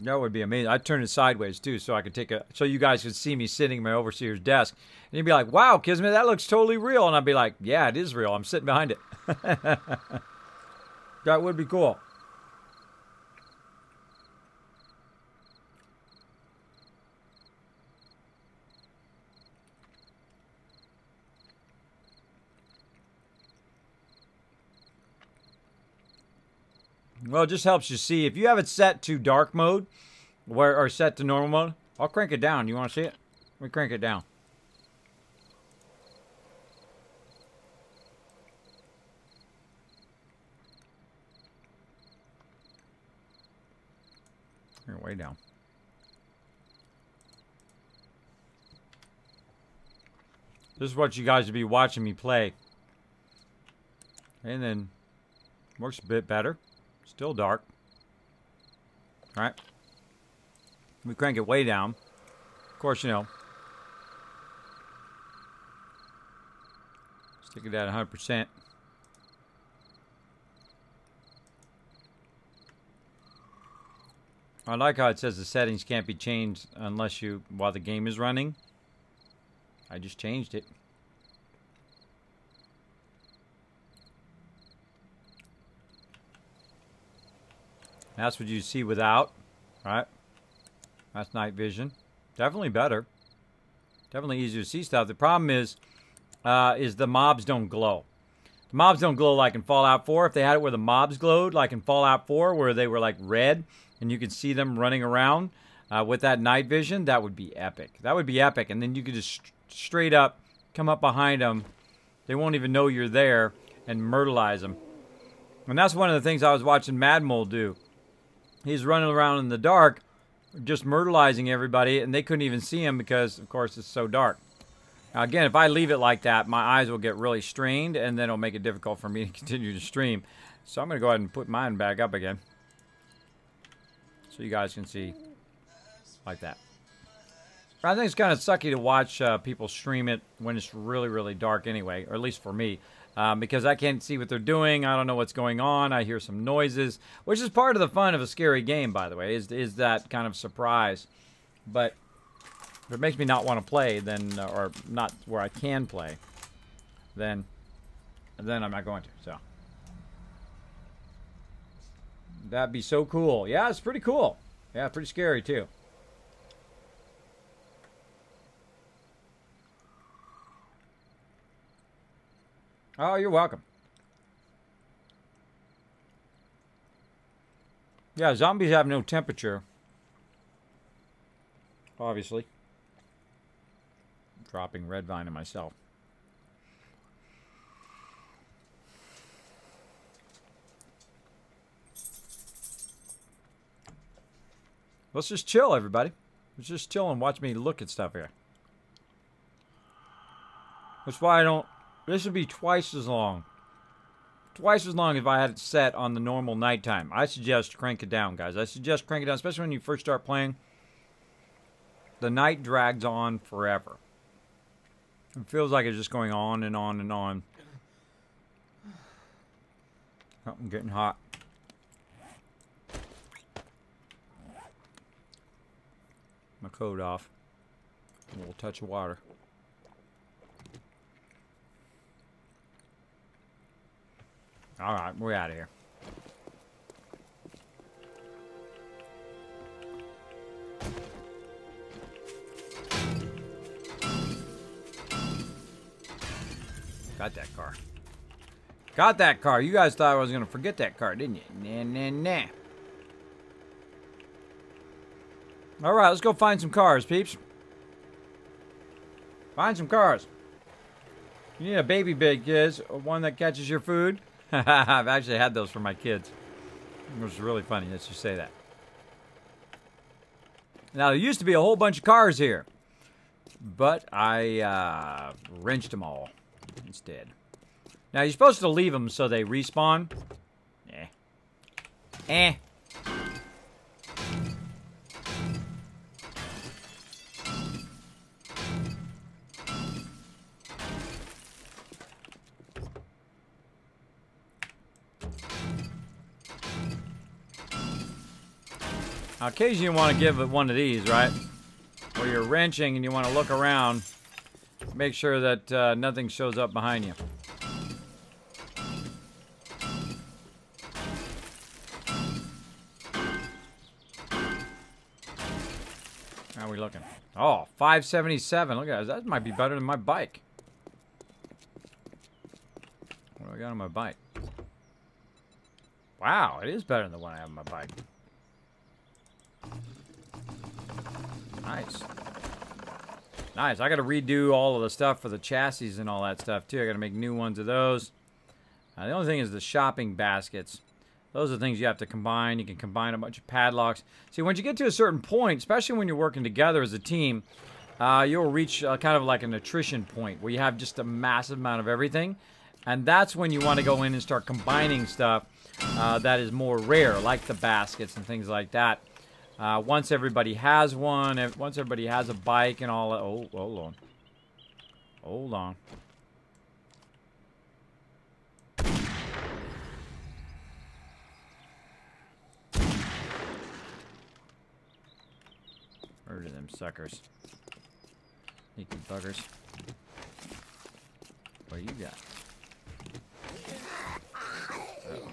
That would be amazing. I'd turn it sideways too, so I could so you guys could see me sitting at my overseer's desk, and you'd be like, "Wow, Kismet, that looks totally real," and I'd be like, "Yeah, it is real. I'm sitting behind it." That would be cool. Well, it just helps you see. If you have it set to dark mode, or set to normal mode, I'll crank it down. You want to see it? Let me crank it down. Here, way down. This is what you guys would be watching me play. And then, works a bit better. Still dark. Alright. We crank it way down. Of course, you know. Stick it at 100%. I like how it says the settings can't be changed unless while the game is running. I just changed it. That's what you see without, right? That's night vision. Definitely better. Definitely easier to see stuff. The problem is the mobs don't glow. The mobs don't glow like in Fallout 4. If they had it where the mobs glowed, like in Fallout 4, where they were like red, and you could see them running around with that night vision, that would be epic. That would be epic. And then you could just straight up come up behind them. They won't even know you're there and myrtleize them. And that's one of the things I was watching Mad Mole do. He's running around in the dark, just myrtleizing everybody, and they couldn't even see him because, of course, it's so dark. Now, again, if I leave it like that, my eyes will get really strained, and then it'll make it difficult for me to continue to stream. So I'm going to go ahead and put mine back up again, so you guys can see like that. I think it's kind of sucky to watch people stream it when it's really, really dark anyway, or at least for me. Because I can't see what they're doing. I don't know what's going on. I hear some noises, which is part of the fun of a scary game, by the way, is that kind of surprise. But if it makes me not want to play, then, or not where I can play, then I'm not going to. So that'd be so cool. Yeah, it's pretty cool. Yeah, pretty scary too. Oh, you're welcome. Yeah, zombies have no temperature. Obviously. I'm dropping red vine on myself. Let's just chill, everybody. Let's just chill and watch me look at stuff here. That's why I don't... This would be twice as long. Twice as long if I had it set on the normal nighttime. I suggest crank it down, guys. I suggest crank it down, especially when you first start playing. The night drags on forever. It feels like it's just going on and on and on. Oh, I'm getting hot. My coat off. A little touch of water. Alright, we're out of here. Got that car. Got that car. You guys thought I was going to forget that car, didn't you? Nah, nah, nah. Alright, let's go find some cars, peeps. Find some cars. You need a baby bed, kids. One that catches your food. I've actually had those for my kids. It was really funny that you say that. Now, there used to be a whole bunch of cars here. But I wrenched them all instead. Now, you're supposed to leave them so they respawn. Eh. Eh. Now, occasionally you want to give it one of these, right? Where you're wrenching and you want to look around. Make sure that nothing shows up behind you. How are we looking? Oh, 577. Look at that. That might be better than my bike. What do I got on my bike? Wow, it is better than the one I have on my bike. Nice. Nice. I got to redo all of the stuff for the chassis and all that stuff, too. I got to make new ones of those. The only thing is the shopping baskets. Those are things you have to combine. You can combine a bunch of padlocks. See, once you get to a certain point, especially when you're working together as a team, you'll reach kind of like an attrition point where you have just a massive amount of everything. And that's when you want to go in and start combining stuff that is more rare, like the baskets and things like that. Once everybody has one, once everybody has a bike and all that. Oh, hold on. Hold on. Murder them suckers. Sneaky buggers. What do you got? Uh-oh.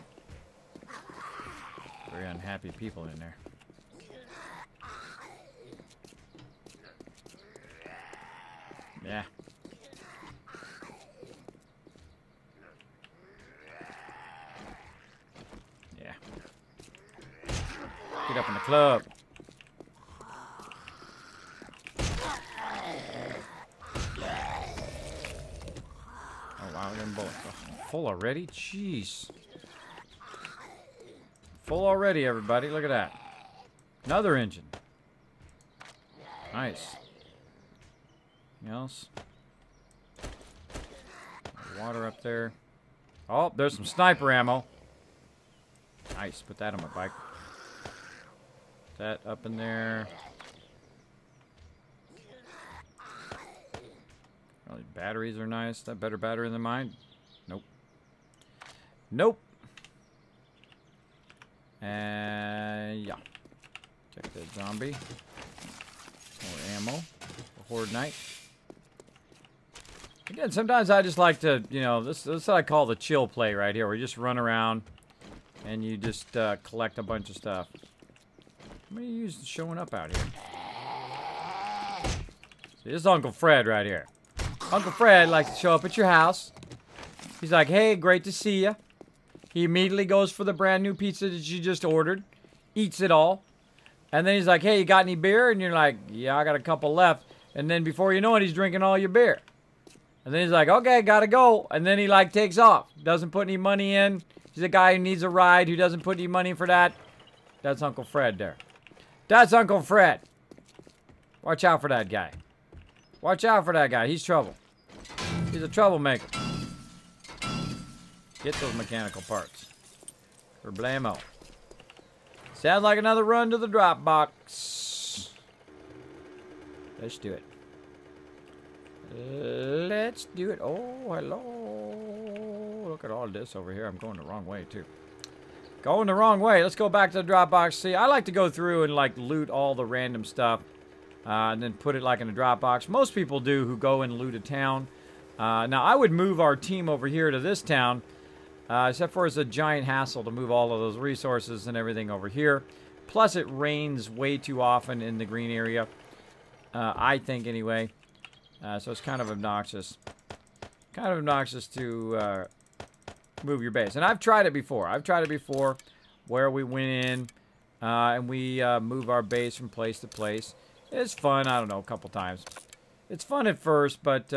Very unhappy people in there. Yeah. Yeah. Get up in the club. Oh wow, them bullets. Oh, full already? Jeez. Full already, everybody. Look at that. Another engine. Nice. Anything else? Water up there. Oh, there's some sniper ammo. Nice. Put that on my bike. Put that up in there. Well, these batteries are nice. That better battery than mine? Nope. Nope. And yeah. Check that zombie. More ammo. A horde knight. Again, sometimes I just like to, you know, this is what I call the chill play right here, where you just run around and you just collect a bunch of stuff. How many of you showing up out here? See, this is Uncle Fred right here. Uncle Fred likes to show up at your house. He's like, hey, great to see you. He immediately goes for the brand new pizza that you just ordered, eats it all, and then he's like, hey, you got any beer? And you're like, yeah, I got a couple left. And then before you know it, he's drinking all your beer. And then he's like, okay, gotta go. And then he like takes off. Doesn't put any money in. He's a guy who needs a ride, who doesn't put any money for that. That's Uncle Fred there. That's Uncle Fred. Watch out for that guy. Watch out for that guy. He's trouble. He's a troublemaker. Get those mechanical parts. Problemo. Sounds like another run to the drop box. Let's do it. Let's do it. Oh, hello. Look at all this over here. I'm going the wrong way, too. Going the wrong way. Let's go back to the drop box. See, I like to go through and, like, loot all the random stuff. And then put it, like, in a drop box. Most people do who go and loot a town. Now, I would move our team over here to this town. Except for it's a giant hassle to move all of those resources and everything over here. Plus, it rains way too often in the green area. I think, anyway. So it's kind of obnoxious. Kind of obnoxious to move your base. And I've tried it before. I've tried it before where we went in and we move our base from place to place. It's fun. I don't know, a couple times. It's fun at first, but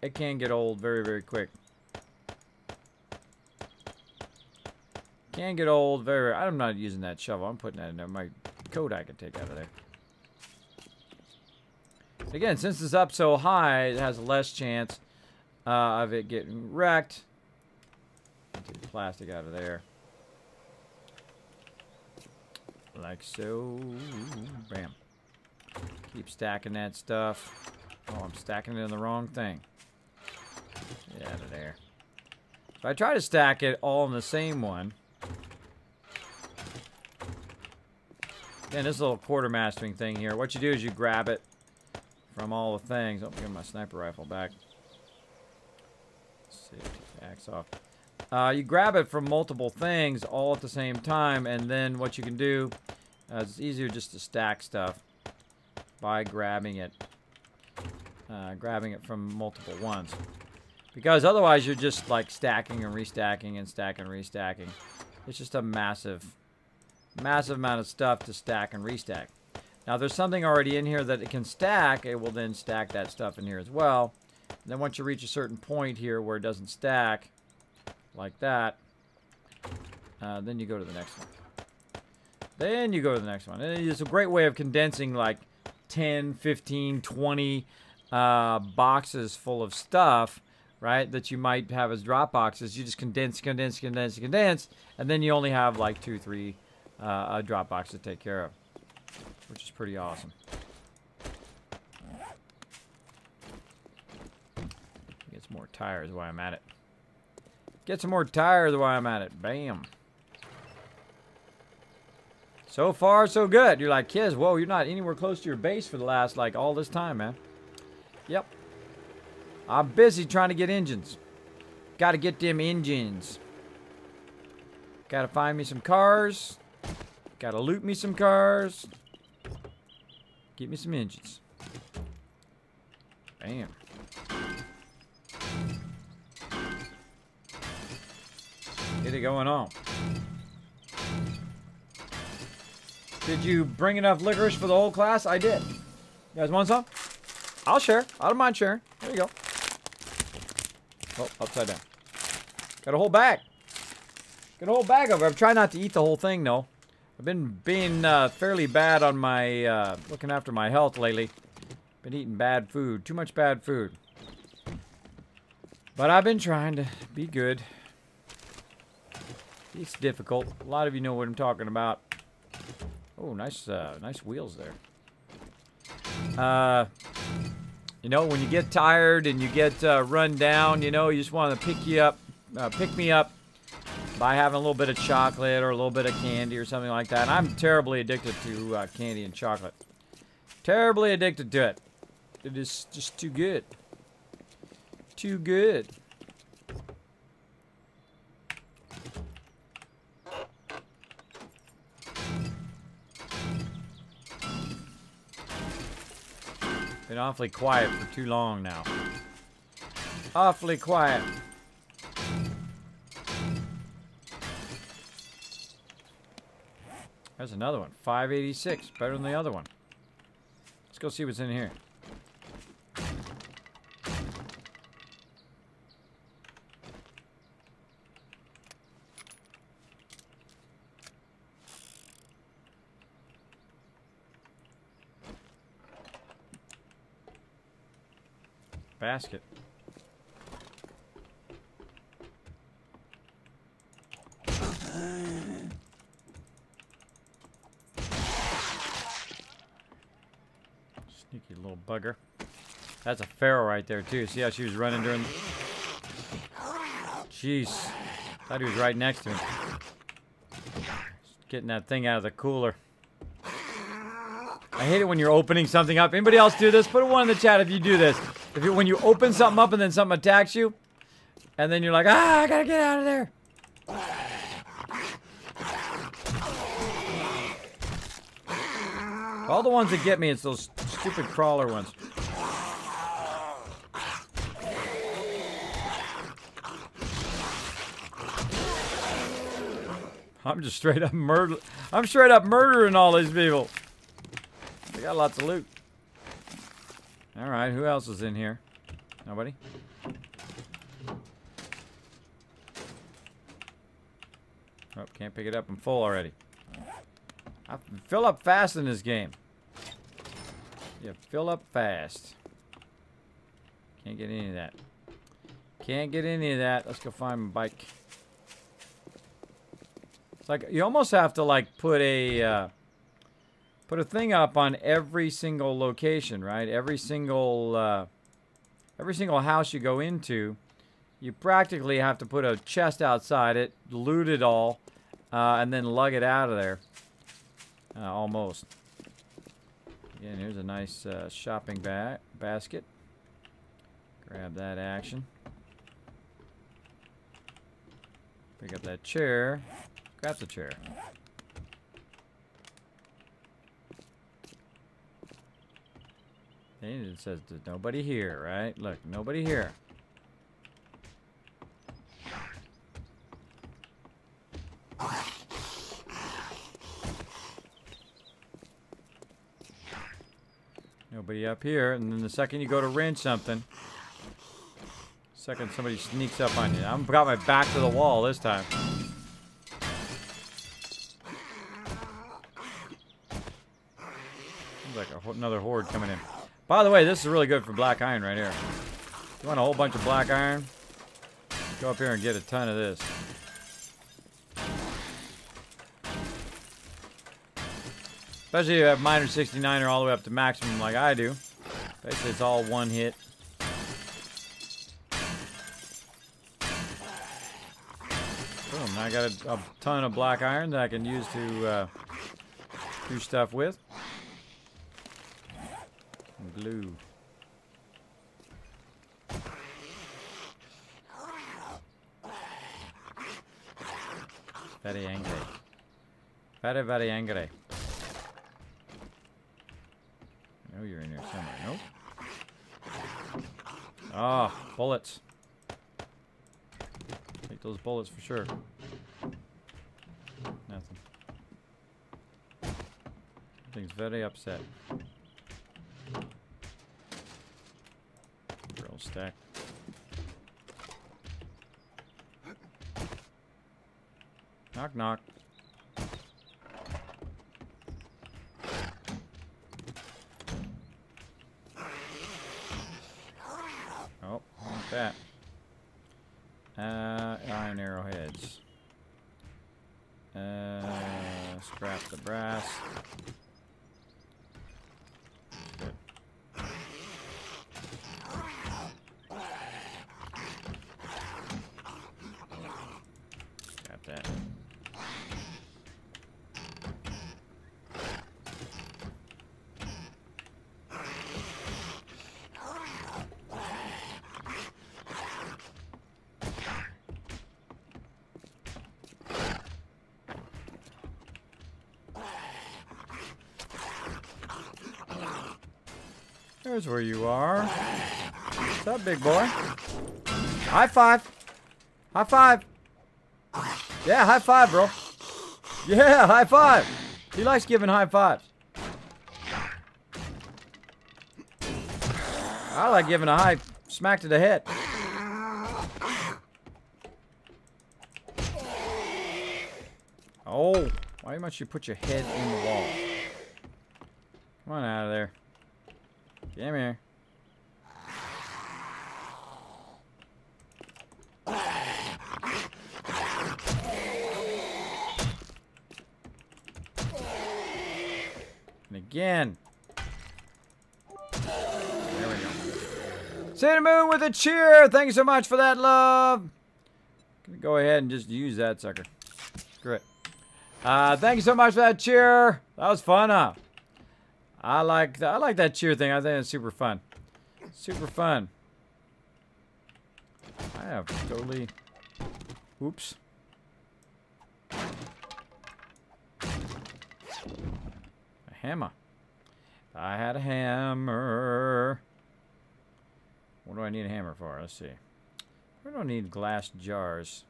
it can get old very, very quick. Can get old very... I'm not using that shovel. I'm putting that in there. My coat I can take out of there. Again, since it's up so high, it has less chance of it getting wrecked. Take the plastic out of there. Like so. Bam. Keep stacking that stuff. Oh, I'm stacking it in the wrong thing. Get out of there. So I try to stack it all in the same one. Again, this little quartermastering thing here. What you do is you grab it from all the things. Oh, give my sniper rifle back. Let's see, take the axe off. You grab it from multiple things all at the same time, and then what you can do, it's easier just to stack stuff by grabbing it from multiple ones. Because otherwise you're just like stacking and restacking and stacking and restacking. It's just a massive amount of stuff to stack and restack. Now, if there's something already in here that it can stack, it will then stack that stuff in here as well. And then once you reach a certain point here where it doesn't stack, like that, then you go to the next one. Then you go to the next one. And it's a great way of condensing like 10, 15, 20 boxes full of stuff, right, that you might have as drop boxes. You just condense, and then you only have like 2, 3 drop boxes to take care of, which is pretty awesome. Get some more tires while I'm at it. Get some more tires while I'm at it. Bam. So far, so good. You're like, Kiz, whoa, you're not anywhere close to your base for the last, like, all this time, man. Yep. I'm busy trying to get engines. Got to get them engines. Got to find me some cars. Got to loot me some cars. Get me some engines. Bam. Get it going on. Did you bring enough licorice for the whole class? I did. You guys want some? I'll share. I don't mind sharing. There you go. Oh, upside down. Got a whole bag. Got a whole bag of it. I'm trying not to eat the whole thing, though. I've been being fairly bad on my, looking after my health lately. Been eating bad food. Too much bad food. But I've been trying to be good. It's difficult. A lot of you know what I'm talking about. Oh, nice, nice wheels there. You know, when you get tired and you get run down, you know, you just want to pick me up by having a little bit of chocolate or a little bit of candy or something like that. And I'm terribly addicted to candy and chocolate. Terribly addicted to it. It is just too good. Too good. Been awfully quiet for too long now. Awfully quiet. There's another one. 586. Better than the other one. Let's go see what's in here. Basket. Sneaky little bugger. That's a pharaoh right there too. See how she was running during the... Jeez. Thought he was right next to me. Just getting that thing out of the cooler. I hate it when you're opening something up. Anybody else do this? Put a 1 in the chat if you do this. When you open something up and then something attacks you, and then you're like, I gotta get out of there. All the ones that get me, it's those stupid crawler ones. I'm just straight up murdering all these people. They got lots of loot. All right, who else is in here? Nobody? Oh, can't pick it up. I'm full already. I fill up fast in this game. Yeah, fill up fast. Can't get any of that. Can't get any of that. Let's go find my bike. It's like you almost have to like put a thing up on every single location, right? Every single house you go into, you practically have to put a chest outside it, loot it all, and then lug it out of there. Almost. Again, here's a nice shopping basket. Grab that action. Pick up that chair. Grab the chair. And it says there's nobody here, right? Look, nobody here. Nobody up here, and then the second you go to wrench something, second somebody sneaks up on you. I've got my back to the wall this time. Seems like another horde coming in. By the way, this is really good for black iron right here. If you want a whole bunch of black iron, go up here and get a ton of this. Especially if you have minor 69er all the way up to maximum like I do. Basically, it's all one hit. Boom, I got a ton of black iron that I can use to do stuff with. And glue. Very angry. Very, very angry. I know you're in here somewhere. Nope. Ah, bullets. Take those bullets for sure. Nothing. Thing's very upset. Drill stack. Knock, knock. Oh, like that. Iron arrowheads. Scrap the brass. Good. Got that. There's where you are. What's up, big boy? High five. High five. Yeah, high five, bro. Yeah, high five. He likes giving high fives. I like giving a high smack to the head. Oh, why must you put your head in the wall? Come on out of there. Come here. And again. There we go. Cinnamon with a cheer. Thank you so much for that, love. Gonna go ahead and just use that sucker. Screw it. Thank you so much for that cheer. That was fun, huh? I like that cheer thing. I think it's super fun. Super fun. I have totally... Oops. Hammer. I had a hammer. What do I need a hammer for? Let's see. I don't need glass jars.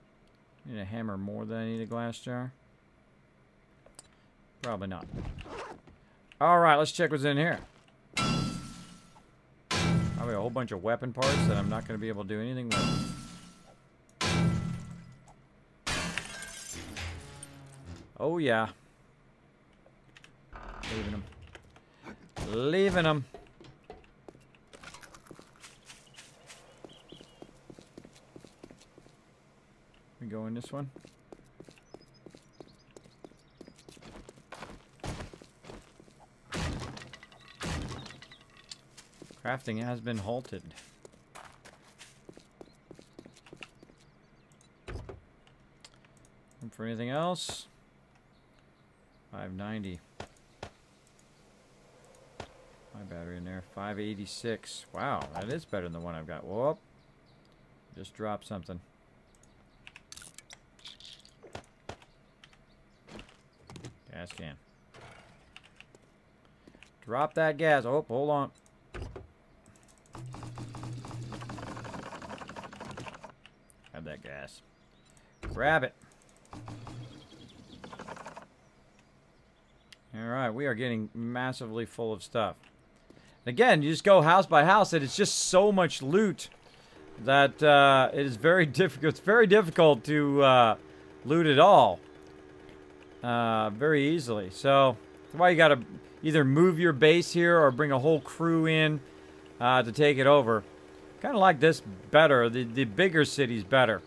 I need a hammer more than I need a glass jar? Probably not. Alright, let's check what's in here. Probably a whole bunch of weapon parts that I'm not going to be able to do anything with. Oh, yeah. Leaving them. Leaving them. We go in this one. Crafting has been halted. And for anything else? 590. My battery in there. 586. Wow, that is better than the one I've got. Whoop. Just dropped something. Gas can. Drop that gas. Oh, hold on. Have that gas. Grab it. Alright, we are getting massively full of stuff. Again, you just go house by house, and it's just so much loot that it is very difficult. It's very difficult to loot it all very easily. So that's why you got to either move your base here or bring a whole crew in to take it over. Kind of like this better. The bigger city's better.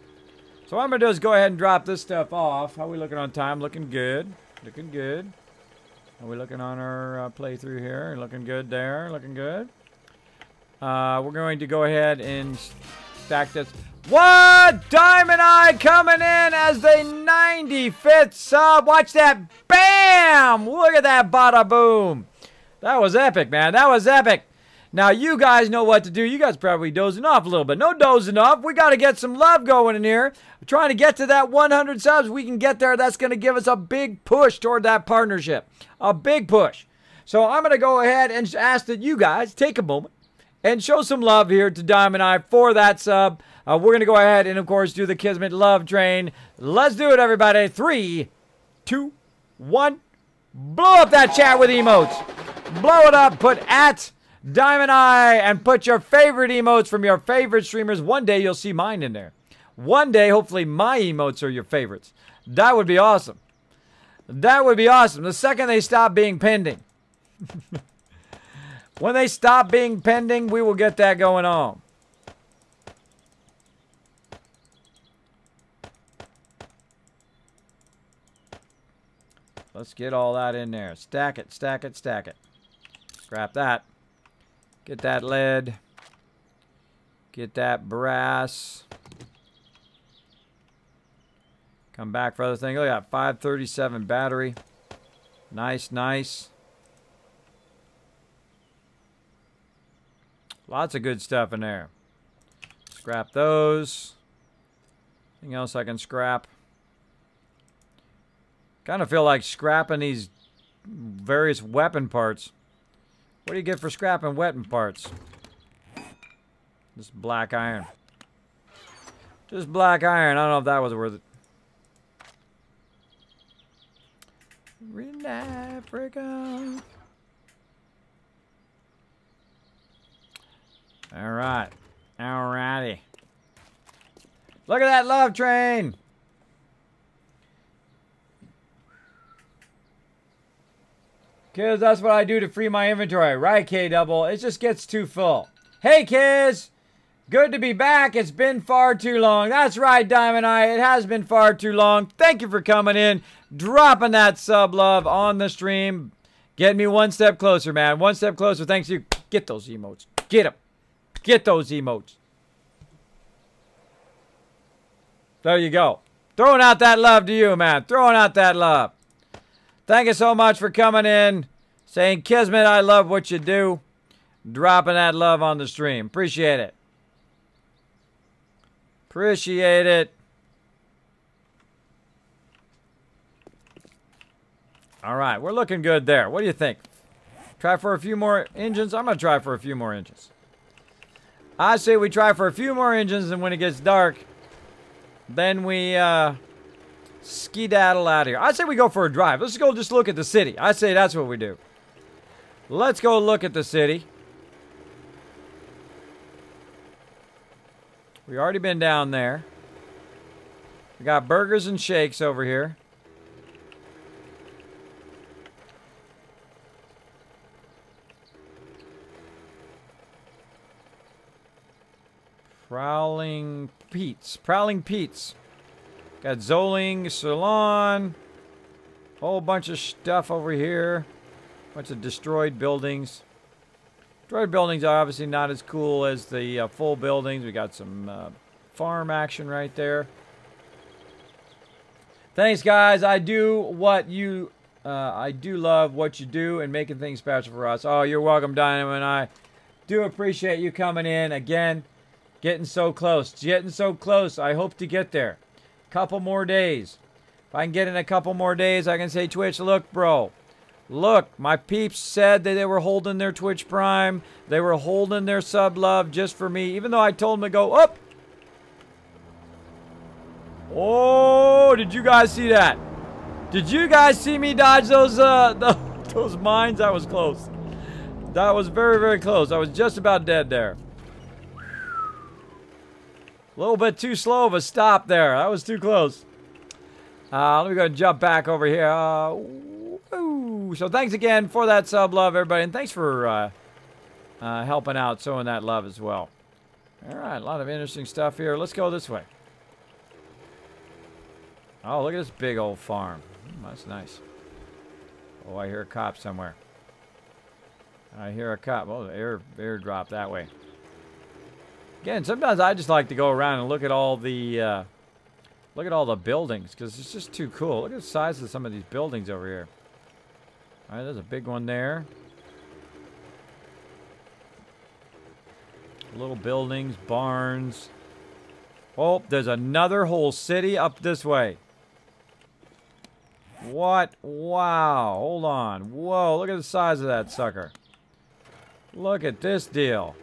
So what I'm going to do is go ahead and drop this stuff off. How are we looking on time? Looking good. Looking good. Are we looking on our playthrough here? Looking good there. Looking good. We're going to go ahead and stack this. What? Diamond Eye coming in as the 95th sub. Watch that. Bam! Look at that. Bada boom. That was epic, man. That was epic. Now, you guys know what to do. You guys probably dozing off a little bit. No dozing off. We got to get some love going in here. We're trying to get to that 100 subs. We can get there. That's going to give us a big push toward that partnership. A big push. So I'm going to go ahead and ask that you guys take a moment and show some love here to Diamond Eye for that sub. We're going to go ahead and, of course, do the Kismet Love Train. Let's do it, everybody. 3, 2, 1. Blow up that chat with emotes. Blow it up. Put at Diamond Eye and put your favorite emotes from your favorite streamers. One day you'll see mine in there. One day, hopefully, my emotes are your favorites. That would be awesome. That would be awesome. The second they stop being pending. When they stop being pending, we will get that going on. Let's get all that in there. Stack it, stack it, stack it. Scrap that. Get that lead. Get that brass. Come back for other things. Look at that, 537 battery. Nice, nice. Lots of good stuff in there. Scrap those. Anything else I can scrap? Kind of feel like scrapping these various weapon parts. What do you get for scrapping weapon parts? Just black iron. Just black iron. I don't know if that was worth it. We're in Africa. Alright. Alrighty. Look at that love train! Kids, that's what I do to free my inventory. Right, K-Double? It just gets too full. Hey, kids! Good to be back. It's been far too long. That's right, Diamond Eye. It has been far too long. Thank you for coming in, dropping that sub love on the stream. Getting me one step closer, man. One step closer. Thanks to you. Get those emotes. Get them. Get those emotes. There you go. Throwing out that love to you, man. Throwing out that love. Thank you so much for coming in. Saying, Kismet, I love what you do. Dropping that love on the stream. Appreciate it. Appreciate it. All right, we're looking good there. What do you think? Try for a few more engines. I'm going to try for a few more engines. I say we try for a few more engines, and when it gets dark, then we skedaddle out of here. I say we go for a drive. Let's go just look at the city. I say that's what we do. Let's go look at the city. We already been down there. We got burgers and shakes over here. Prowling Pete's. Got Zoling, Salon. Whole bunch of stuff over here. Bunch of destroyed buildings. Destroyed buildings are obviously not as cool as the full buildings. We got some farm action right there. Thanks, guys. I do love what you do and making things special for us. Oh, you're welcome, Dynamo, and I do appreciate you coming in again. Getting so close. Getting so close. I hope to get there. Couple more days. If I can get in a couple more days, I can say, Twitch, look, bro. Look, my peeps said that they were holding their Twitch Prime. They were holding their sub love just for me, even though I told them to go up. Oh, did you guys see that? Did you guys see me dodge those those mines? That was close. That was very, very close. I was just about dead there. A little bit too slow of a stop there. That was too close. Let me go and jump back over here. So thanks again for that sub love, everybody. And thanks for helping out, showing that love as well. All right, a lot of interesting stuff here. Let's go this way. Oh, look at this big old farm. That's nice. Oh, I hear a cop somewhere. I hear a cop. Oh, air drop that way. Again, sometimes I just like to go around and look at all the buildings because it's just too cool. Look at the size of some of these buildings over here. All right, there's a big one there. Little buildings, barns. Oh, there's another whole city up this way. What? Wow. Hold on. Whoa, look at the size of that sucker. Look at this deal.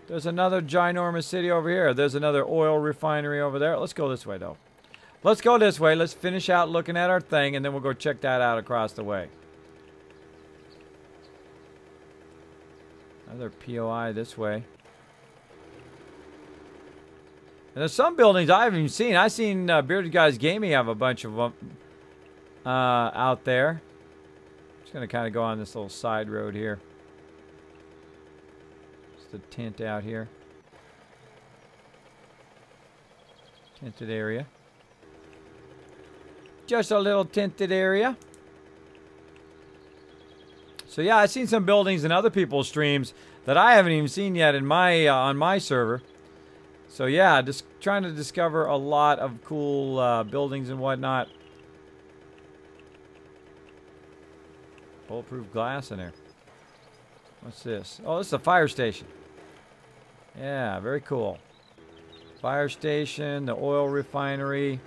There's another ginormous city over here. There's another oil refinery over there. Let's go this way, though. Let's go this way. Let's finish out looking at our thing, and then we'll go check that out across the way. Another POI this way. And there's some buildings I haven't even seen. I've seen Bearded Guys Gaming have a bunch of them out there. Just going to kind of go on this little side road here. The tent out here. Tented area. Just a little tented area. So yeah, I've seen some buildings in other people's streams that I haven't even seen yet in my on my server. So yeah, just trying to discover a lot of cool buildings and whatnot. Bulletproof glass in there. What's this? Oh, this is a fire station. Yeah, very cool. Fire station, the oil refinery.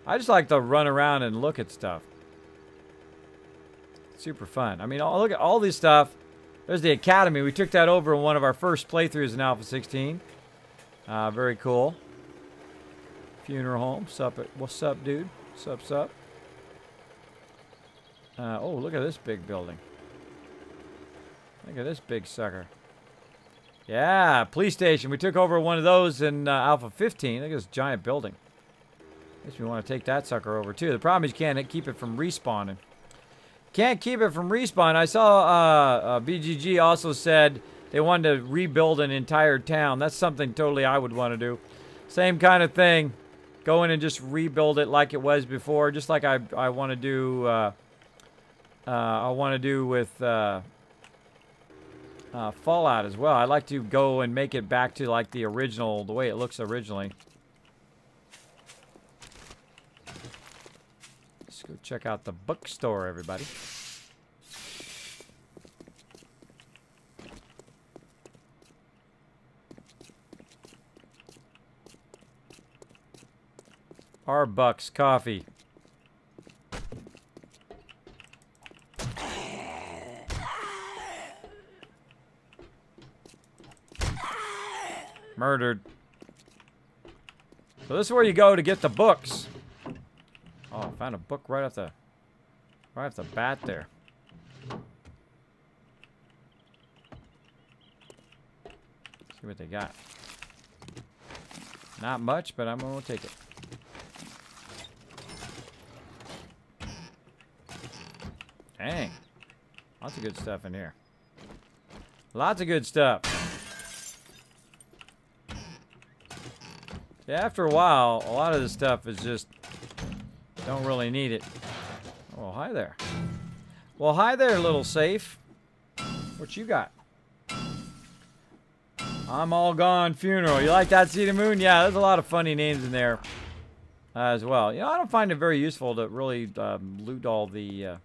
I just like to run around and look at stuff. Super fun. I mean, look at all this stuff. There's the academy. We took that over in one of our first playthroughs in Alpha 16. Very cool. Funeral home. What's up, dude? Sup? Oh, look at this big building. Look at this big sucker. Yeah, police station. We took over one of those in Alpha 15. Look at this giant building. Guess we want to take that sucker over too. The problem is you can't keep it from respawning. Can't keep it from respawn. I saw BGG also said they wanted to rebuild an entire town. That's something totally I would want to do. Same kind of thing. Go in and just rebuild it like it was before. Just like I want to do. With Fallout as well. I like to go and make it back to like the original, the way it looks originally. Let's go check out the bookstore, everybody. Arbucks Coffee. Murdered. So this is where you go to get the books. Oh, I found a book right off the bat there. See what they got. Not much, but I'm gonna take it. Dang. Lots of good stuff in here. Lots of good stuff. See, after a while, a lot of this stuff is just... don't really need it. Oh, hi there. Well, hi there, little safe. What you got? I'm all gone funeral. You like that, Seed of Moon? Yeah, there's a lot of funny names in there as well. You know, I don't find it very useful to really loot all the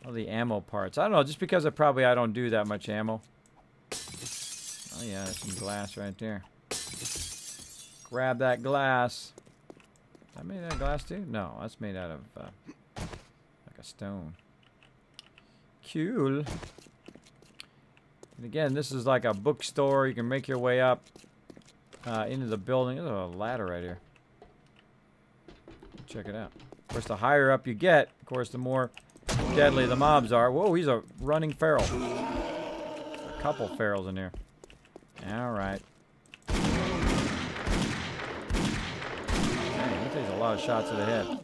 ammo parts. I don't know, just because I don't do that much ammo. Oh yeah, there's some glass right there. Grab that glass. Is that made out of glass too? No, that's made out of like a stone. Cool. And again, this is like a bookstore. You can make your way up into the building. There's a ladder right here. Check it out. Of course, the higher up you get, of course, the more deadly the mobs are. Whoa, he's a running feral. A couple ferals in here. Alright. He takes a lot of shots to the head.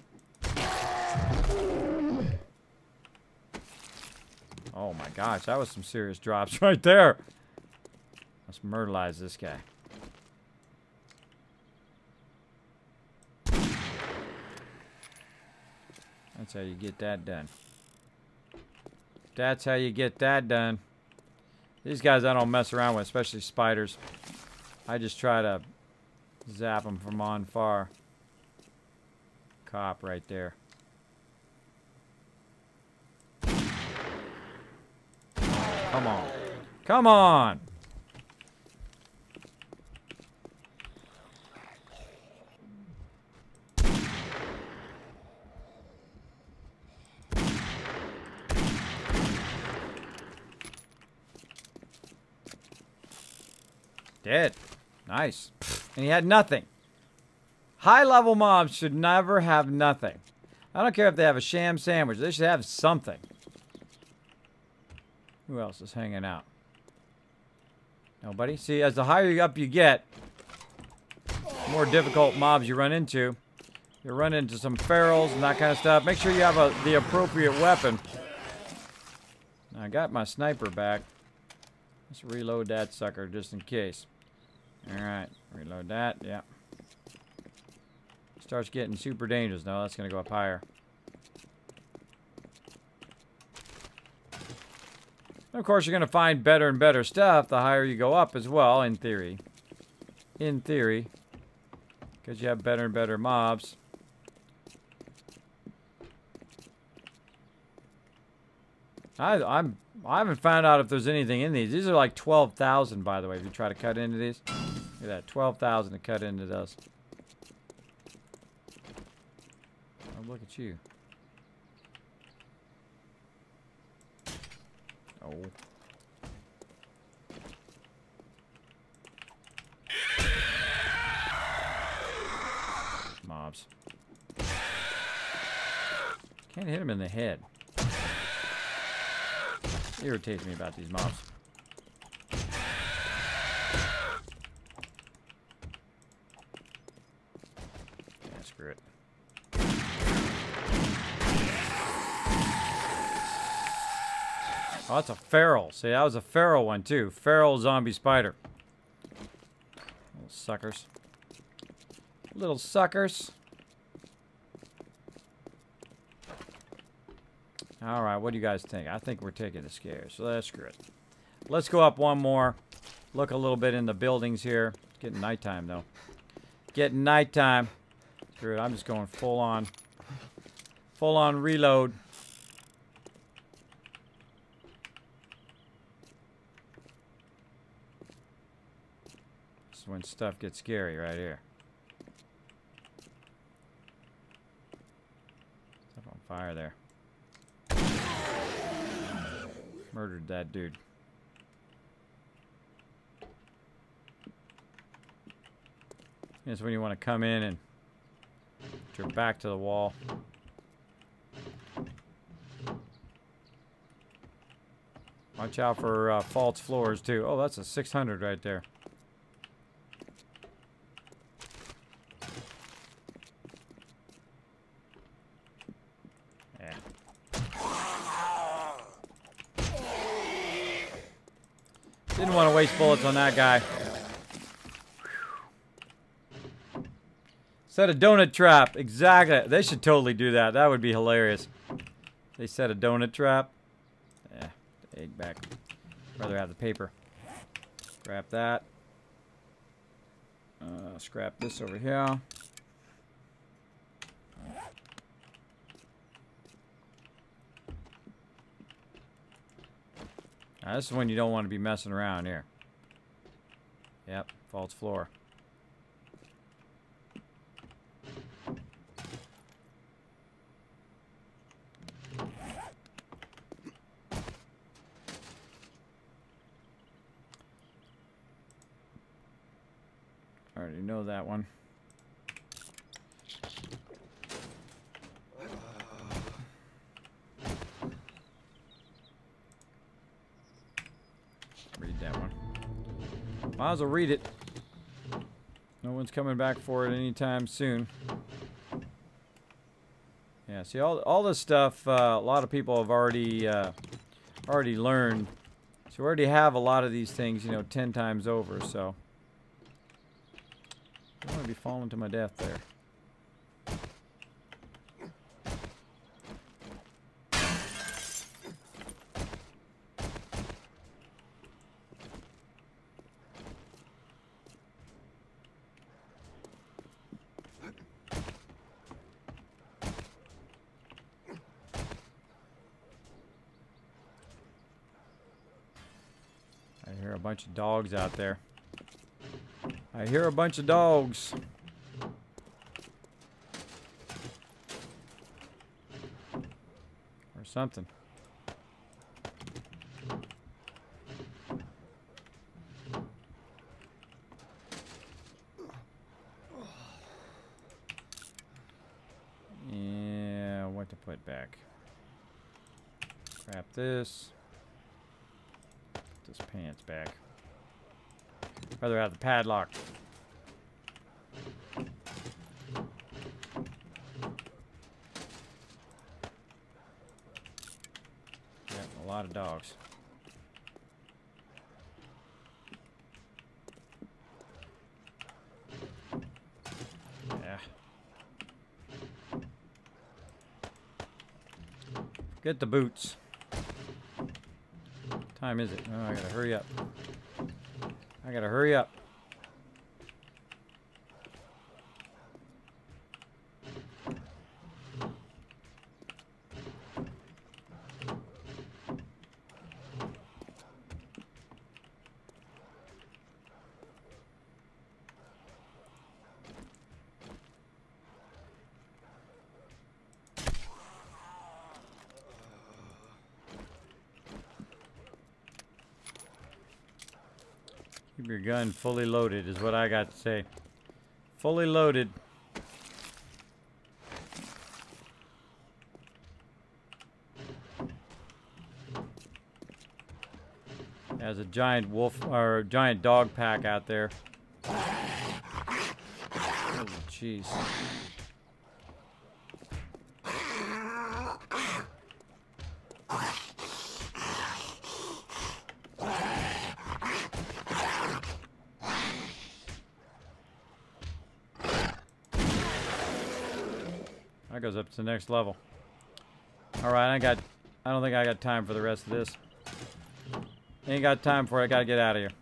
Oh my gosh, that was some serious drops right there. Let's myrtleize this guy. That's how you get that done. That's how you get that done. These guys I don't mess around with, especially spiders. I just try to zap them from on far. Cop right there. Come on. Come on! Dead. Nice. And he had nothing. High-level mobs should never have nothing. I don't care if they have a sham sandwich. They should have something. Who else is hanging out? Nobody? See, as the higher up you get, the more difficult mobs you run into. You run into some ferals and that kind of stuff. Make sure you have the appropriate weapon. I got my sniper back. Let's reload that sucker just in case. Alright, reload that, yeah. Starts getting super dangerous. No, that's going to go up higher. And of course, you're going to find better and better stuff the higher you go up as well, in theory. In theory. Because you have better and better mobs. I haven't found out if there's anything in these. These are like 12,000, by the way, if you try to cut into these. Look at that, 12,000 to cut into those. Oh, look at you. Oh. Mobs. Can't hit him in the head. Irritates me about these mobs. Yeah, screw it. Oh, that's a feral. See, that was a feral one too. Feral zombie spider. Little suckers. Little suckers. Alright, what do you guys think? I think we're taking the scares, so let's screw it. Let's go up one more. Look a little bit in the buildings here. It's getting nighttime though. Getting nighttime. Screw it, I'm just going full on reload. This is when stuff gets scary right here. Stuff on fire there. Murdered that dude. That's when you want to come in and put your back to the wall. Watch out for false floors too. Oh, that's a 600 right there. Yeah. Didn't want to waste bullets on that guy. Set a donut trap. Exactly. They should totally do that. That would be hilarious. They set a donut trap. Yeah. Egg back. Rather have the paper. Scrap that. Scrap this over here. Now, this is when you don't want to be messing around here. Yep, false floor. I already know that one. Read that one. Might as well read it. No one's coming back for it anytime soon. Yeah, see all this stuff. A lot of people have already learned. So we already have a lot of these things, you know, 10 times over. So. I'm going to be falling to my death there. I hear a bunch of dogs out there. I hear a bunch of dogs. Or something. Yeah, what to put back? Scrap this. Put this pants back. Rather have the padlock. Yeah, a lot of dogs. Yeah. Get the boots. What time is it? Oh, I gotta hurry up. I gotta hurry up. Keep your gun fully loaded is what I got to say. Fully loaded. There's a giant wolf or giant dog pack out there. Oh, jeez. That goes up to the next level. Alright, I don't think I got time for the rest of this. Ain't got time for it, I gotta get out of here.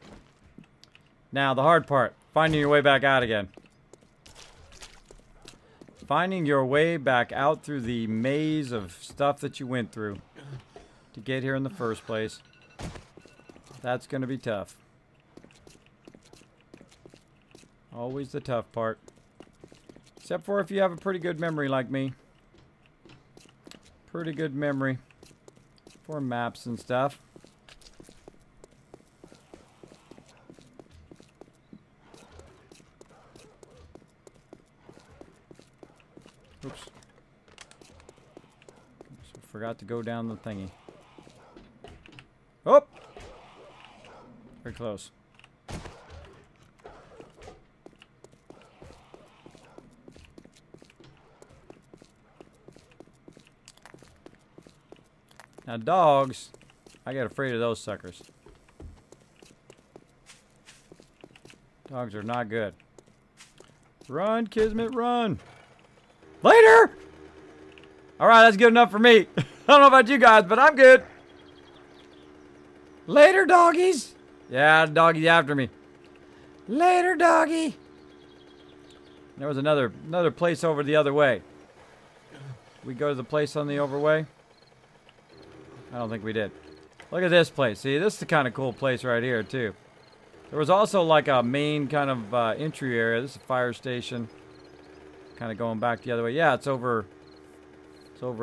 Now, the hard part, finding your way back out again. Finding your way back out through the maze of stuff that you went through to get here in the first place. That's gonna be tough. Always the tough part. Except for if you have a pretty good memory like me. Pretty good memory for maps and stuff. Oops. So forgot to go down the thingy. Oh! Very close. Now dogs, I get afraid of those suckers. Dogs are not good. Run, Kismet, run! Later! Alright, that's good enough for me. I don't know about you guys, but I'm good. Later, doggies! Yeah, doggy's after me. Later, doggy! There was another place over the other way. We go to the place on the overway? I don't think we did. Look at this place. See, this is the kind of cool place right here, too. There was also like a main kind of entry area. This is a fire station. Kind of going back the other way. Yeah, it's over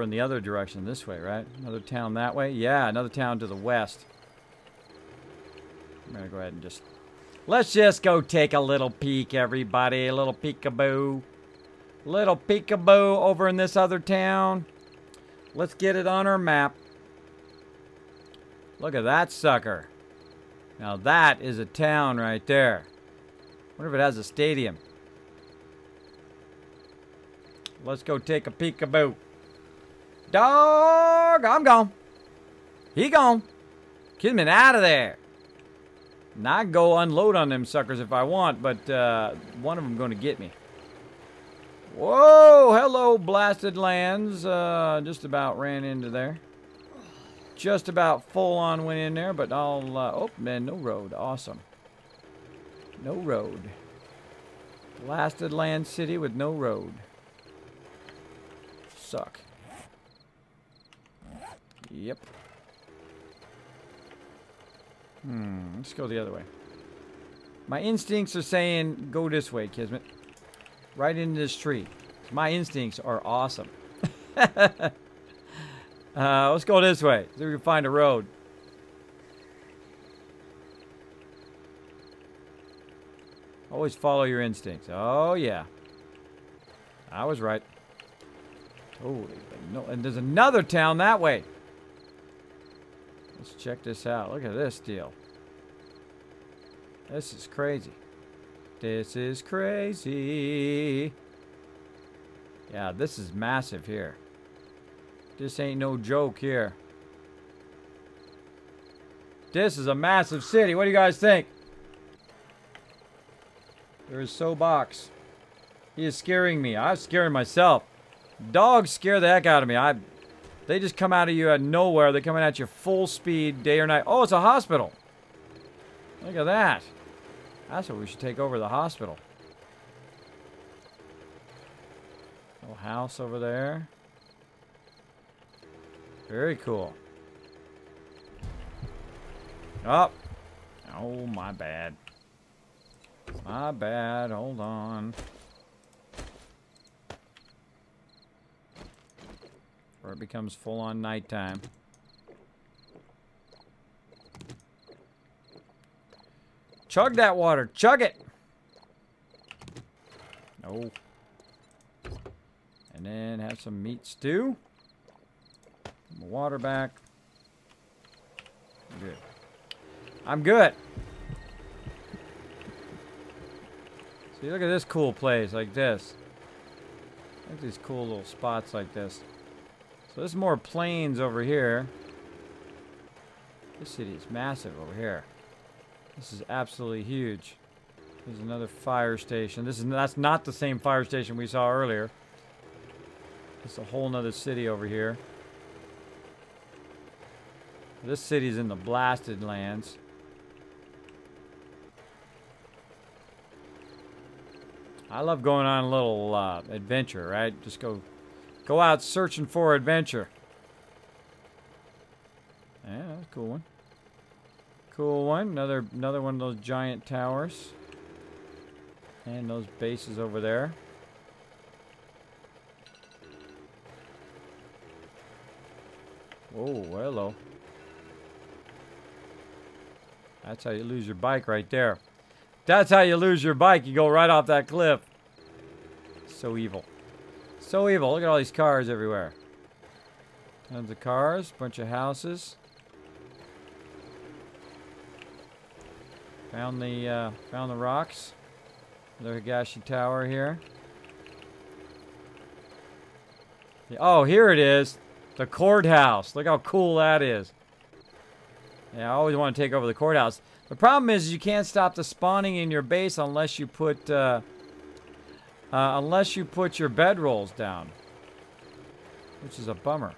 in the other direction this way, right? Another town that way? Yeah, another town to the west. I'm going to go ahead and just... Let's just go take a little peek, everybody. A little peekaboo. Little peekaboo over in this other town. Let's get it on our map. Look at that sucker. Now that is a town right there. Wonder if it has a stadium. Let's go take a peekaboo. Dog, I'm gone. He gone. Kismet out of there. Now I can go unload on them suckers if I want, but one of them going to get me. Whoa, hello, blasted lands. Just about ran into there. Just about full on went in there, but I'll, oh, man, no road. Awesome. No road. Blasted land city with no road. Suck. Yep. Let's go the other way. My instincts are saying, go this way, Kismet. Right into this tree. My instincts are awesome. Let's go this way. See if we can find a road. Always follow your instincts. Oh, yeah. I was right. Holy, no, and there's another town that way. Let's check this out. Look at this deal. This is crazy. This is crazy. Yeah, this is massive here. This ain't no joke here. This is a massive city. What do you guys think? There is Soapbox. He is scaring me. I'm scaring myself. Dogs scare the heck out of me. They just come out of you out of nowhere. They're coming at you full speed, day or night. Oh, it's a hospital. Look at that. That's what we should take over, the hospital. Little house over there. Very cool. Oh. Oh, my bad. My bad. Hold on. Or it becomes full-on nighttime. Chug that water. Chug it. No. And then have some meat stew. Put my water back. Good. I'm good. See, look at this cool place like this. Look at these cool little spots like this. So there's more plains over here. This city is massive over here. This is absolutely huge. There's another fire station. That's not the same fire station we saw earlier. It's a whole nother city over here. This city's in the blasted lands. I love going on a little adventure, right? Just go out searching for adventure. Yeah, that's a cool one. Cool one. Another one of those giant towers. And those bases over there. Oh, hello. That's how you lose your bike right there. That's how you lose your bike. You go right off that cliff. So evil. So evil. Look at all these cars everywhere. Tons of cars, bunch of houses. Found the rocks. Another Higashi Tower here. Oh, here it is. The courthouse. Look how cool that is. Yeah, I always want to take over the courthouse. The problem is you can't stop the spawning in your base unless you put your bedrolls down, which is a bummer.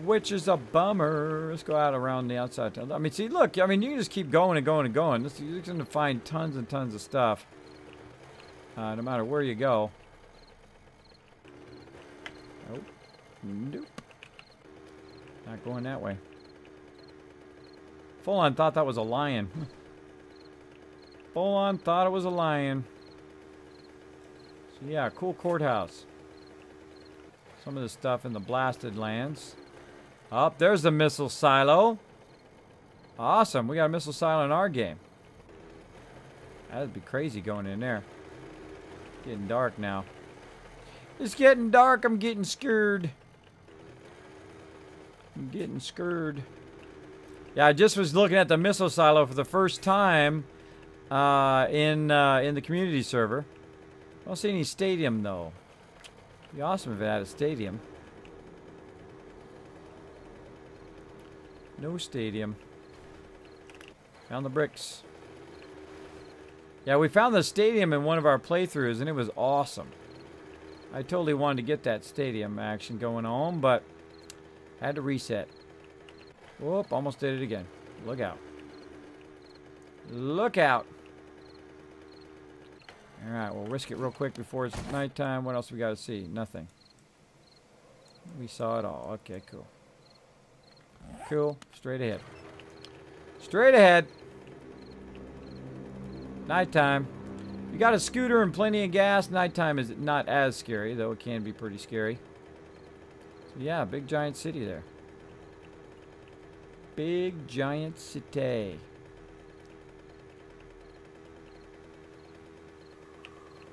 Which is a bummer. Let's go out around the outside. I mean, see, look. I mean, you can just keep going and going and going. You're going to find tons and tons of stuff, no matter where you go. Nope. Nope. Not going that way. Full on thought that was a lion. Full on thought it was a lion. So yeah, cool courthouse. Some of the stuff in the blasted lands. Up there's the missile silo. Awesome, we got a missile silo in our game. That'd be crazy going in there. Getting dark now. It's getting dark, I'm getting scared. I'm getting scared. Yeah, I just was looking at the missile silo for the first time in the community server. I don't see any stadium though. It'd be awesome if it had a stadium. No stadium. Found the bricks. Yeah, we found the stadium in one of our playthroughs and it was awesome. I totally wanted to get that stadium action going on, but had to reset. Whoop, almost did it again. Look out. Look out. Alright, we'll risk it real quick before it's nighttime. What else we got to see? Nothing. We saw it all. Okay, cool. Cool. Straight ahead. Straight ahead. Nighttime. You got a scooter and plenty of gas. Nighttime is not as scary, though it can be pretty scary. So yeah, big giant city there. Big giant city.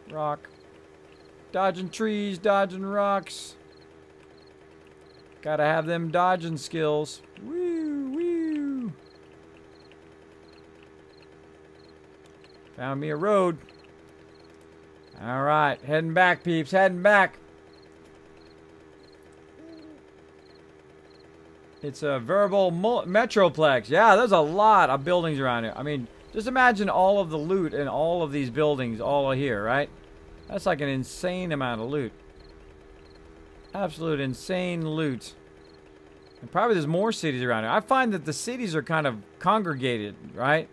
Rock. Dodging trees, dodging rocks. Gotta have them dodging skills. Woo, woo. Found me a road. Alright, heading back, peeps, heading back. It's a veritable metroplex. Yeah, there's a lot of buildings around here. I mean, just imagine all of the loot in all of these buildings all here, right? That's like an insane amount of loot. Absolute insane loot. And probably there's more cities around here. I find that the cities are kind of congregated, right?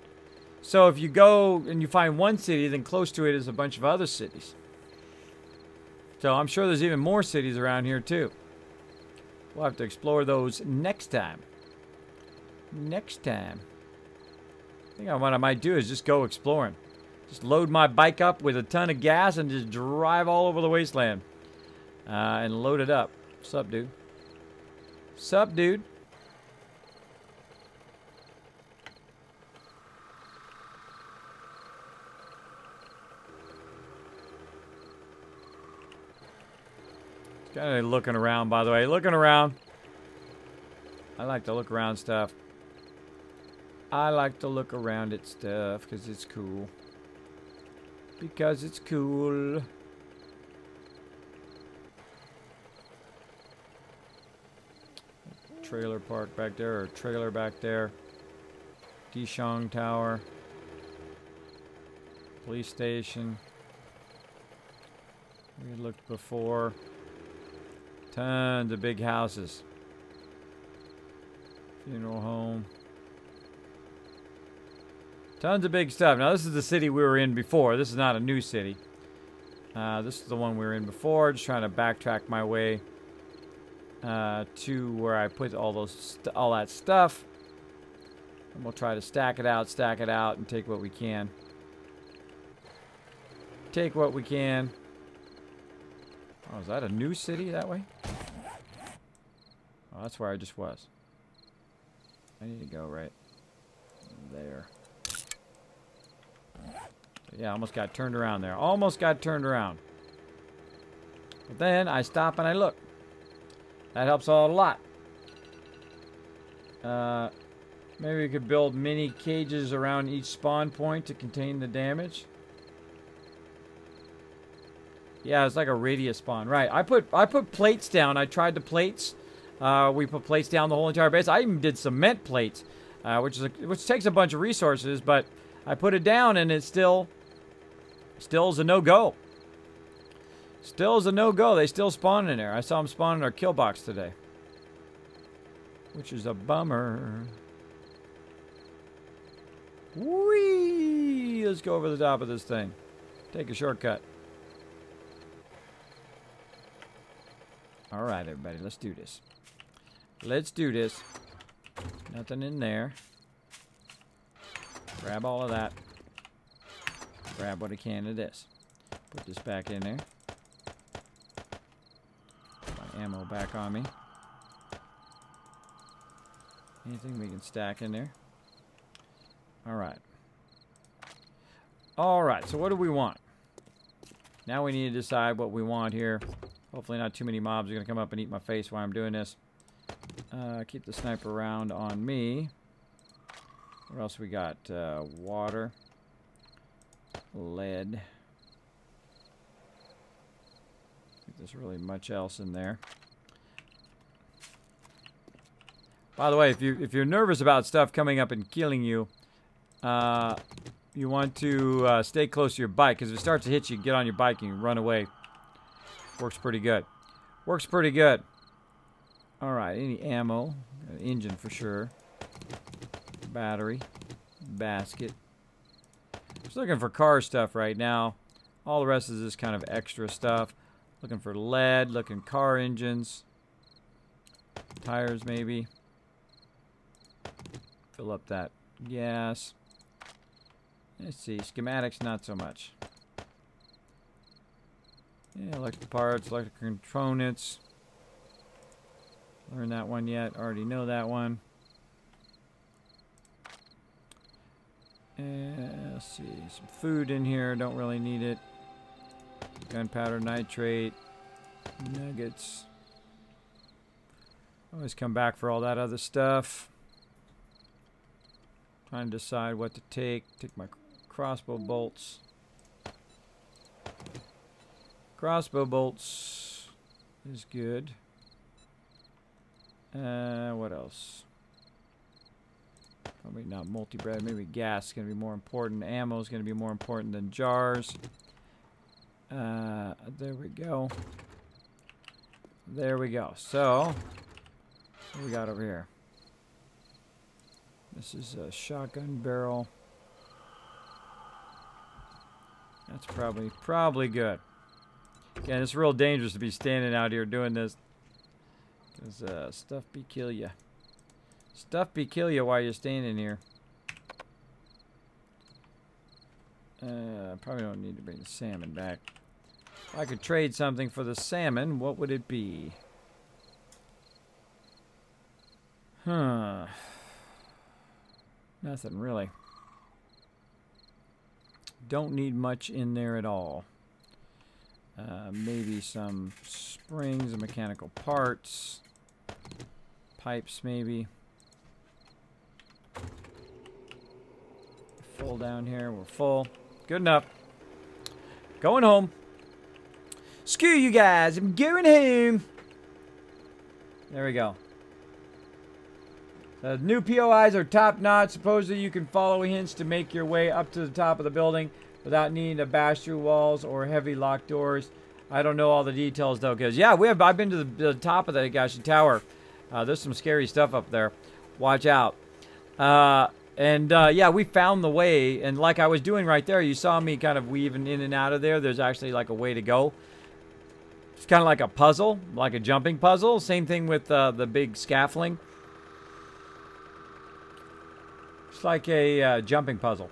So if you go and you find one city, then close to it is a bunch of other cities. So I'm sure there's even more cities around here too. We'll have to explore those next time. Next time. I think what I might do is just go exploring. Just load my bike up with a ton of gas and just drive all over the wasteland. And load it up. Sup, dude? Sup, dude? Kind of looking around, by the way. Looking around. I like to look around stuff. I like to look around at stuff because it's cool. Because it's cool. Trailer park back there, or trailer back there. Dishong Tower. Police station. We looked before. Tons of big houses. Funeral home. Tons of big stuff. Now this is the city we were in before. This is not a new city. This is the one we were in before. Just trying to backtrack my way to where I put all that stuff. And we'll try to stack it out, and take what we can. Take what we can. Oh, is that a new city that way? Oh, that's where I just was. I need to go right there. Yeah, almost got turned around there. Almost got turned around. But then I stop and I look. That helps out a lot. Maybe we could build mini cages around each spawn point to contain the damage. Yeah, it's like a radius spawn. Right. I put plates down. I tried the plates. We put plates down the whole entire base. I even did cement plates, which takes a bunch of resources, but I put it down and it still is a no-go. Still is a no-go. They still spawn in there. I saw them spawn in our kill box today, which is a bummer. Whee! Let's go over the top of this thing. Take a shortcut. All right, everybody, let's do this. Let's do this. Nothing in there. Grab all of that. Grab what I can of this. Put this back in there. Put my ammo back on me. Anything we can stack in there. Alright. Alright, so what do we want? Now we need to decide what we want here. Hopefully not too many mobs are going to come up and eat my face while I'm doing this. Keep the sniper round on me. What else we got? Water. Lead. I think there's really much else in there. By the way, if you're nervous about stuff coming up and killing you, you want to stay close to your bike, because if it starts to hit you, get on your bike and you run away. Works pretty good. Works pretty good. Alright, any ammo. Got an engine for sure. Battery. Basket. Just looking for car stuff right now. All the rest is this kind of extra stuff. Looking for lead, looking car engines. Tires maybe. Fill up that gas. Let's see, schematics not so much. Yeah, electric parts, electric components. Learned that one yet, already know that one. Let's see, some food in here, don't really need it. Gunpowder, nitrate, nuggets. Always come back for all that other stuff. Trying to decide what to take. Take my crossbow bolts. Crossbow bolts is good. What else? Probably not multi-bread. Maybe gas is going to be more important. Ammo is going to be more important than jars. There we go. There we go. So, what do we got over here? This is a shotgun barrel. That's probably good. Again, it's real dangerous to be standing out here doing this. Because stuff be kill ya. Stuff be kill ya while you're standing here. Probably don't need to bring the salmon back. If I could trade something for the salmon, what would it be? Huh. Nothing really. Don't need much in there at all. Maybe some springs and mechanical parts. Pipes maybe. Full down here. We're full. Good enough. Going home. Screw you guys. I'm going home. There we go. The new POIs are top notch. Supposedly you can follow hints to make your way up to the top of the building without needing to bash through walls or heavy locked doors. I don't know all the details though, because yeah, I've been to the top of the Gashi Tower. There's some scary stuff up there. Watch out. Yeah, we found the way, and like I was doing right there, you saw me kind of weaving in and out of there. There's actually like a way to go. It's kind of like a puzzle, like a jumping puzzle. Same thing with the big scaffolding. It's like a jumping puzzle.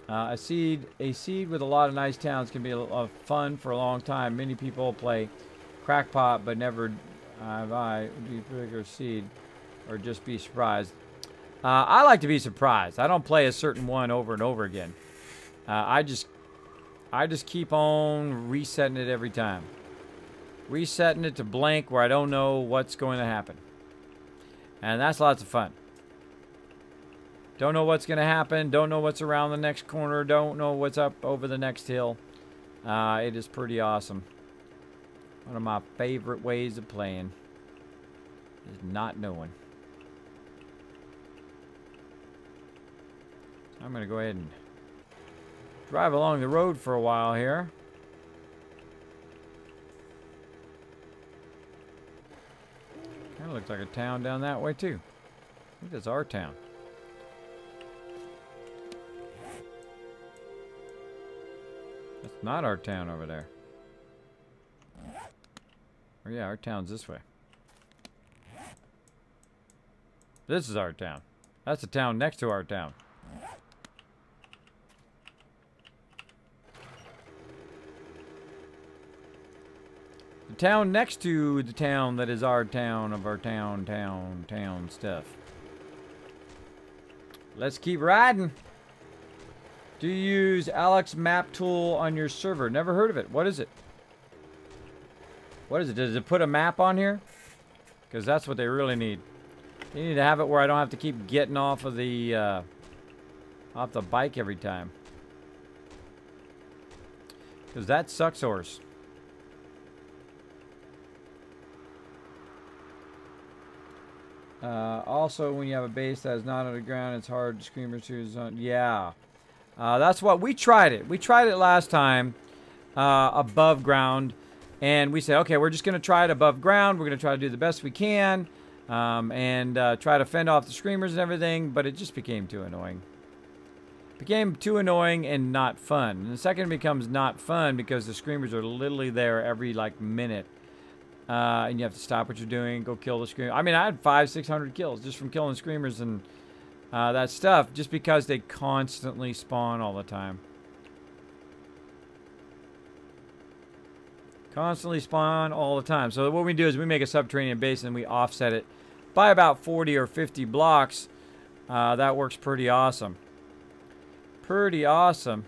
A seed with a lot of nice towns can be a lot of fun for a long time. Many people play crackpot, but never buy bigger seed or just be surprised. I like to be surprised. I don't play a certain one over and over again. I just keep on resetting it every time. resetting it to blank where I don't know what's going to happen. And that's lots of fun. Don't know what's going to happen. Don't know what's around the next corner. Don't know what's up over the next hill. It is pretty awesome. One of my favorite ways of playing is not knowing. So I'm going to go ahead and drive along the road for a while here. Kind of looks like a town down that way too. I think that's our town. That's not our town over there. Oh yeah, our town's this way. This is our town. That's the town next to our town. The town next to the town that is our town of our town stuff. Let's keep riding. Do you use Alex map tool on your server? Never heard of it. What is it? What is it? Does it put a map on here? Because that's what they really need. They need to have it where I don't have to keep getting off of the bike every time. Because that sucks horse. Also, when you have a base that is not underground, it's hard to screamers to. Yeah. That's what we tried it. We tried it last time above ground, and we said, okay, we're just going to try it above ground. We're going to try to do the best we can and try to fend off the screamers and everything, but it just became too annoying. Became too annoying and not fun. And the second it becomes not fun because the screamers are literally there every like minute, and you have to stop what you're doing, go kill the screamer. I mean, I had 500-600 kills just from killing screamers and that stuff, just because they constantly spawn all the time. Constantly spawn all the time. So what we do is we make a subterranean base and we offset it by about 40 or 50 blocks. That works pretty awesome. Pretty awesome.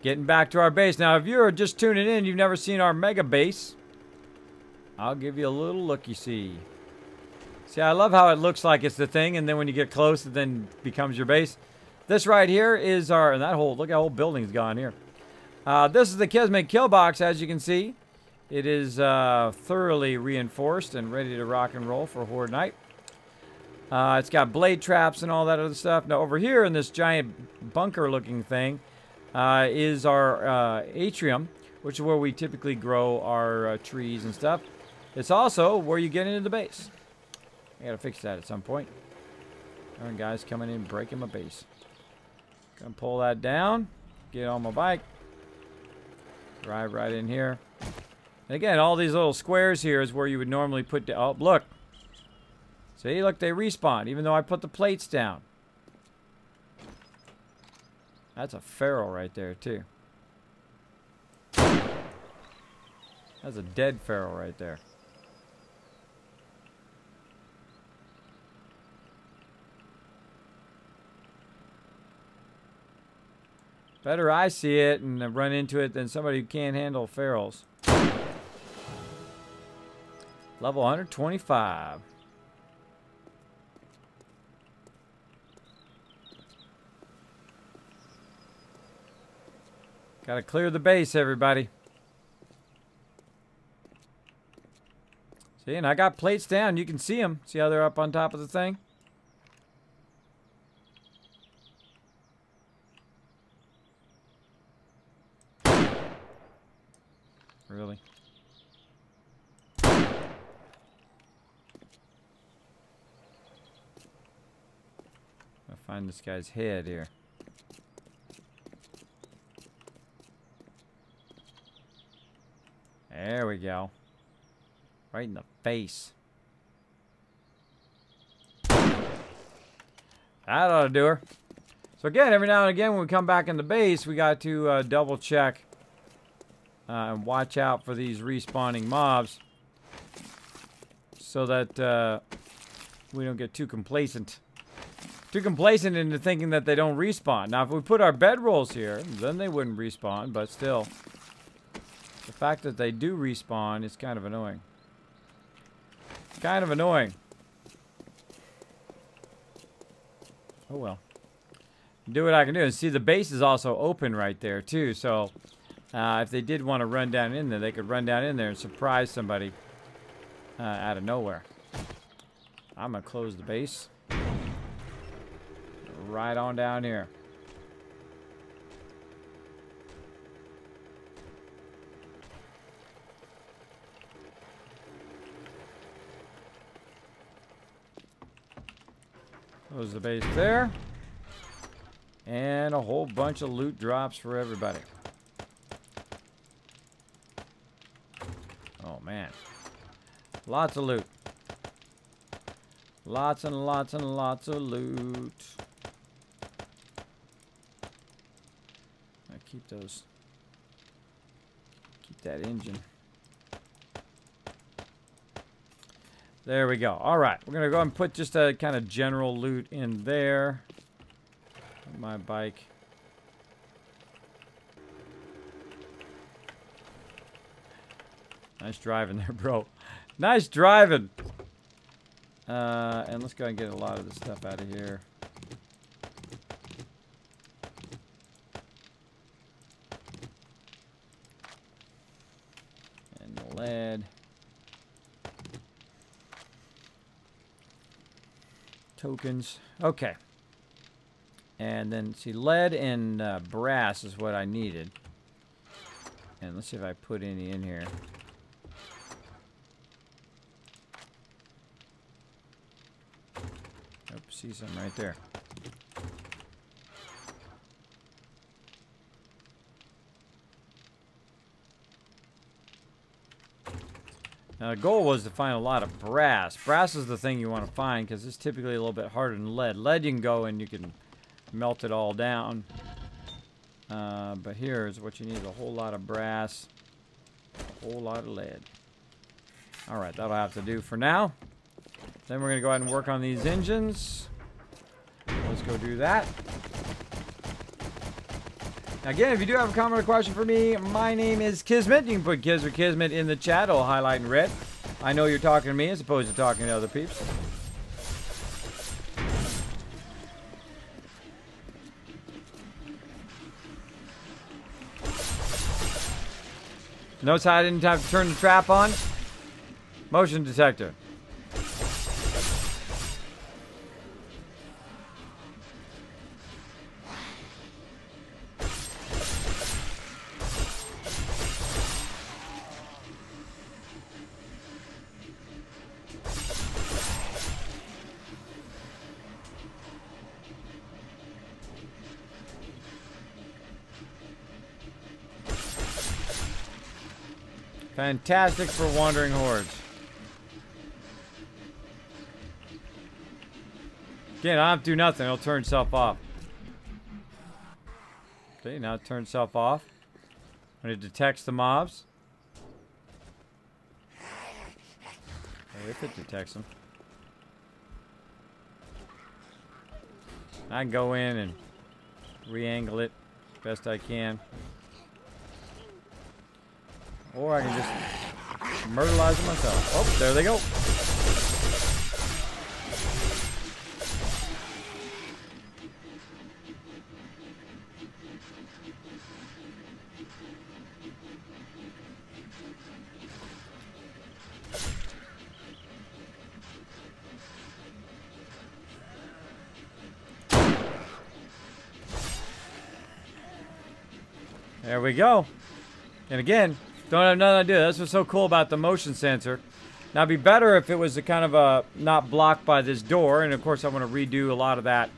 Getting back to our base. Now, if you're just tuning in, you've never seen our mega base, I'll give you a little looky-see. See, I love how it looks like it's the thing, and then when you get close, it then becomes your base. This right here is our, and that whole, look, that whole building's gone here. This is the Kismet kill box, as you can see. It is thoroughly reinforced and ready to rock and roll for Horde Night. It's got blade traps and all that other stuff. Now, over here in this giant bunker-looking thing is our atrium, which is where we typically grow our trees and stuff. It's also where you get into the base. I gotta fix that at some point. Alright, guys, coming in, breaking my base. Gonna pull that down, get on my bike, drive right in here. And again, all these little squares here is where you would normally put. Oh, look. See, look, they respawn, even though I put the plates down. That's a feral right there, too. That's a dead feral right there. Better I see it and run into it than somebody who can't handle ferals. Level 125. Gotta clear the base, everybody. See, and I got plates down. You can see them. See how they're up on top of the thing? Really? I'll find this guy's head here. There we go. Right in the face. That ought to do her. So again, every now and again when we come back in the base, we got to double check and watch out for these respawning mobs so that we don't get too complacent. Too complacent into thinking that they don't respawn. Now, if we put our bedrolls here, then they wouldn't respawn, but still. The fact that they do respawn is kind of annoying. Kind of annoying. Oh well. Do what I can do. And see, the base is also open right there too. So if they did want to run down in there, they could run down in there and surprise somebody out of nowhere. I'm gonna close the base. Right on down here. Close the base there. And a whole bunch of loot drops for everybody. Oh, man. Lots of loot. Lots and lots and lots of loot. I keep those. Keep that engine. There we go. All right. We're going to go and put just a kind of general loot in there. My bike. Nice driving there, bro. Nice driving. And let's go and get a lot of this stuff out of here. And the lead. Tokens. Okay. And then, see, lead and brass is what I needed. And let's see if I put any in here. Oh, see some right there. Now, the goal was to find a lot of brass. Brass is the thing you want to find because it's typically a little bit harder than lead. Lead, you can go and you can melt it all down. But here's what you need: a whole lot of brass, a whole lot of lead. All right, that'll have to do for now. Then we're going to go ahead and work on these engines. Let's go do that. Now again, if you do have a comment or question for me, my name is Kismet. You can put Kiz or Kismet in the chat. It'll highlight in red. I know you're talking to me as opposed to talking to other peeps. Notice how I didn't have to turn the trap on? Motion detector. Fantastic for wandering hordes. Again, I don't have to do nothing. It'll turn itself off. Okay, now it turns itself off. When it detects the mobs. Or if it detects them. I can go in and re-angle it best I can. Or I can just myrtleize them myself. Oh, there they go. There we go. And again, don't have nothing to do. That's what's so cool about the motion sensor. Now, it'd be better if it was a kind of a not blocked by this door. And of course, I want to redo a lot of that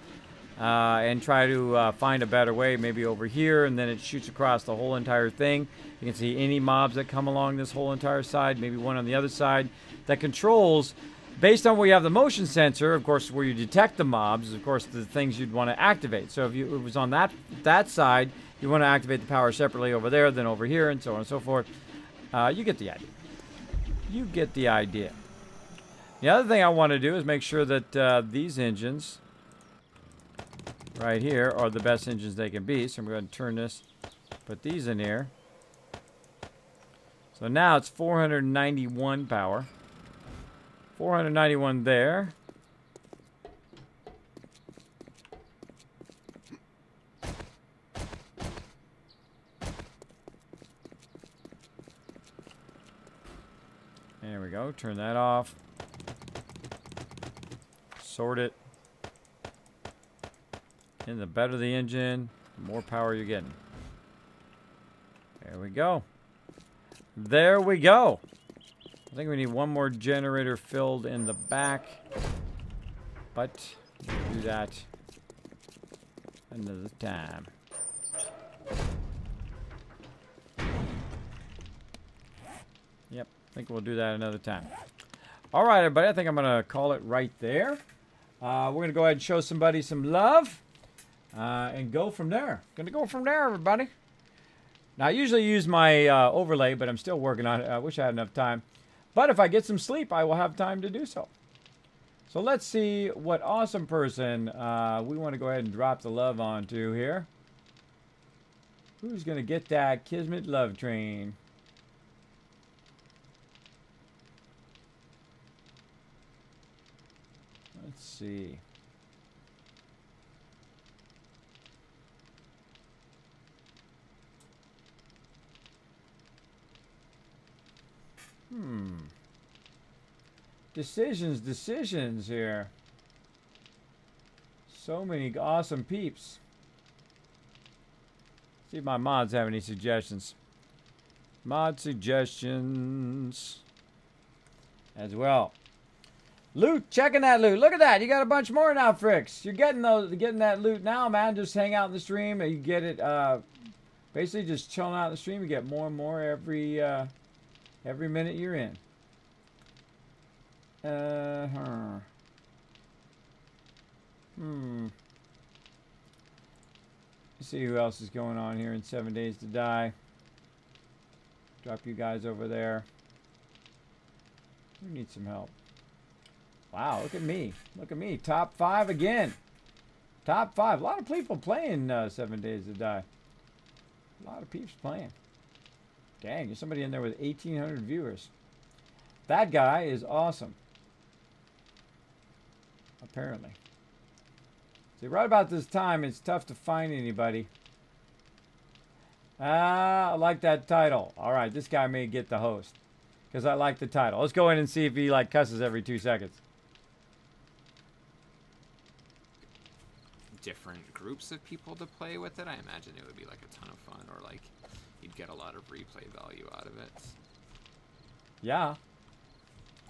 and try to find a better way, maybe over here, and then it shoots across the whole entire thing. You can see any mobs that come along this whole entire side, maybe one on the other side, that controls, based on where you have the motion sensor, of course, where you detect the mobs, of course, the things you'd want to activate. So if it was on that side, you want to activate the power separately over there, then over here, and so on and so forth. You get the idea. You get the idea. The other thing I want to do is make sure that these engines right here are the best engines they can be. So I'm going to turn this, put these in here. So now it's 491 power. 491 there. There we go. Turn that off. Sort it. And the better the engine, the more power you're getting. There we go. There we go. I think we need one more generator filled in the back. But we'll do that another time. Yep, I think we'll do that another time. All right, everybody, I think I'm going to call it right there. We're going to go ahead and show somebody some love and go from there. Going to go from there, everybody. Now, I usually use my overlay, but I'm still working on it. I wish I had enough time. But if I get some sleep, I will have time to do so. So let's see what awesome person we want to go ahead and drop the love onto here. Who's going to get that Kismet love train? Let's see. Decisions here. So many awesome peeps. See if my mods have any suggestions. Mod suggestions as well. Loot, checking that loot. Look at that. You got a bunch more now, Fricks. You're getting that loot now, man. Just hang out in the stream and you get it basically just chilling out in the stream. You get more and more every minute you're in. Let's see who else is going on here in 7 Days to Die. Drop you guys over there. We need some help. Wow, look at me. Look at me. Top 5 again. Top 5. A lot of people playing 7 Days to Die. A lot of peeps playing. Dang, there's somebody in there with 1,800 viewers. That guy is awesome. Apparently. See, right about this time, it's tough to find anybody. I like that title. All right, this guy may get the host. Because I like the title. Let's go in and see if he, like, cusses every 2 seconds. Different groups of people to play with it. I imagine it would be, like, a ton of fun. Or, like, you'd get a lot of replay value out of it. Yeah.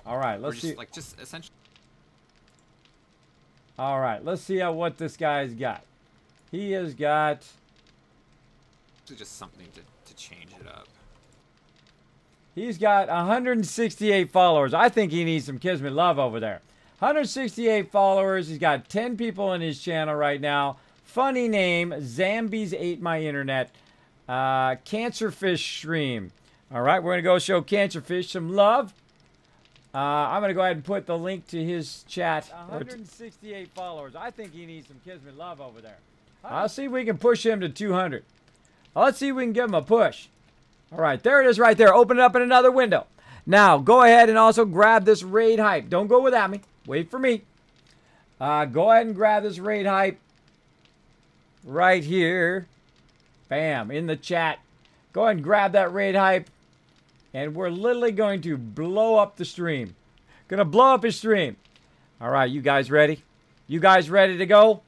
All right, let's see. Like, just essentially. All right, let's see what this guy's got. He has got just something to change it up. He's got 168 followers. I think he needs some Kismet love over there. 168 followers. He's got 10 people in his channel right now. Funny name, Zambies Ate My Internet. Cancerfish Stream. All right, we're going to go show Cancerfish some love. I'm going to go ahead and put the link to his chat. 168 followers. I think he needs some Kismet love over there. I'll see if we can push him to 200. Let's see if we can give him a push. All right, there it is right there. Open it up in another window. Now, go ahead and also grab this raid hype. Don't go without me. Wait for me. Go ahead and grab this raid hype right here. Bam, in the chat. Go ahead and grab that raid hype. And we're literally going to blow up the stream. Gonna blow up his stream. All right, you guys ready? You guys ready to go?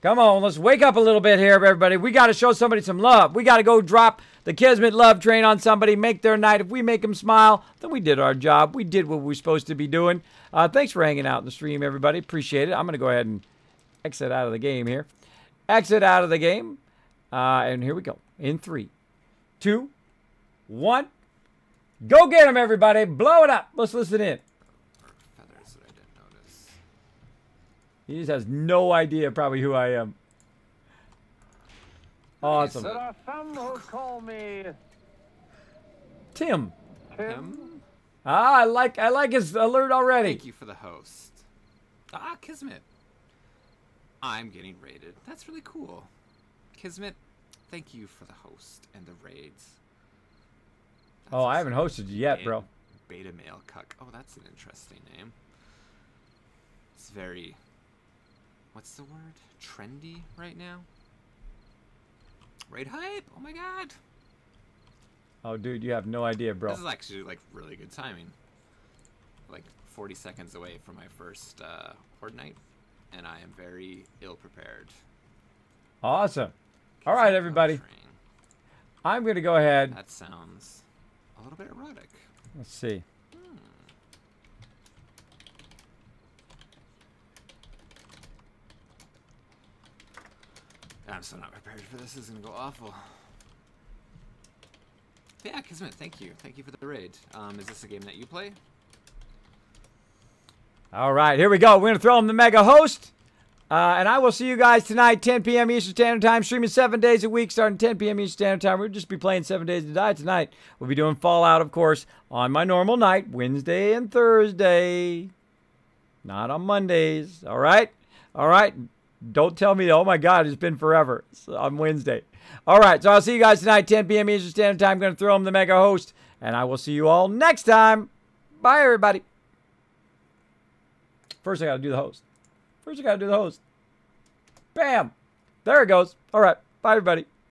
Come on, let's wake up a little bit here, everybody. We got to show somebody some love. We got to go drop the Kismet love train on somebody, make their night. If we make them smile, then we did our job. We did what we were supposed to be doing. Thanks for hanging out in the stream, everybody. Appreciate it. I'm going to go ahead and exit out of the game here. Exit out of the game. And here we go. In 3, 2, 1. Go get him, everybody. Blow it up. Let's listen in. Feathers that I didn't notice. He just has no idea probably who I am. Awesome. There are some who call me Tim. Him? I like his alert already. Thank you for the host. Kismet. I'm getting raided. That's really cool. Kismet, thank you for the host and the raids. Oh, I haven't hosted you yet, bro. Beta male cuck. Oh, that's an interesting name. It's very, what's the word? Trendy right now? Raid hype? Oh my god. Oh, dude, you have no idea, bro. This is actually like really good timing. Like 40 seconds away from my first Horde night, and I am very ill prepared. Awesome. All right, everybody. I'm going to go ahead. That sounds a little bit erotic. Let's see. I'm so not prepared for this. This is going to go awful. Yeah, Kismet, thank you. Thank you for the raid. Is this a game that you play? All right, here we go. We're going to throw him the mega host. And I will see you guys tonight, 10 p.m. Eastern Standard Time, streaming 7 days a week, starting 10 p.m. Eastern Standard Time. We'll just be playing 7 Days to Die tonight. We'll be doing Fallout, of course, on my normal night, Wednesday and Thursday. Not on Mondays, all right? All right? Don't tell me, oh my God, it's been forever. It's on Wednesday. All right, so I'll see you guys tonight, 10 p.m. Eastern Standard Time. I'm going to throw him the mega host, and I will see you all next time. Bye, everybody. First, I got to do the host. Bam. There it goes. All right. Bye, everybody.